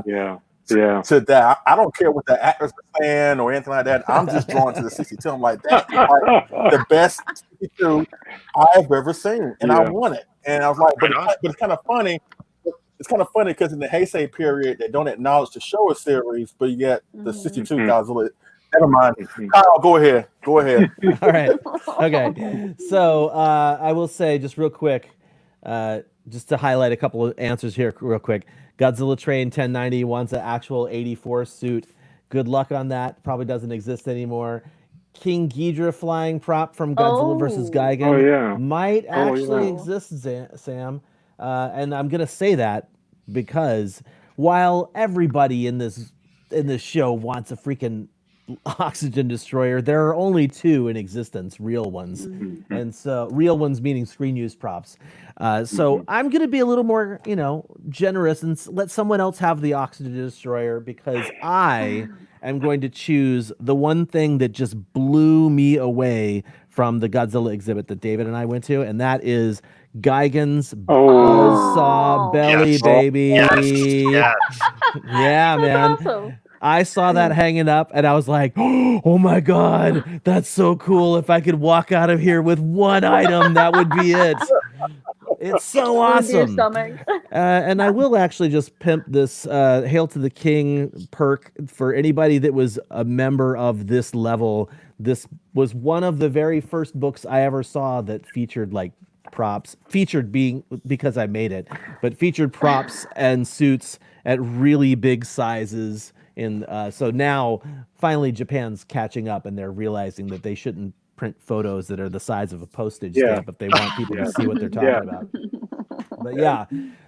To that. I don't care what the actors are saying or anything like that. I'm just drawn to the 62. I'm like, that's like the best 62 I've ever seen, and I want it. And I was like, but it's kind of funny. It's kind of funny because in the Heisei period, they don't acknowledge the Showa series, but yet the 62 Godzilla. Never mind. Kyle, go ahead. All right. Okay. So I will say just real quick, just to highlight a couple of answers here real quick. Godzilla Train 1090 wants an actual 84 suit. Good luck on that. Probably doesn't exist anymore. King Ghidorah flying prop from Godzilla versus Gigan might actually exist, Sam. And I'm gonna say that because while everybody in this show wants a freaking oxygen destroyer, there are only two in existence, real ones. And so real ones meaning screen use props. So I'm going to be a little more, generous and let someone else have the oxygen destroyer because I am going to choose the one thing that just blew me away from the Godzilla exhibit that David and I went to, and that is Gigan's buzzsaw belly, baby. Yes. Yeah, man. Awesome. I saw that hanging up and I was like, oh my God, that's so cool. If I could walk out of here with one item, that would be it. It's so awesome. And I will actually just pimp this Hail to the King perk for anybody that was a member of this level. This was one of the very first books I ever saw that featured like props, featured being because I made it, but featured props and suits at really big sizes. So now finally Japan's catching up and they're realizing that they shouldn't print photos that are the size of a postage stamp if they want people to see what they're talking about. But yeah,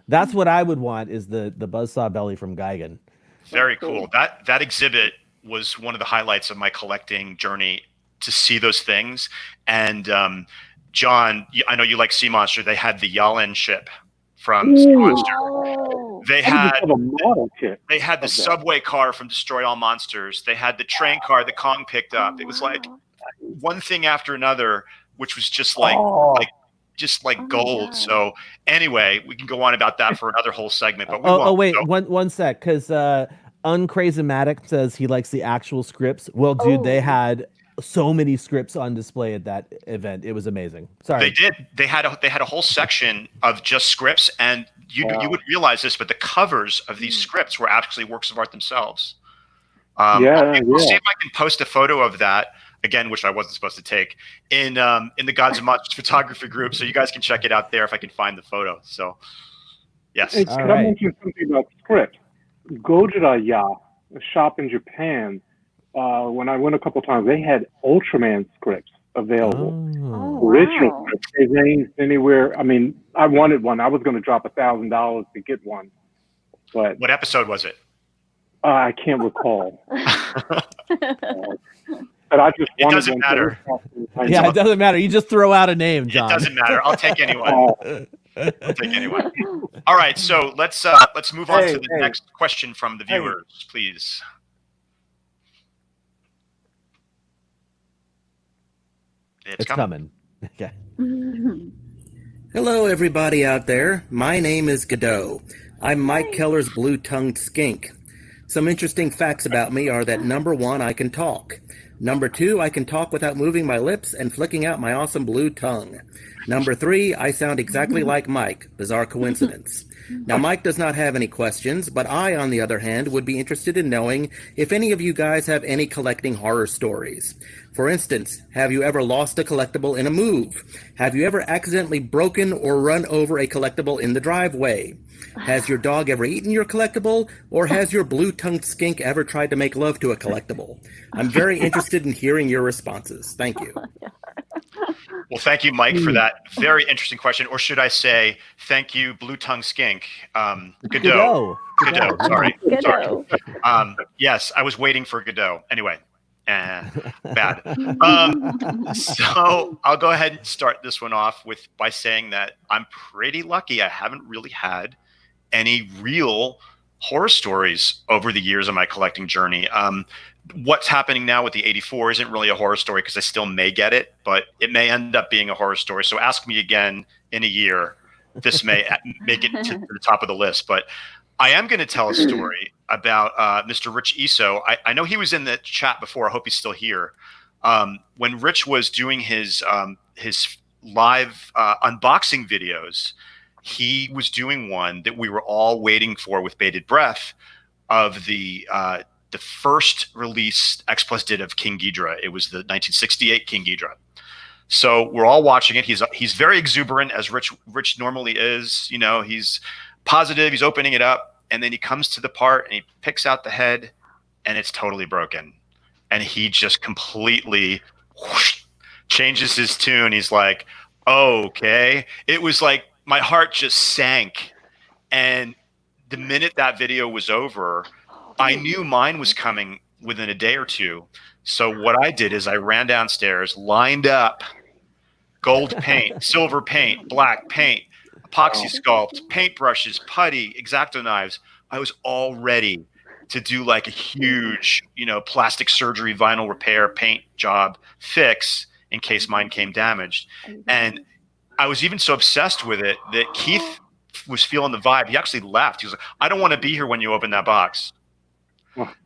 that's what I would want is the buzzsaw belly from Gigan. Very cool. That exhibit was one of the highlights of my collecting journey to see those things. And John, I know you like Sea Monster. They had the Yalen ship from Sea Monster. They had the subway car from Destroy All Monsters. They had the train car that Kong picked up. It was like one thing after another, which was just like gold. So anyway, we can go on about that for another whole segment. But wait, one sec, because Uncrazymatic says he likes the actual scripts. Well, dude, they had so many scripts on display at that event. It was amazing. Sorry. They did. They had a whole section of just scripts, and you wouldn't realize this, but the covers of these scripts were actually works of art themselves. We'll see if I can post a photo of that again, which I wasn't supposed to take in the Gods and Monsters photography group, so you guys can check it out there if I can find the photo. So yes. Can I mention something about script? Gojira, a shop in Japan. When I went a couple times, they had Ultraman scripts available. Original scripts. They ranged anywhere. I mean, I wanted one. I was going to drop $1,000 to get one. But what episode was it? I can't recall. But I just it doesn't matter. Yeah, it doesn't matter. You just throw out a name, John. It doesn't matter. I'll take anyone. I'll take anyone. All right, so let's move on to the next question from the viewers, please. It's coming. Okay. Hello, everybody out there. My name is Godot. I'm Mike Keller's blue-tongued skink. Some interesting facts about me are that number one, I can talk. Number 2, I can talk without moving my lips and flicking out my awesome blue tongue. Number 3, I sound exactly like Mike. Bizarre coincidence. Now, Mike does not have any questions, but I, on the other hand, would be interested in knowing if any of you guys have any collecting horror stories. For instance, have you ever lost a collectible in a move? Have you ever accidentally broken or run over a collectible in the driveway? Has your dog ever eaten your collectible, or has your blue-tongued skink ever tried to make love to a collectible? I'm very interested in hearing your responses. Thank you. Well, thank you, Mike, for that very interesting question. Or should I say, thank you, blue-tongued skink. Godot. Sorry. Yes, I was waiting for Godot. Anyway, bad. So I'll go ahead and start this one off by saying that I'm pretty lucky. I haven't really had any real horror stories over the years of my collecting journey. What's happening now with the 84 isn't really a horror story because I still may get it, but it may end up being a horror story. So ask me again in a year. This may make it to the top of the list. But I am going to tell a story about Mr. Rich Iso. I know he was in the chat before. I hope he's still here. When Rich was doing his live unboxing videos, he was doing one that we were all waiting for with bated breath of the first release X Plus did of King Ghidorah. It was the 1968 King Ghidorah. So we're all watching it. He's very exuberant, as Rich normally is. You know, he's positive. He's opening it up, and then he comes to the part and he picks out the head, and it's totally broken. And he just completely changes his tune. He's like, oh, okay. It was like my heart just sank. And the minute that video was over, I knew mine was coming within a day or two. So what I did is I ran downstairs, lined up gold paint, silver paint, black paint, epoxy sculpt, paintbrushes, putty, X-Acto knives. I was all ready to do like a huge, plastic surgery, vinyl repair, paint job fix in case mine came damaged. And I was even so obsessed with it that Keith was feeling the vibe. He actually left. He was like, I don't want to be here when you open that box.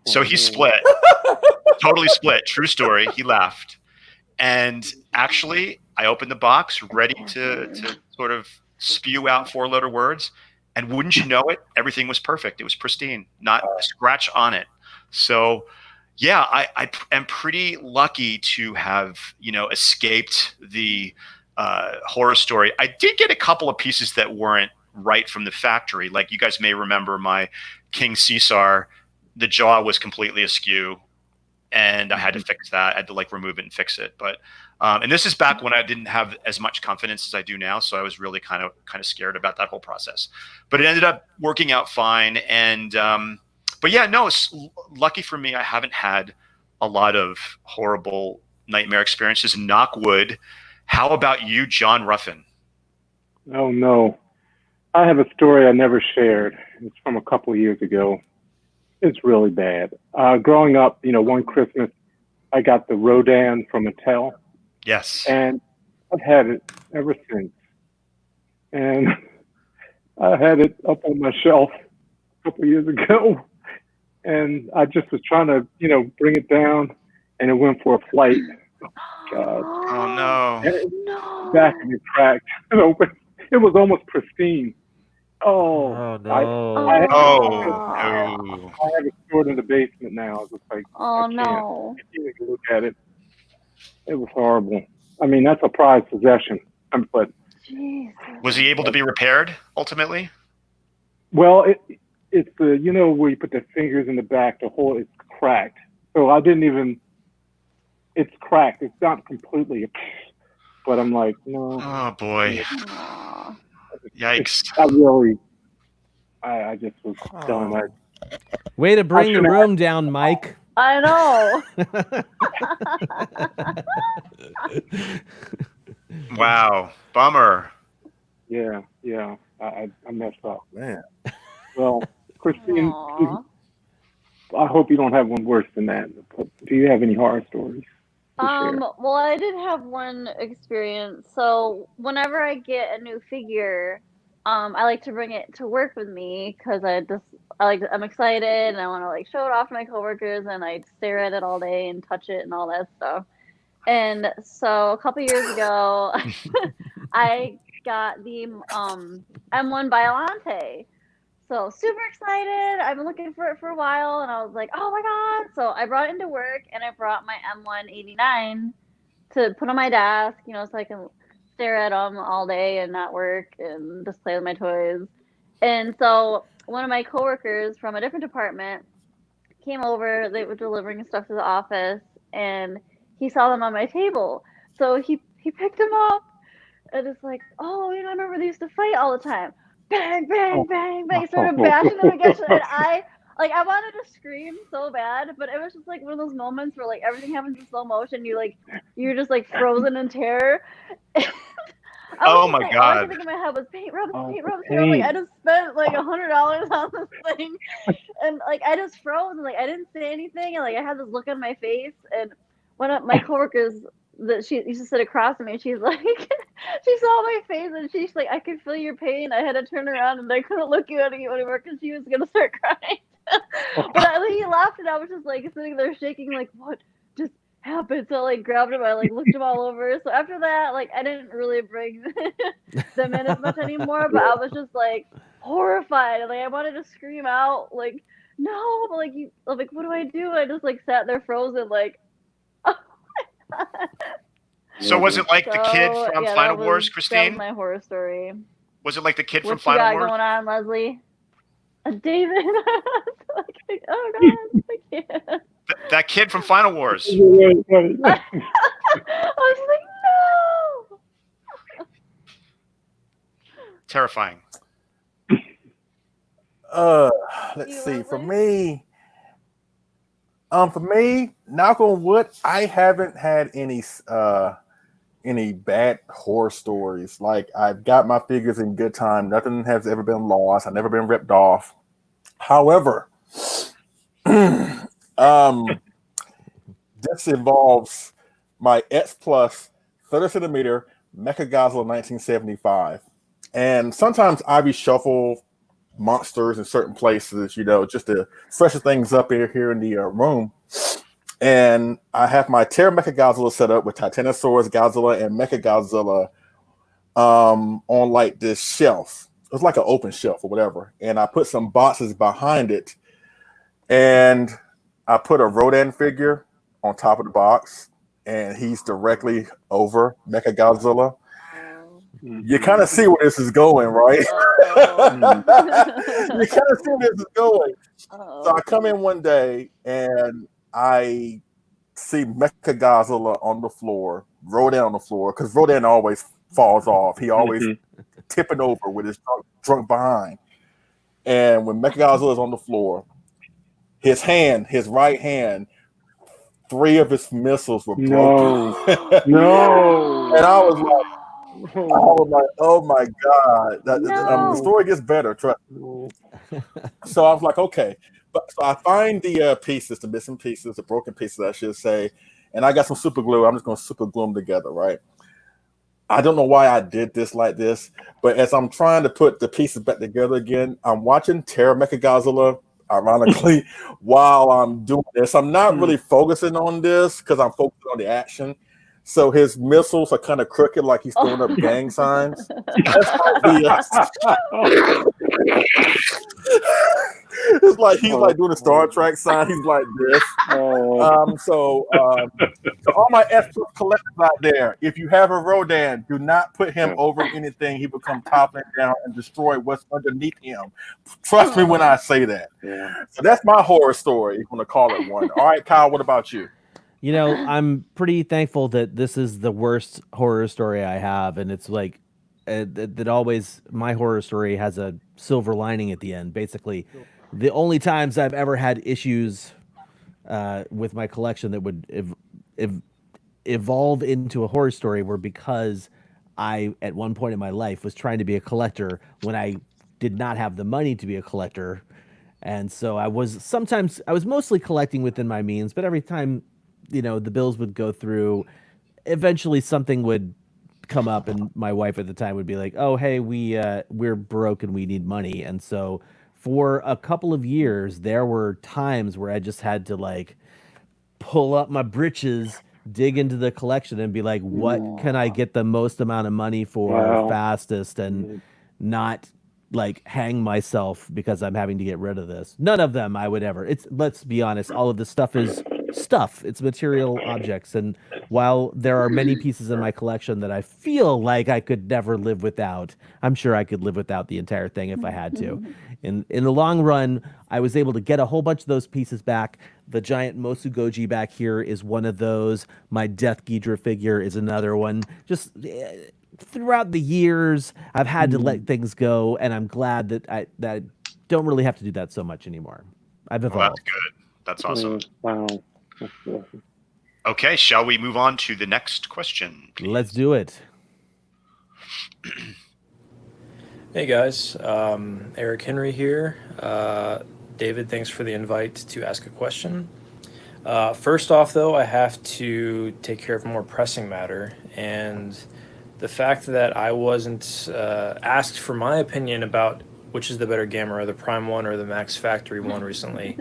So he split, totally split. True story. He left. And actually, I opened the box ready to sort of spew out 4-letter words. And wouldn't you know it, everything was perfect. It was pristine, not a scratch on it. So, yeah, I am pretty lucky to have, escaped the horror story. I did get a couple of pieces that weren't right from the factory. Like you guys may remember my King Caesar. The jaw was completely askew, and I had to fix that. I had to remove it and fix it. But and this is back when I didn't have as much confidence as I do now, so I was really kind of scared about that whole process. But it ended up working out fine. And but yeah, no, it's lucky for me. I haven't had a lot of horrible nightmare experiences. Knock wood. How about you, John Ruffin? Oh no, I have a story I never shared. It's from a couple of years ago. It's really bad. Growing up, one Christmas, I got the Rodan from Mattel. Yes. And I've had it ever since. And I had it up on my shelf a couple of years ago. And I just was trying to, bring it down, and it went for a flight. Oh, God. Oh, no. Back of it cracked and open. It was almost pristine. Oh no! I have no! it stored in the basement now. I was just like, oh no! I can't even look at it. It was horrible. I mean, that's a prized possession. But was he able to be repaired ultimately? Well, it's the where you put the fingers in the back. The hole is cracked. So I didn't even. It's cracked. It's not completely. But I'm like, no. Oh boy. Yikes. I just was done. Way to bring your room down, Mike. I know. Wow. Bummer. Yeah. I messed up. Man. Well, Christine, I hope you don't have one worse than that. Do you have any horror stories? Well, I did have one experience. So whenever I get a new figure, I like to bring it to work with me because I'm excited and I want to like show it off to my coworkers, and I stare at it all day and touch it and all that stuff. And so a couple years ago, I got the M1 Biolante. So super excited. I've been looking for it for a while, and I was like, oh my god. So I brought it into work, and I brought my M189 to put on my desk, so I can stare at them all day and not work and just play with my toys. And so one of my coworkers from a different department came over. They were delivering stuff to the office, and he saw them on my table. So he picked them up, and it's like, oh, I remember they used to fight all the time. Bang, bang, bang, bang. Started bashing them against it, and I wanted to scream so bad, but it was just like one of those moments where like everything happens in slow motion. You're just like frozen in terror. Oh my god! All I could think in my head was paint, rub, paint, rub, paint. Like I just spent like $100 on this thing, and like I just froze, and like I didn't say anything, and like I had this look on my face. And one of my coworkers that she used to sit across from me, she's like, she saw my face, and she's like, I could feel your pain. I had to turn around, and I couldn't look at you anymore because she was gonna start crying. But he laughed, and I was just like sitting there shaking, like what just happened? So I like grabbed him, I like looked him all over. So after that, like I didn't really bring them in as much anymore, but I was just like horrified, and like I wanted to scream out, like no, but like I'm like, what do I do? I just like sat there frozen, like. Oh my God. So was it like the kid from Final Wars, Christine? That was my horror story. Was it like the kid what from Final Wars? What you got going on, Leslie? David. Like, oh God, I can't. That kid from Final Wars. I was like, no. Terrifying. Let's see. For me, knock on wood, I haven't had any bad horror stories. Like I've got my figures in good time. Nothing has ever been lost. I've never been ripped off. However, this involves my X Plus 30 centimeter Mechagodzilla 1975. And sometimes I reshuffle monsters in certain places, just to freshen things up here in the room. And I have my Terra Mechagodzilla set up with Titanosaurs, Godzilla, and Mechagodzilla on like this shelf. It was like an open shelf or whatever. And I put some boxes behind it. And I put a Rodan figure on top of the box. And he's directly over Mechagodzilla. You kind of see where this is going, right? You kind of see where this is going. So I come in one day and I see Mechagodzilla on the floor, Rodan on the floor, because Rodan always falls off. He always tipping over with his drunk behind. And when Mechagodzilla is on the floor, his right hand, 3 of his missiles were broken. No. And I was like, oh my God. The story gets better. Trust me. So I was like, okay. So I find the pieces, the missing pieces, the broken pieces, I should say, and I got some super glue. I'm just going to super glue them together, right? I don't know why I did this like this, but as I'm trying to put the pieces back together again, I'm watching Terra Mechagodzilla, ironically, while I'm doing this. I'm not really focusing on this because I'm focusing on the action. So his missiles are kind of crooked, like he's throwing up gang signs. It's like he's like doing a Star Trek sign. He's like this. So all my S collectors out there, if you have a Rodan, do not put him over anything. He will come toppling down and destroy what's underneath him. Trust me when I say that. So that's my horror story. You're gonna call it one. All right, Kyle. What about you? I'm pretty thankful that this is the worst horror story I have, and it's like that always my horror story has a silver lining at the end. Basically, the only times I've ever had issues with my collection that would evolve into a horror story were because I, at one point in my life, was trying to be a collector when I did not have the money to be a collector, and so I was mostly collecting within my means, but every time the bills would go through, eventually something would come up, and my wife at the time would be like, "Oh, hey, we're broke and we need money." And so for a couple of years, there were times where I just had to like pull up my britches, dig into the collection, and be like, "What can I get the most amount of money for fastest?" and not like hang myself because I'm having to get rid of this. None of them I would ever. Let's be honest, all of this stuff is stuff. It's material objects, and while there are many pieces in my collection that I feel like I could never live without, I'm sure I could live without the entire thing if I had to. In the long run, I was able to get a whole bunch of those pieces back. The giant Mosu Goji back here is one of those. My Death Ghidorah figure is another one. Just throughout the years, I've had to let things go, and I'm glad that I don't really have to do that so much anymore. I've evolved. Well, that's good. That's awesome. Wow. That's awesome. Okay, shall we move on to the next question, please? Let's do it. Hey guys, Eric Henry here. David, thanks for the invite to ask a question. First off, though, I have to take care of a more pressing matter, and the fact that I wasn't asked for my opinion about which is the better Gamera, the Prime one or the Max Factory one recently,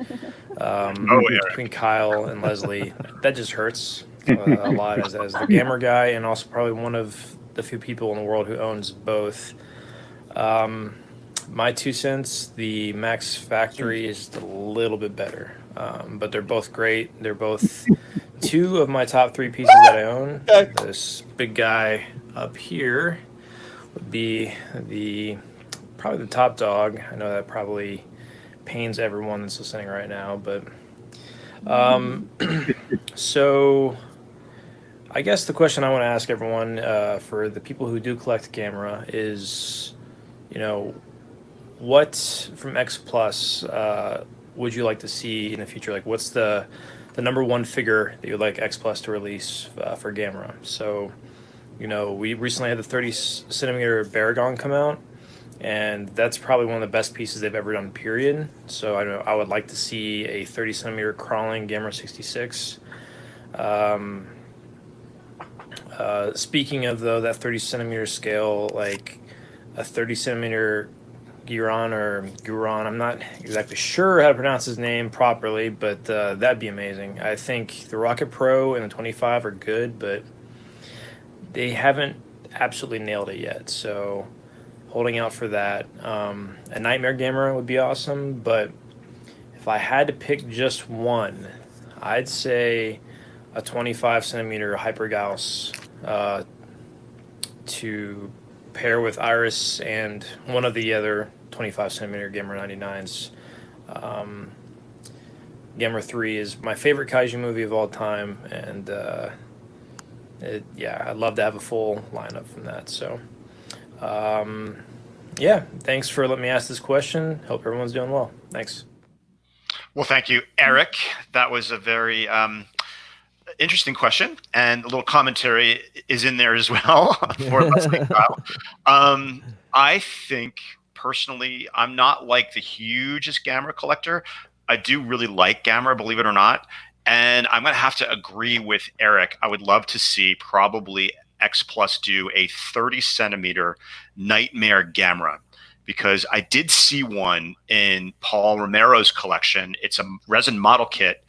between Kyle and Leslie, that just hurts a lot as the Gamera guy, and also probably one of the few people in the world who owns both. My 2 cents, the Max Factory is a little bit better, but they're both great. They're both 2 of my top 3 pieces that I own. This big guy up here would be probably the top dog. I know that probably pains everyone that's listening right now, but so I guess the question I want to ask everyone, for the people who do collect Gamera, is, what from X Plus would you like to see in the future? Like, what's the number one figure that you'd like X Plus to release for Gamera? So, we recently had the 30 centimeter Baragon come out, and that's probably one of the best pieces they've ever done, period. So I would like to see a 30 centimeter crawling Gamera 66. Speaking of, though, that 30 centimeter scale, like a 30 centimeter Guron, I'm not exactly sure how to pronounce his name properly, but that'd be amazing. I think the Rocket Pro and the 25 are good, but they haven't absolutely nailed it yet. So holding out for that. A Nightmare Gamera would be awesome, but if I had to pick just one, I'd say a 25 centimeter Hyper Gauss to pair with Iris and one of the other 25 centimeter Gamera 99s. Gamera 3 is my favorite Kaiju movie of all time, and I'd love to have a full lineup from that. So thanks for letting me ask this question. Hope everyone's doing well. Thanks. Well, thank you, Eric. That was a very interesting question, and a little commentary is in there as well for Leslie Kyle. I think personally, I'm not like the hugest Gamera collector. I do really like Gamera, believe it or not, and I'm going to have to agree with Eric. I would love to see probably X Plus do a 30 centimeter Nightmare Gamera, because I did see one in Paul Romero's collection. It's a resin model kit,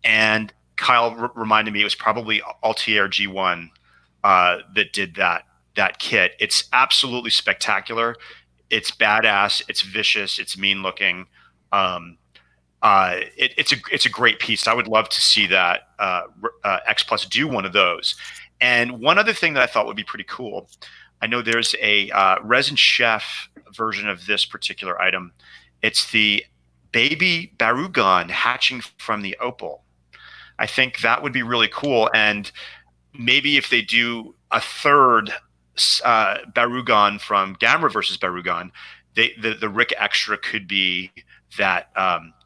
and Kyle reminded me it was probably Altier G1 that did that kit. It's absolutely spectacular. It's badass. It's vicious. It's mean looking. It's a great piece. I would love to see that X Plus do one of those. And one other thing that I thought would be pretty cool, I know there's a Resin Chef version of this particular item. It's the baby Barugon hatching from the opal. I think that would be really cool. And maybe if they do a third Barugon from Gamera versus Barugon, the Rick Extra could be that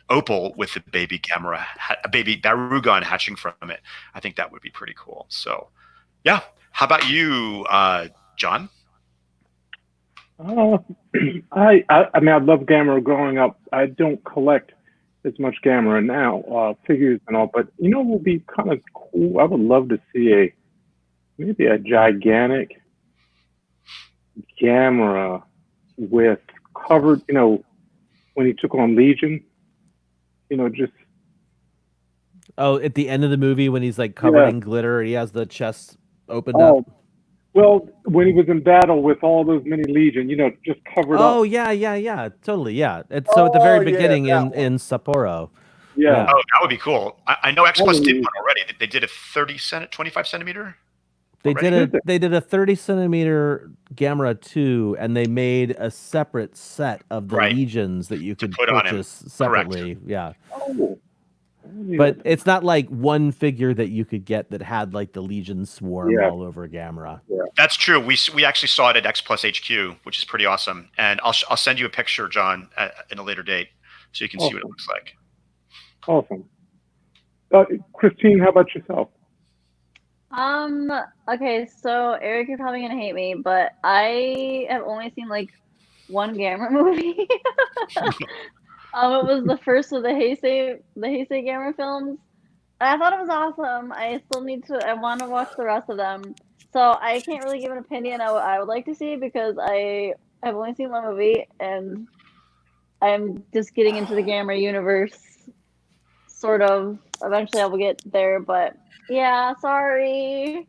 opal with the baby Gamera, a baby Barugon hatching from it. I think that would be pretty cool. So, yeah. How about you, John? I mean, I love Gamera growing up. I don't collect as much Gamera now, figures and all, but it would be kind of cool. I would love to see maybe a gigantic Gamera with covered, when he took on Legion, just. Oh, at the end of the movie when he's like covered in glitter, he has the chest opened up. Well, when he was in battle with all those many Legion, just covered up. Oh yeah, totally, yeah. It's so at the very beginning in Sapporo. Yeah. Oh, that would be cool. I know X Plus did one already. They did a 25 centimeter. They did a 30 centimeter Gamera 2, and they made a separate set of the Legions that you could purchase separately. Correct. Yeah. Oh. But it's not like one figure that you could get that had like the Legion swarm all over Gamera. Yeah. That's true. We actually saw it at X Plus HQ, which is pretty awesome. And I'll send you a picture, John, in a later date, so you can see what it looks like. Awesome. Christine, how about yourself? Okay, so Eric, you're probably gonna hate me, but I have only seen like one Gamera movie. It was the first of the Heisei Gamera films. I thought it was awesome. I want to watch the rest of them. So I can't really give an opinion I would like to see because I have only seen one movie and I'm just getting into the Gamera universe. Sort of. Eventually I will get there, but yeah, sorry.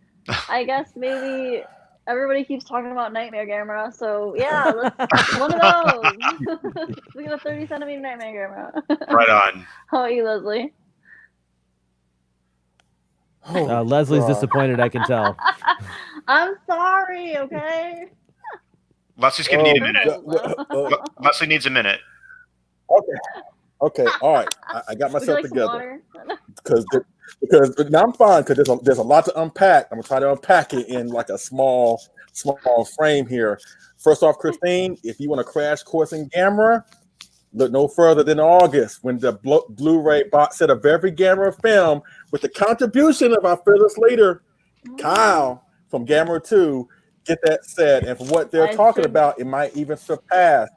I guess maybe everybody keeps talking about Nightmare Gamera, so yeah, let's one of those. We get a 30 centimeter Nightmare Gamera. Right on. How about you, Leslie? Leslie's disappointed, I can tell. I'm sorry, okay? Leslie's going to need a minute. Leslie needs a minute. Okay, all right. I got myself together. Because now I'm fine because there's a lot to unpack. I'm gonna try to unpack it in like a small frame here. First off, Christine, if you want a crash course in Gamera, look no further than August when the Blu-ray box set of every Gamera film with the contribution of our fearless leader Kyle from Gamera 2 get that set. And from what they're talking about, it might even surpass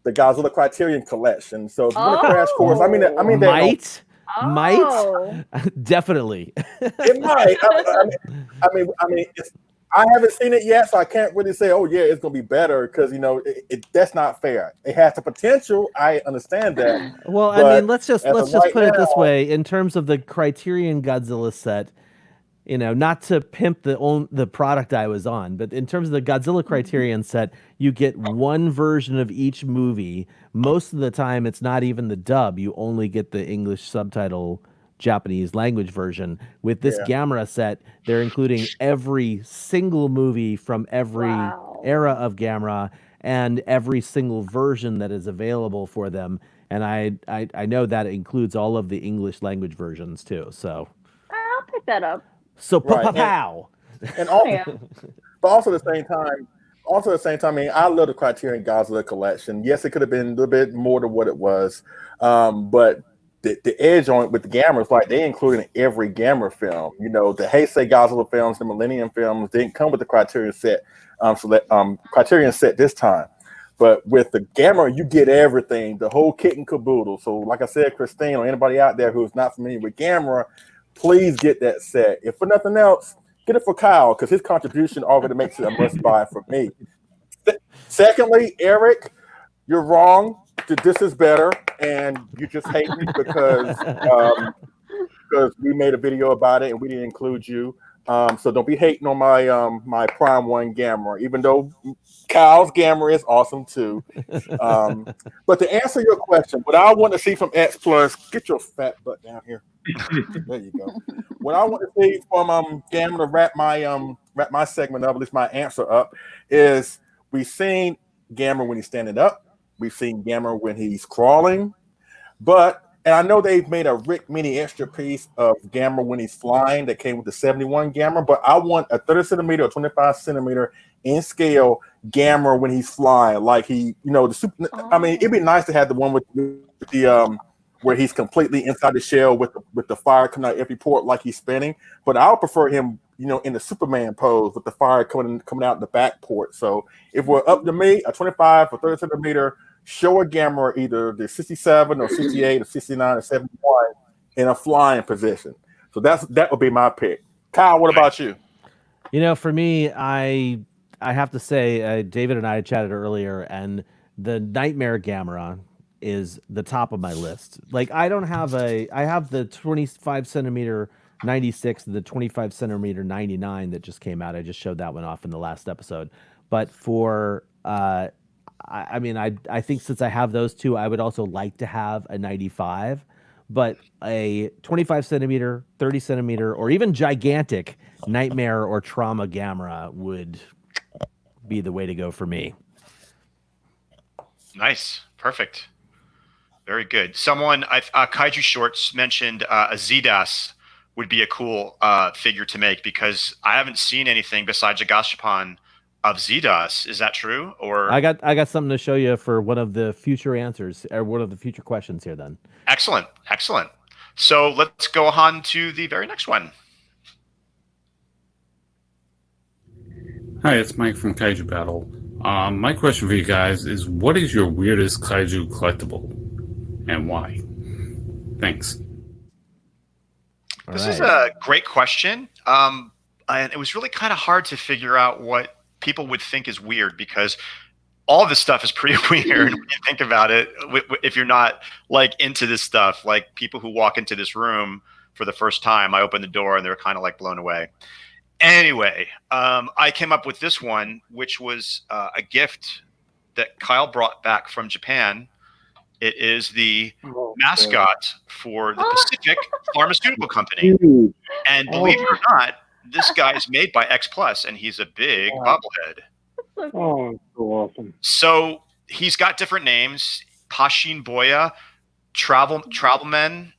the Godzilla Criterion collection. So if you want a crash course, I mean, might definitely. It might. I mean, I haven't seen it yet, so I can't really say, oh yeah, it's gonna be better because that's not fair. It has the potential. I understand that. Well, I mean, let's just put it this way: in terms of the Criterion Godzilla set, not to pimp the product I was on, but in terms of the Godzilla Criterion set, you get one version of each movie. Most of the time, it's not even the dub. You only get the English subtitle Japanese language version. With this Gamera set, they're including every single movie from every era of Gamera and every single version that is available for them. And I know that includes all of the English language versions too. So I'll pick that up. So pow. And also, but also at the same time, I mean, I love the Criterion Godzilla collection. Yes, it could have been a little bit more than what it was, but the edge on it with the Gamera is like they included in every Gamera film. The Heisei Godzilla films, the Millennium films didn't come with the Criterion set. Criterion set this time, but with the Gamera, you get everything, the whole kit and caboodle. So, like I said, Christine, or anybody out there who's not familiar with Gamera, please get that set. If for nothing else, get it for Kyle because his contribution already makes it a must buy for me. Secondly, Eric, you're wrong. This is better, and you just hate me because we made a video about it and we didn't include you. So don't be hating on my Prime 1 Gamera, even though Kyle's Gamera is awesome too. But to answer your question, what I want to see from X Plus, get your fat butt down here. There you go. What I want to see from Gamera to wrap my segment up, at least my answer up, is we've seen Gamera when he's standing up. We've seen Gamera when he's crawling, and I know they've made a Rick Mini extra piece of Gamera when he's flying that came with the 71 Gamera, but I want a 30 centimeter or 25 centimeter in scale Gamera when he's flying, like the super. I mean, it'd be nice to have the one with the where he's completely inside the shell with the fire coming out every port like he's spinning. But I would prefer him, in the Superman pose with the fire coming out in the back port. So if we're up to me, a 25 or 30 centimeter Showa Gamera, either the 67 or 68 or 69 or 71 in a flying position. So that would be my pick. Kyle, what about you? For me, I I have to say, David and I chatted earlier, and the Nightmare Gamera is the top of my list. Like, I have the 25 centimeter 96, the 25 centimeter 99 that just came out. I just showed that one off in the last episode. But for, I think since I have those two, I would also like to have a 95, but a 25 centimeter, 30 centimeter, or even gigantic Nightmare or Trauma Gamera would be the way to go for me. Nice. Perfect. Very good. Someone, Kaiju Shorts mentioned a Zidas would be a cool figure to make, because I haven't seen anything besides a Gashapon of Zidas. Is that true? Or I got something to show you for one of the future answers, or one of the future questions here then. Excellent. Excellent. So let's go on to the very next one. Hi, it's Mike from Kaiju Battle. My question for you guys is, what is your weirdest Kaiju collectible, and why? Thanks. This is a great question. And it was really kind of hard to figure out what people would think is weird, because all this stuff is pretty weird when you think about it. If you're not like into this stuff, like people who walk into this room for the first time, I open the door and they're kind of like blown away. Anyway, I came up with this one, which was a gift that Kyle brought back from Japan. It is the mascot for the Pacific Pharmaceutical Company. And believe it or not, this guy is made by X Plus, and he's a big bobblehead. Oh, so awesome. So he's got different names: Pashin Boya, Travelman.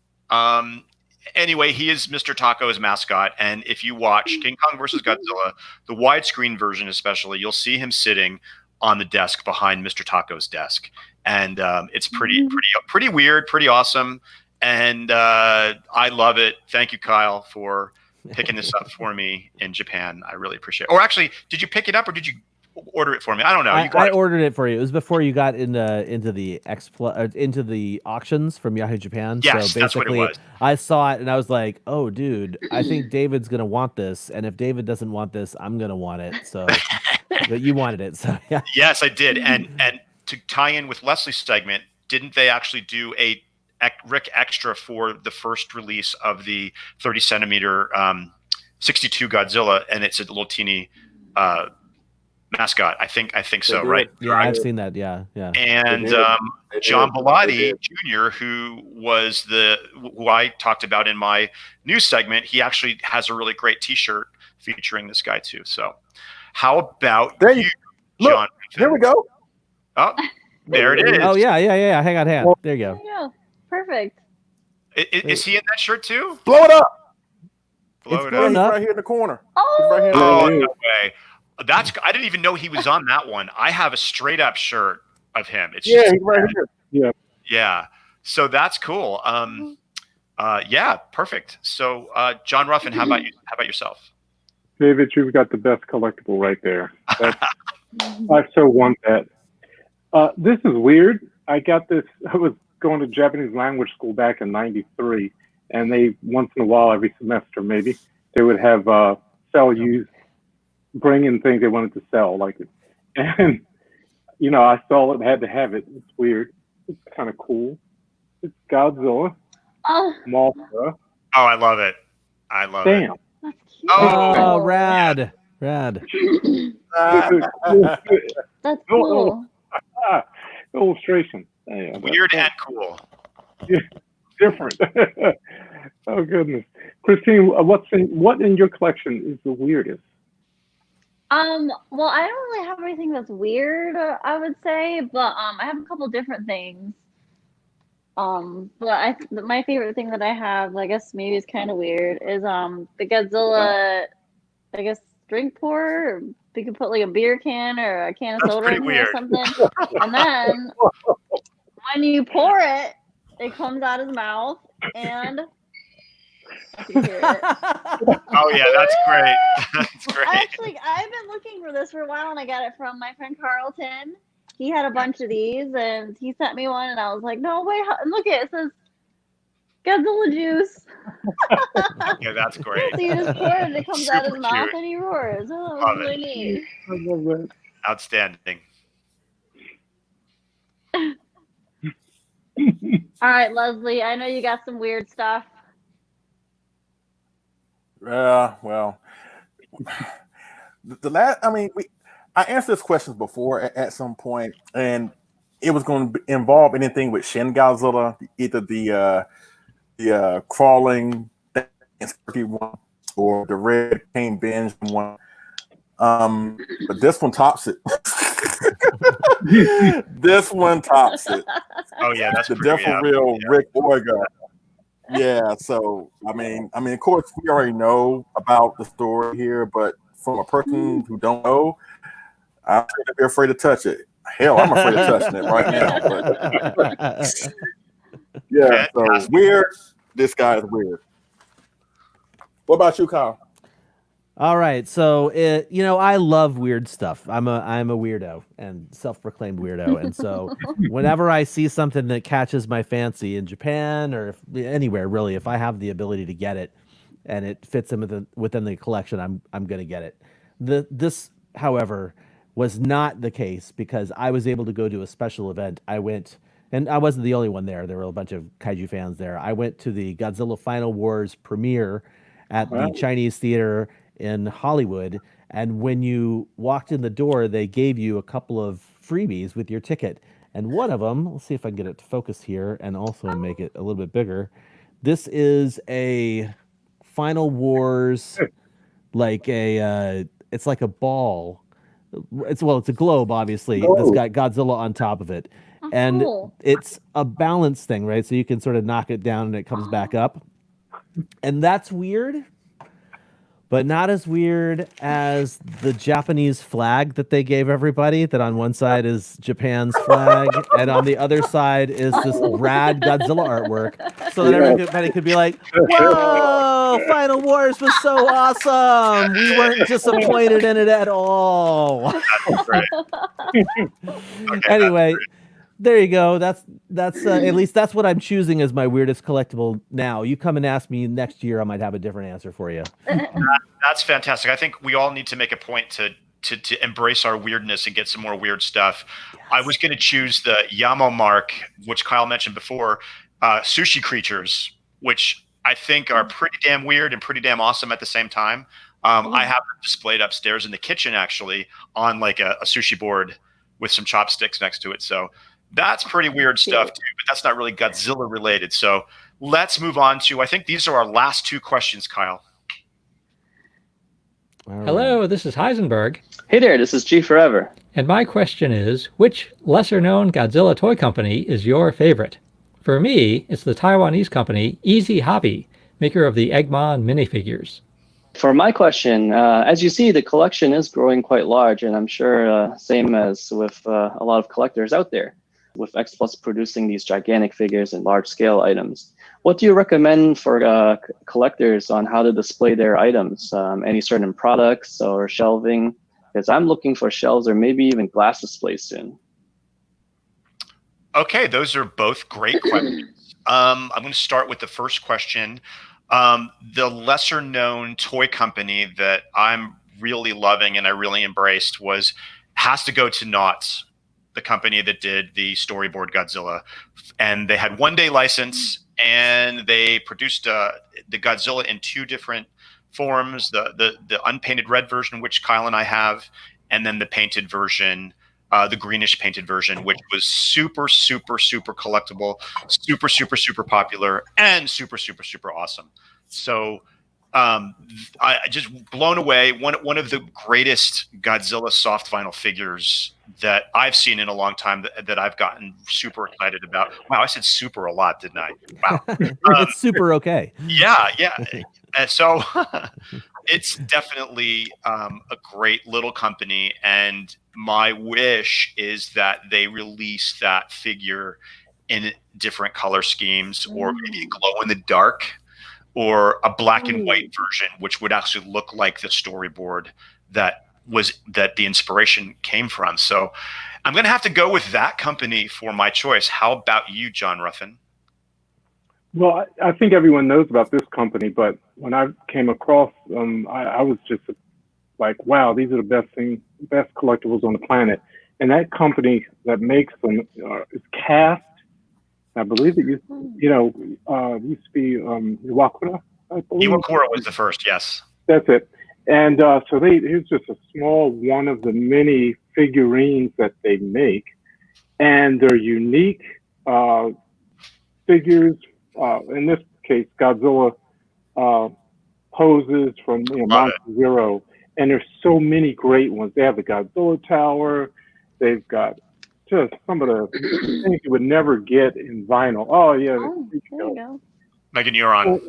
Anyway, he is Mr. Taco's mascot. And if you watch King Kong versus Godzilla, the widescreen version especially, you'll see him sitting on the desk behind Mr. Taco's desk. And it's pretty weird, pretty awesome. And I love it. Thank you, Kyle, for picking this up for me in Japan. I really appreciate it. Or actually, did you pick it up, or did you order it for me? I don't know. I ordered it for you. It was before you got into the auctions from Yahoo Japan. Yes, so that's what it basically, was. I saw it and I was like, "Oh, dude, I think David's gonna want this, and if David doesn't want this, I'm gonna want it." So, but you wanted it, so yeah. Yes, I did. And to tie in with Leslie's segment, didn't they actually do a Rick Extra for the first release of the 30 centimeter 62 Godzilla, and it's a little teeny mascot. I think so, right? Yeah, I've seen that. Yeah. And John Bellotti Jr., who I talked about in my news segment, he actually has a really great T-shirt featuring this guy too. So, how about you, John? Here we go. Oh, there it is. Oh yeah. Hang on. There you go. Yeah, perfect. Is he in that shirt too? Blow it up. Blow it He's up. right here in the corner. Oh, Right here. Oh, no way. I didn't even know he was on that one. I have a straight up shirt of him. It's Yeah, just, he's right here. yeah. So that's cool. Yeah, perfect. So John Ruffin, how about you? How about yourself? David, you've got the best collectible right there. I so want that. This is weird. I got this. I was going to Japanese language school back in '93, and they once in a while, every semester maybe, they would have bring in things they wanted to sell, like it. And I saw it, had to have it. It's weird. It's kind of cool. It's Godzilla, Mothra. Oh, I love it. I love it. Damn. That's cute. Oh, rad. That's cool. Illustration. Yeah, Weird and cool. Different. Oh goodness, Christine, what in your collection is the weirdest? Well, I don't really have anything that's weird, I would say, but I have a couple different things. But my favorite thing that I have, I guess maybe it's kind of weird, is the Godzilla, I guess, drink pour. You could put like a beer can or a can of soda in there or something, and then when you pour it, it comes out his mouth, and I can hear it. Oh yeah, that's great. That's great. Actually, I've been looking for this for a while, and I got it from my friend Carlton. He had a bunch of these, and he sent me one, and I was like, "No way!" And look, it says Godzilla juice. Yeah, that's great. So you just pour it, and it comes out of Super his mouth, cute. and he roars. Oh, that Love was really it. neat. I love that. Outstanding. All right, Leslie. I know you got some weird stuff. Well, the last, I mean, I answered this question before at some point, and it was going to involve anything with Shin Godzilla, either the crawling one or the red cane binge one. But this one tops it. This one tops it. Oh yeah, that's The pretty, Death Real Rick Orga. Yeah, so I mean, of course, we already know about the story here, but from a person who don't know, I'm sure they're afraid to touch it. Hell, I'm afraid of touching it right now. But yeah, so weird. This guy is weird. What about you, Kyle? All right, so I love weird stuff. I'm a weirdo and self-proclaimed weirdo, and so whenever I see something that catches my fancy in Japan or anywhere really, if I have the ability to get it and it fits within the collection, I'm gonna get it. This, however, was not the case because I was able to go to a special event. I went, and I wasn't the only one there. There were a bunch of kaiju fans there. I went to the Godzilla Final Wars premiere at the Chinese Theater in Hollywood, and when you walked in the door, they gave you a couple of freebies with your ticket, and one of them, let's see if I can get it to focus here and also make it a little bit bigger. This is a Final Wars, it's like a ball. It's a globe, obviously. That's got Godzilla on top of it, and it's a balance thing, right? So you can sort of knock it down and it comes back up, and that's weird. But not as weird as the Japanese flag that they gave everybody, that on one side is Japan's flag, and on the other side is this rad Godzilla artwork. So that everybody could be like, whoa, Final Wars was so awesome. We weren't disappointed in it at all. That's great. Anyway, there you go. That's at least that's what I'm choosing as my weirdest collectible now. You come and ask me next year, I might have a different answer for you. That's fantastic. I think we all need to make a point to embrace our weirdness and get some more weird stuff. Yes. I was going to choose the Yamato Mark, which Kyle mentioned before, sushi creatures, which I think are pretty damn weird and pretty damn awesome at the same time. I have them displayed upstairs in the kitchen, actually, on like a sushi board with some chopsticks next to it. So that's pretty weird stuff too, but that's not really Godzilla related. So let's move on to, I think these are our last two questions, Kyle. Hello, this is Heisenberg. Hey there, this is G Forever. And my question is, which lesser-known Godzilla toy company is your favorite? For me, it's the Taiwanese company Easy Hobby, maker of the Eggman minifigures. For my question, as you see, the collection is growing quite large, and I'm sure same as with a lot of collectors out there, with X Plus producing these gigantic figures and large-scale items. What do you recommend for collectors on how to display their items? Any certain products or shelving? Because I'm looking for shelves or maybe even glass displays soon. Okay, those are both great questions. I'm going to start with the first question. The lesser known toy company that I'm really loving and I really embraced has to go to Knott's, the company that did the storyboard Godzilla. And they had one-day license, and they produced the Godzilla in two different forms, the unpainted red version, which Kyle and I have, and then the painted version, the greenish painted version, which was super, super, super collectible, super, super, super popular, and super, super, super awesome. So I just blown away. One of the greatest Godzilla soft vinyl figures that I've seen in a long time that I've gotten super excited about. Wow, I said super a lot, didn't I? Wow. It's super okay. Yeah. So it's definitely a great little company, and my wish is that they release that figure in different color schemes, or maybe glow in the dark, or a black and white version, which would actually look like the storyboard that the inspiration came from. So I'm going to have to go with that company for my choice. How about you, John Ruffin? Well, I think everyone knows about this company, but when I came across them, I was just like, wow, these are the best collectibles on the planet. And that company that makes them is Cast. I believe it used to be Iwakura, I believe. Iwakura was the first, yes. That's it. And so here's just a small one of the many figurines that they make. And they're unique figures. In this case, Godzilla poses from Monster Zero. And there's so many great ones. They have the Godzilla Tower. They've got just some of the things you would never get in vinyl. Oh, yeah. There you go. Megan, you're on.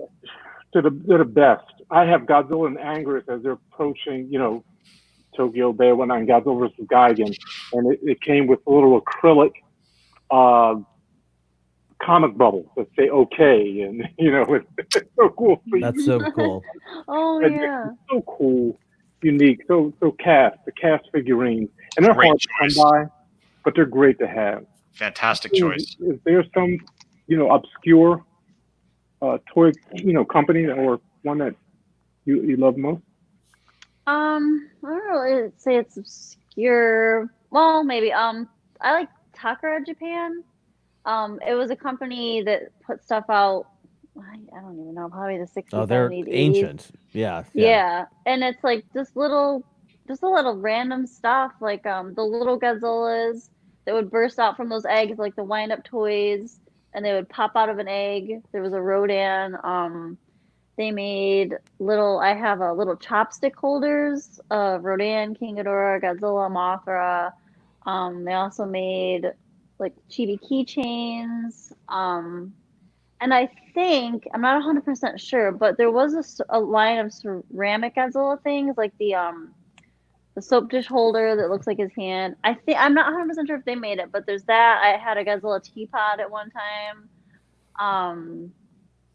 They're the best. I have Godzilla and Anguirus as they're approaching, Tokyo Bay and whatnot, and Godzilla versus Gigan. And it came with a little acrylic comic bubbles that say okay. And, it's so cool. That's so cool. Oh, yeah. It's so cool. Unique, so the cast figurines, and they're hard to come by, but they're great to have. Fantastic choice. Is there some, obscure toy, company or one that you love most? I don't really say it's obscure. Well, maybe. I like Takeru Japan. It was a company that put stuff out. I don't even know, probably the 60s. Oh, they're 70s, 80s. ancient. Yeah. And it's like just a little random stuff, like the little Godzillas that would burst out from those eggs, like the wind-up toys, and they would pop out of an egg. There was a Rodan. They made I have a little chopstick holders of Rodan, King Ghidorah, Godzilla, Mothra. They also made like chibi keychains. And I think, I'm not 100% sure, but there was a line of ceramic Godzilla things, like the soap dish holder that looks like his hand. I'm not 100% sure if they made it, but there's that. I had a Godzilla teapot at one time.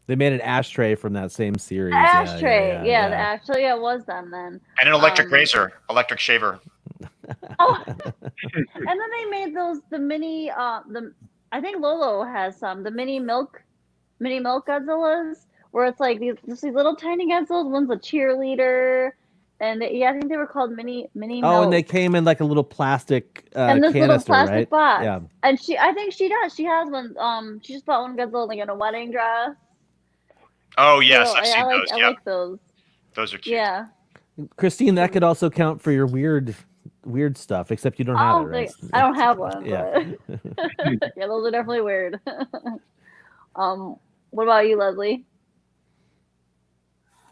They made an ashtray from that same series. Ashtray, yeah. It was them then. And an electric razor, electric shaver. Oh, and then they made the mini. I think Lolo has some. The mini milk Godzillas, where it's like these little tiny Godzillas. One's a cheerleader, and I think they were called mini. Oh, milk. and they came in like a little plastic and this canister, little plastic right? box. Yeah. And I think she does. She has one. She just bought one Godzilla like in a wedding dress. Oh yes, So I've seen those. I like those. Those are cute. Yeah. Christine, that could also count for your weird stuff, except you don't have it, right? I don't have one. Yeah. But yeah, those are definitely weird. What about you, Leslie?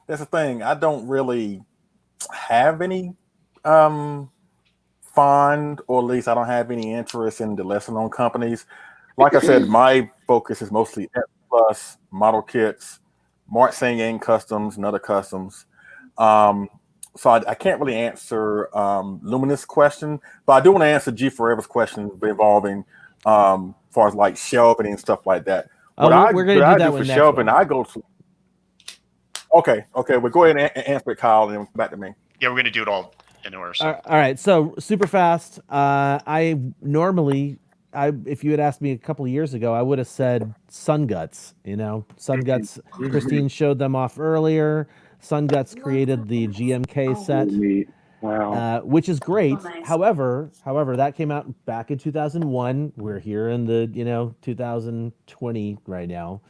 That's the thing. I don't really have any fond, or at least I don't have any interest in the lesser known companies. Like I said, my focus is mostly F Plus, model kits, March Singing customs, and other customs. So I can't really answer Luminous' question, but I do want to answer G Forever's question involving far as like shelving and stuff like that. We're going to do that one next. Shelving, I go to. Okay. Well, go ahead and answer it, Kyle, and then back to me. Yeah, we're going to do it all in order. So. All right. So super fast. If you had asked me a couple of years ago, I would have said Sun Guts. Sun Guts. Christine showed them off earlier. Sun Guts created the GMK set, which is great. Oh, nice. However, that came out back in 2001. We're here in the 2020 right now.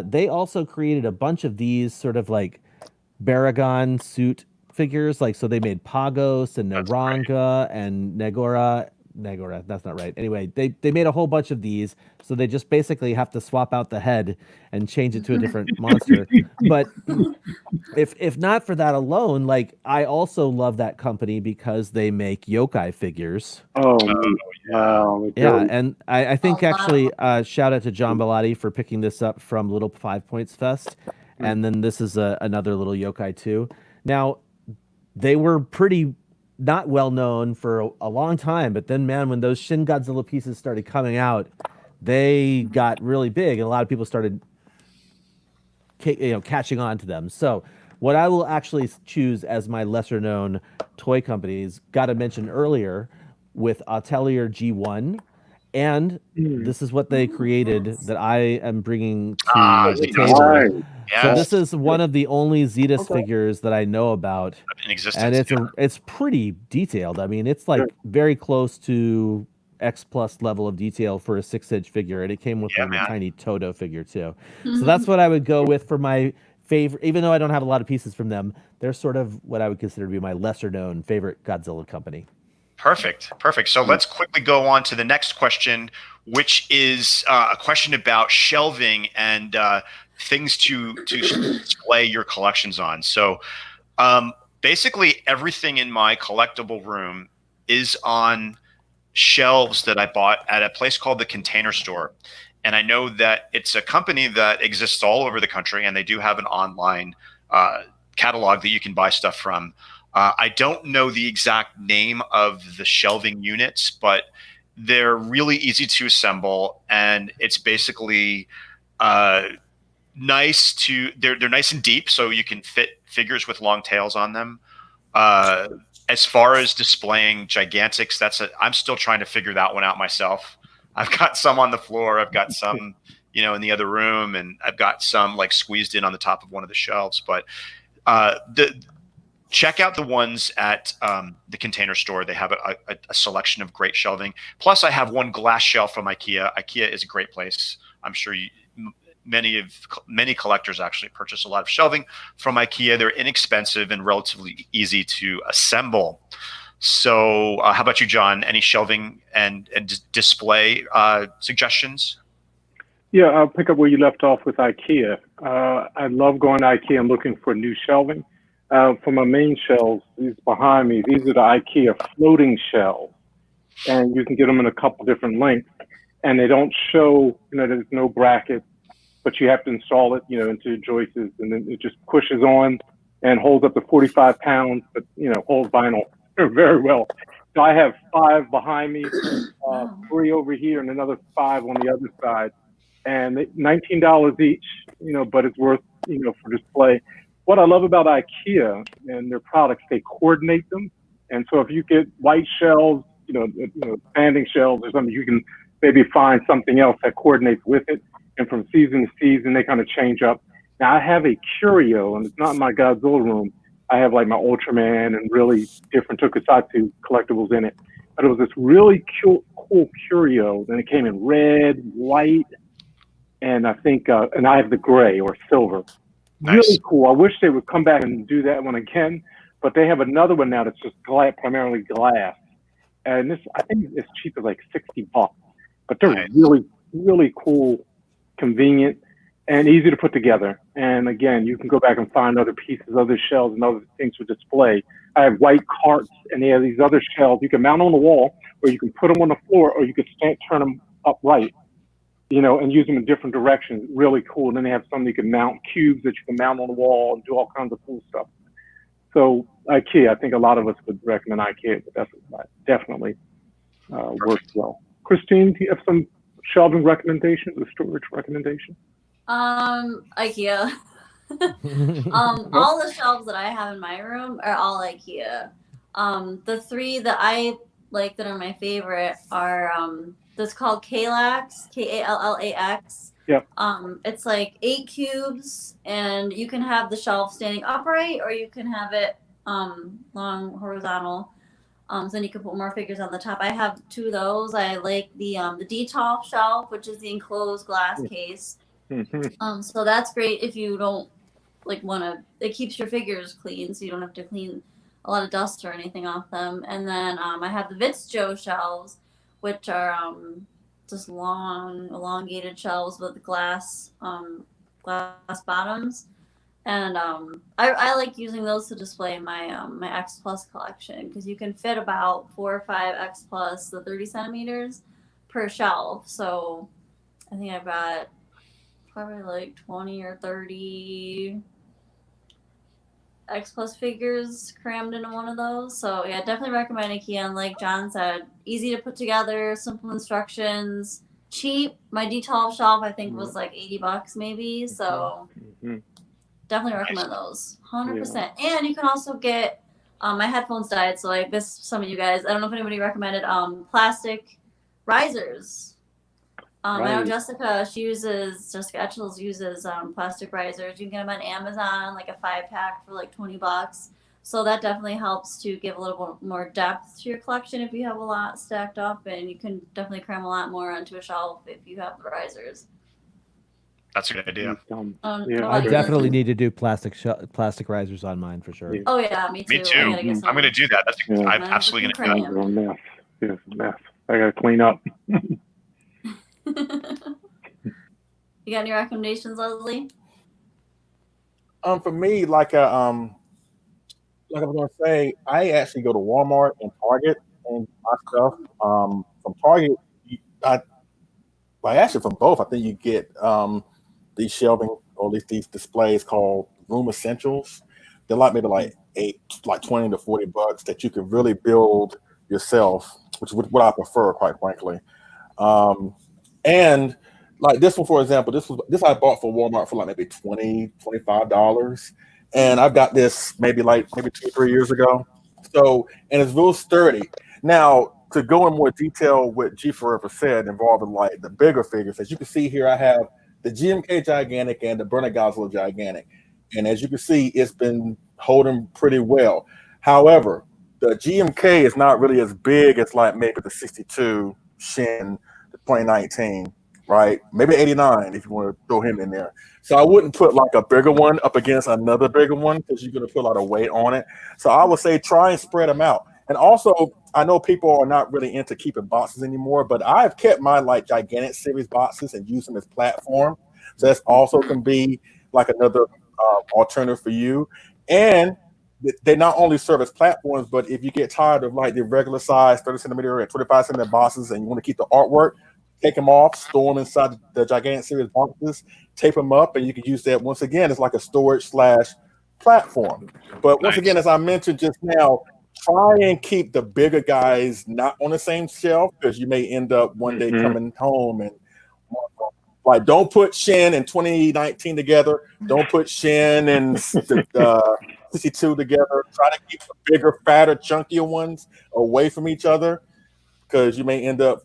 They also created a bunch of these sort of like Baragon suit figures. So they made Pagos and Naranga and Negora, that's not right. Anyway, they made a whole bunch of these, so they just basically have to swap out the head and change it to a different monster. But if not for that alone, I also love that company because they make yokai figures. Oh, wow. Yeah, and I think actually shout out to John Bellotti for picking this up from Little 5 Points Fest, and then this is another little yokai too. Now, they were pretty not well known for a long time, but then when those Shin Godzilla pieces started coming out, they got really big, and a lot of people started catching on to them. So what I will actually choose as my lesser known toy companies, got to mention earlier with Atelier G1 And this is what they created that I am bringing to the table. Right. So Yes. this is one of the only Zetus figures that I know about, In existence, and it's pretty detailed. I mean, it's like very close to X plus level of detail for a 6-inch figure, and it came with a little tiny Toho figure too. So that's what I would go with for my favorite. Even though I don't have a lot of pieces from them, they're sort of what I would consider to be my lesser known favorite Godzilla company. Perfect. So let's quickly go on to the next question, which is a question about shelving and things to display your collections on. So basically everything in my collectible room is on shelves that I bought at a place called the Container Store. And I know that it's a company that exists all over the country, and they do have an online catalog that you can buy stuff from. I don't know the exact name of the shelving units, but they're really easy to assemble, and it's basically nice to. They're nice and deep, so you can fit figures with long tails on them. As far as displaying gigantics, I'm still trying to figure that one out myself. I've got some on the floor. I've got some, in the other room, and I've got some like squeezed in on the top of one of the shelves. But check out the ones at the Container Store. They have a selection of great shelving. Plus, I have one glass shelf from IKEA. IKEA is a great place. I'm sure many collectors actually purchase a lot of shelving from IKEA. They're inexpensive and relatively easy to assemble. So how about you, John? Any shelving and display suggestions? Yeah, I'll pick up where you left off with IKEA. I love going to IKEA and looking for new shelving. For my main shelves, these behind me, these are the IKEA floating shelves. And you can get them in a couple different lengths. And they don't show, there's no bracket, but you have to install it, into joists, and then it just pushes on and holds up to 45 pounds, but, holds vinyl very well. So I have 5 behind me, 3 over here, and another 5 on the other side. And $19 each, but it's worth, for display. What I love about IKEA and their products, they coordinate them. And so if you get white shelves, standing shelves or something, you can maybe find something else that coordinates with it. And from season to season, they kind of change up. Now I have a curio, and it's not in my Godzilla room. I have like my Ultraman and really different tokusatsu collectibles in it. But it was this really cool curio. And it came in red, white, and I think, and I have the gray or silver. Nice. Really cool. I wish they would come back and do that one again, but they have another one now that's just primarily glass. And this, I think it's cheap as like $60, but they're really, really cool, convenient, and easy to put together. And again, you can go back and find other pieces, other shelves, and other things for display. I have white carts, and they have these other shelves you can mount on the wall, or you can put them on the floor, or you can turn them upright, and use them in different directions. Really cool. And then they have some that you can mount cubes that you can mount on the wall and do all kinds of cool stuff. So IKEA, I think a lot of us would recommend IKEA, but that's definitely works well. Christine, do you have some shelving recommendations or storage recommendations? IKEA. All the shelves that I have in my room are all IKEA. The 3 that I like that are my favorite are that's called Kallax, Kallax. Yep. It's like 8 cubes, and you can have the shelf standing upright, or you can have it long horizontal. So then you can put more figures on the top. I have 2 of those. I like the DTOF shelf, which is the enclosed glass case. So that's great if you don't it keeps your figures clean, so you don't have to clean a lot of dust or anything off them. And then I have the Vitz shelves, which are just long, elongated shelves with glass bottoms. And I like using those to display my my X Plus collection, because you can fit about 4 or 5 X Plus, the 30 centimeters per shelf. So I think I've got probably like 20 or 30 X Plus figures crammed into one of those. So yeah, definitely recommend IKEA. And like John said, easy to put together, simple instructions, cheap. My D12 shelf I think was like $80 maybe. So definitely recommend those, 100%. And you can also get my headphones died, so I missed some of you guys. I don't know if anybody recommended plastic risers. I know Right. Jessica Etchels uses plastic risers. You can get them on Amazon, like a 5-pack for like $20. So that definitely helps to give a little more depth to your collection if you have a lot stacked up, and you can definitely cram a lot more onto a shelf if you have the risers. That's a good idea. I definitely need to do plastic risers on mine for sure. Oh yeah, me too. Me too. I'm going to do that. I'm absolutely going to do that. A mess. It's a mess. I gotta clean up. You got any recommendations, Leslie? For me, like I was gonna say, I actually go to Walmart and Target and buy stuff. From Target, actually from both, I think you get these shelving or at least these displays called Room Essentials. They're like maybe like $20 to $40 that you can really build yourself, which is what I prefer, quite frankly. And like this one, for example, this I bought for Walmart for like maybe $20, $25. And I've got this maybe 2 or 3 years ago. So, and it's real sturdy. Now, to go in more detail what G Forever said involving like the bigger figures, as you can see here, I have the GMK Gigantic and the Burning Godzilla Gigantic. And as you can see, it's been holding pretty well. However, the GMK is not really as big as like maybe the 62 Shin, the 2019, right? Maybe 89 if you want to throw him in there. So I wouldn't put like a bigger one up against another bigger one because you're going to put a lot of weight on it. So I would say try and spread them out. And also, I know people are not really into keeping boxes anymore, but I've kept my like gigantic series boxes and use them as platform. So that's also can be like another alternative for you. And they not only serve as platforms, but if you get tired of like the regular size 30 centimeter and 25 centimeter boxes and you want to keep the artwork, take them off, store them inside the gigantic series boxes, tape them up, and you can use that once again as like a storage / platform. But once again, as I mentioned just now, try and keep the bigger guys not on the same shelf because you may end up one day coming home and like don't put Shin and 2019 together. Don't put Shin and 62 together. Try to keep the bigger, fatter, chunkier ones away from each other because you may end up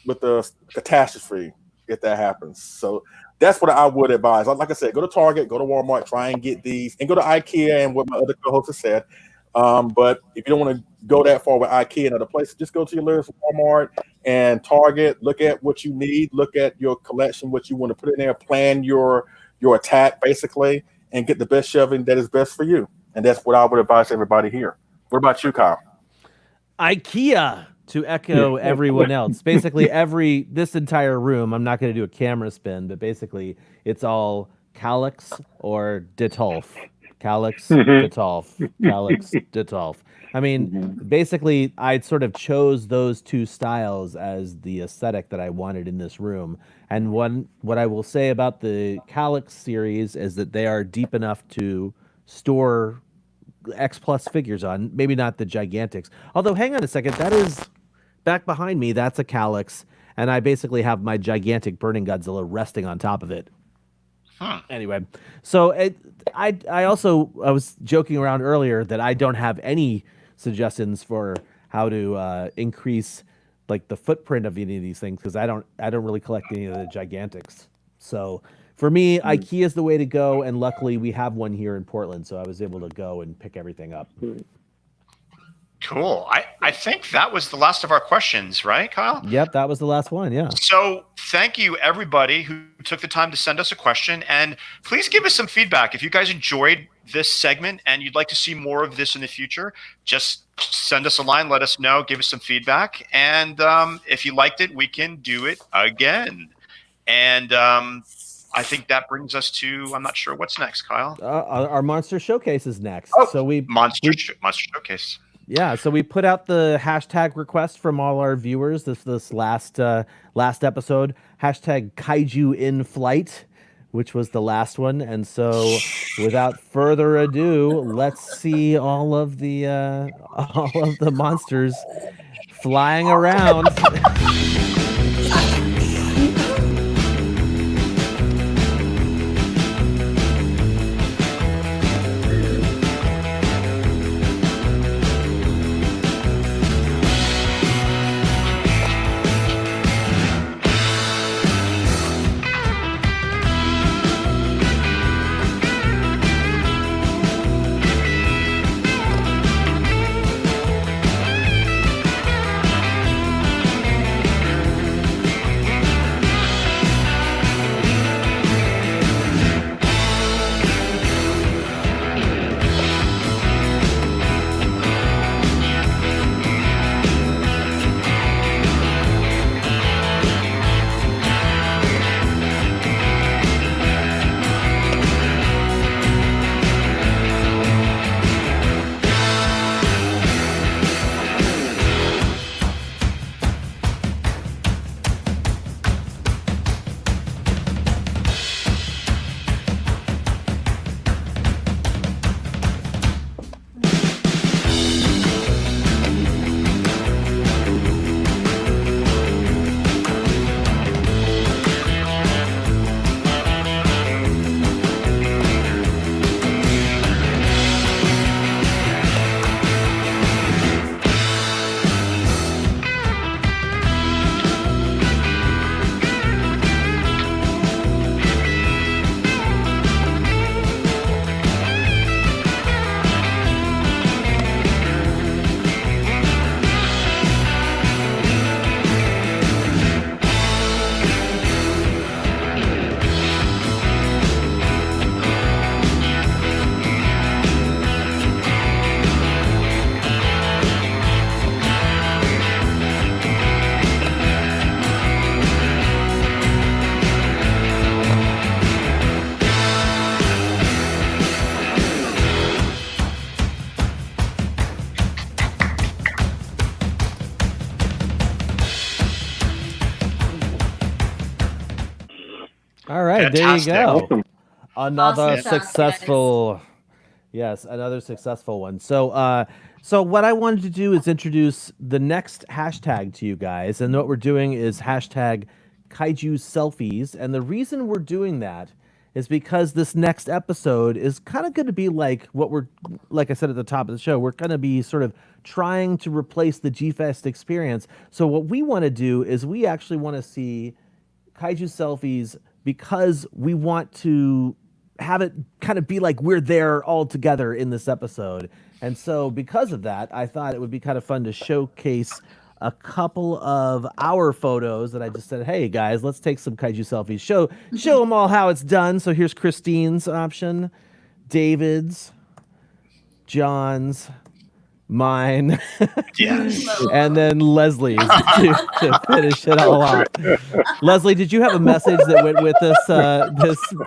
with a catastrophe if that happens. So that's what I would advise. Like I said, go to Target, go to Walmart, try and get these, and go to IKEA and what my other co-hosts have said. But if you don't want to go that far with IKEA and other places, just go to your list, Walmart and Target. Look at what you need. Look at your collection, what you want to put in there. Plan your attack, basically, and get the best shelving that is best for you. And that's what I would advise everybody here. What about you, Kyle? IKEA, to echo everyone else. Basically, this entire room, I'm not going to do a camera spin, but basically, it's all Calyx or Detolf. Calyx, Detolf, Calyx, Detolf. I mean, basically, I sort of chose those two styles as the aesthetic that I wanted in this room. And what I will say about the Calyx series is that they are deep enough to store X Plus figures on. Maybe not the Gigantics. Although, hang on a second, that is back behind me. That's a Calyx, and I basically have my gigantic Burning Godzilla resting on top of it. Anyway, so I was joking around earlier that I don't have any suggestions for how to increase like the footprint of any of these things because I don't really collect any of the Gigantics. So for me, IKEA is the way to go, and luckily we have one here in Portland, so I was able to go and pick everything up. Cool. I think that was the last of our questions, right, Kyle? Yep, that was the last one, yeah. So thank you, everybody who took the time to send us a question. And please give us some feedback. If you guys enjoyed this segment and you'd like to see more of this in the future, just send us a line, let us know, give us some feedback. And if you liked it, we can do it again. And I think that brings us to, I'm not sure what's next, Kyle. Our Monster Showcase is next. Oh, so Monster Showcase. Yeah, so we put out the hashtag request from all our viewers this last episode, hashtag Kaiju in Flight, which was the last one. And so without further ado, let's see all of the monsters flying around. All right, Fantastic. there you go. Awesome. Another Awesome stuff, successful. Yes, another successful one. So, so what I wanted to do is introduce the next hashtag to you guys, and what we're doing is hashtag Kaiju Selfies, and the reason we're doing that is because this next episode is kind of going to be like what we're, like I said at the top of the show, we're going to be sort of trying to replace the G-Fest experience. So what we want to do is we actually want to see Kaiju Selfies because we want to have it kind of be like we're there all together in this episode. And so because of that, I thought it would be kind of fun to showcase a couple of our photos that I just said, hey guys, let's take some Kaiju selfies. Show them all how it's done. So here's Christine's option, David's, John's, mine, Yes. and then Leslie's to finish it all off. Leslie, did you have a message that went with this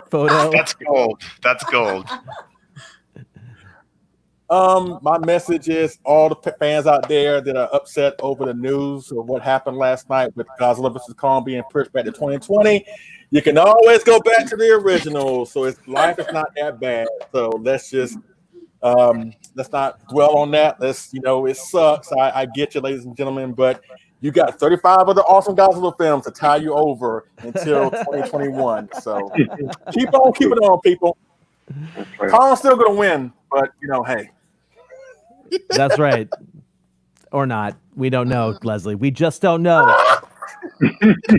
photo? That's gold. That's gold. My message is all the fans out there that are upset over the news of what happened last night with Godzilla vs. Kong being pushed back to 2020. You can always go back to the original. So life is not that bad. So let's just let's not dwell on that. It sucks. I get you, ladies and gentlemen, but you got 35 other awesome Godzilla films to tie you over until 2021. So keep on keeping on, people. Kong's still gonna win, but hey. That's right. Or not. We don't know, Leslie. We just don't know.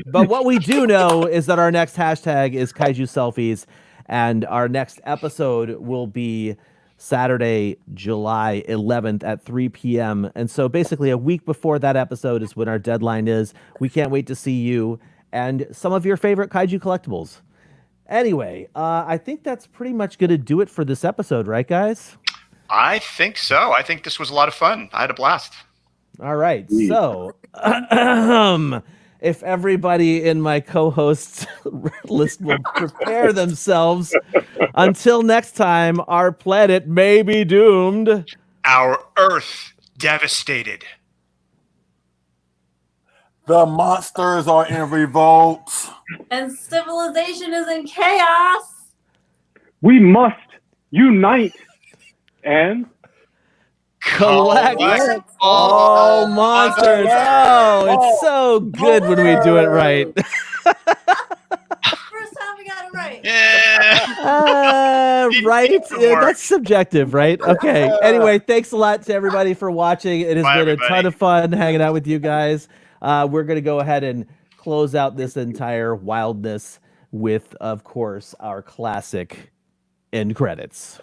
But what we do know is that our next hashtag is Kaiju Selfies, and our next episode will be Saturday, July 11th at 3 p.m. And so basically a week before that episode is when our deadline is. We can't wait to see you and some of your favorite Kaiju collectibles. Anyway, I think that's pretty much going to do it for this episode, right, guys? I think so. I think this was a lot of fun. I had a blast. All right. So, if everybody in my co-hosts list will prepare themselves, until next time, our planet may be doomed. Our Earth devastated. The monsters are in revolt. And civilization is in chaos. We must unite and collect all monsters. Oh, it's so good when we do it right. First time we got it right. Yeah. Right? Yeah, that's subjective, right? Okay. Anyway, thanks a lot to everybody for watching. It has been a ton of fun hanging out with you guys. We're going to go ahead and close out this entire wildness with, of course, our classic end credits.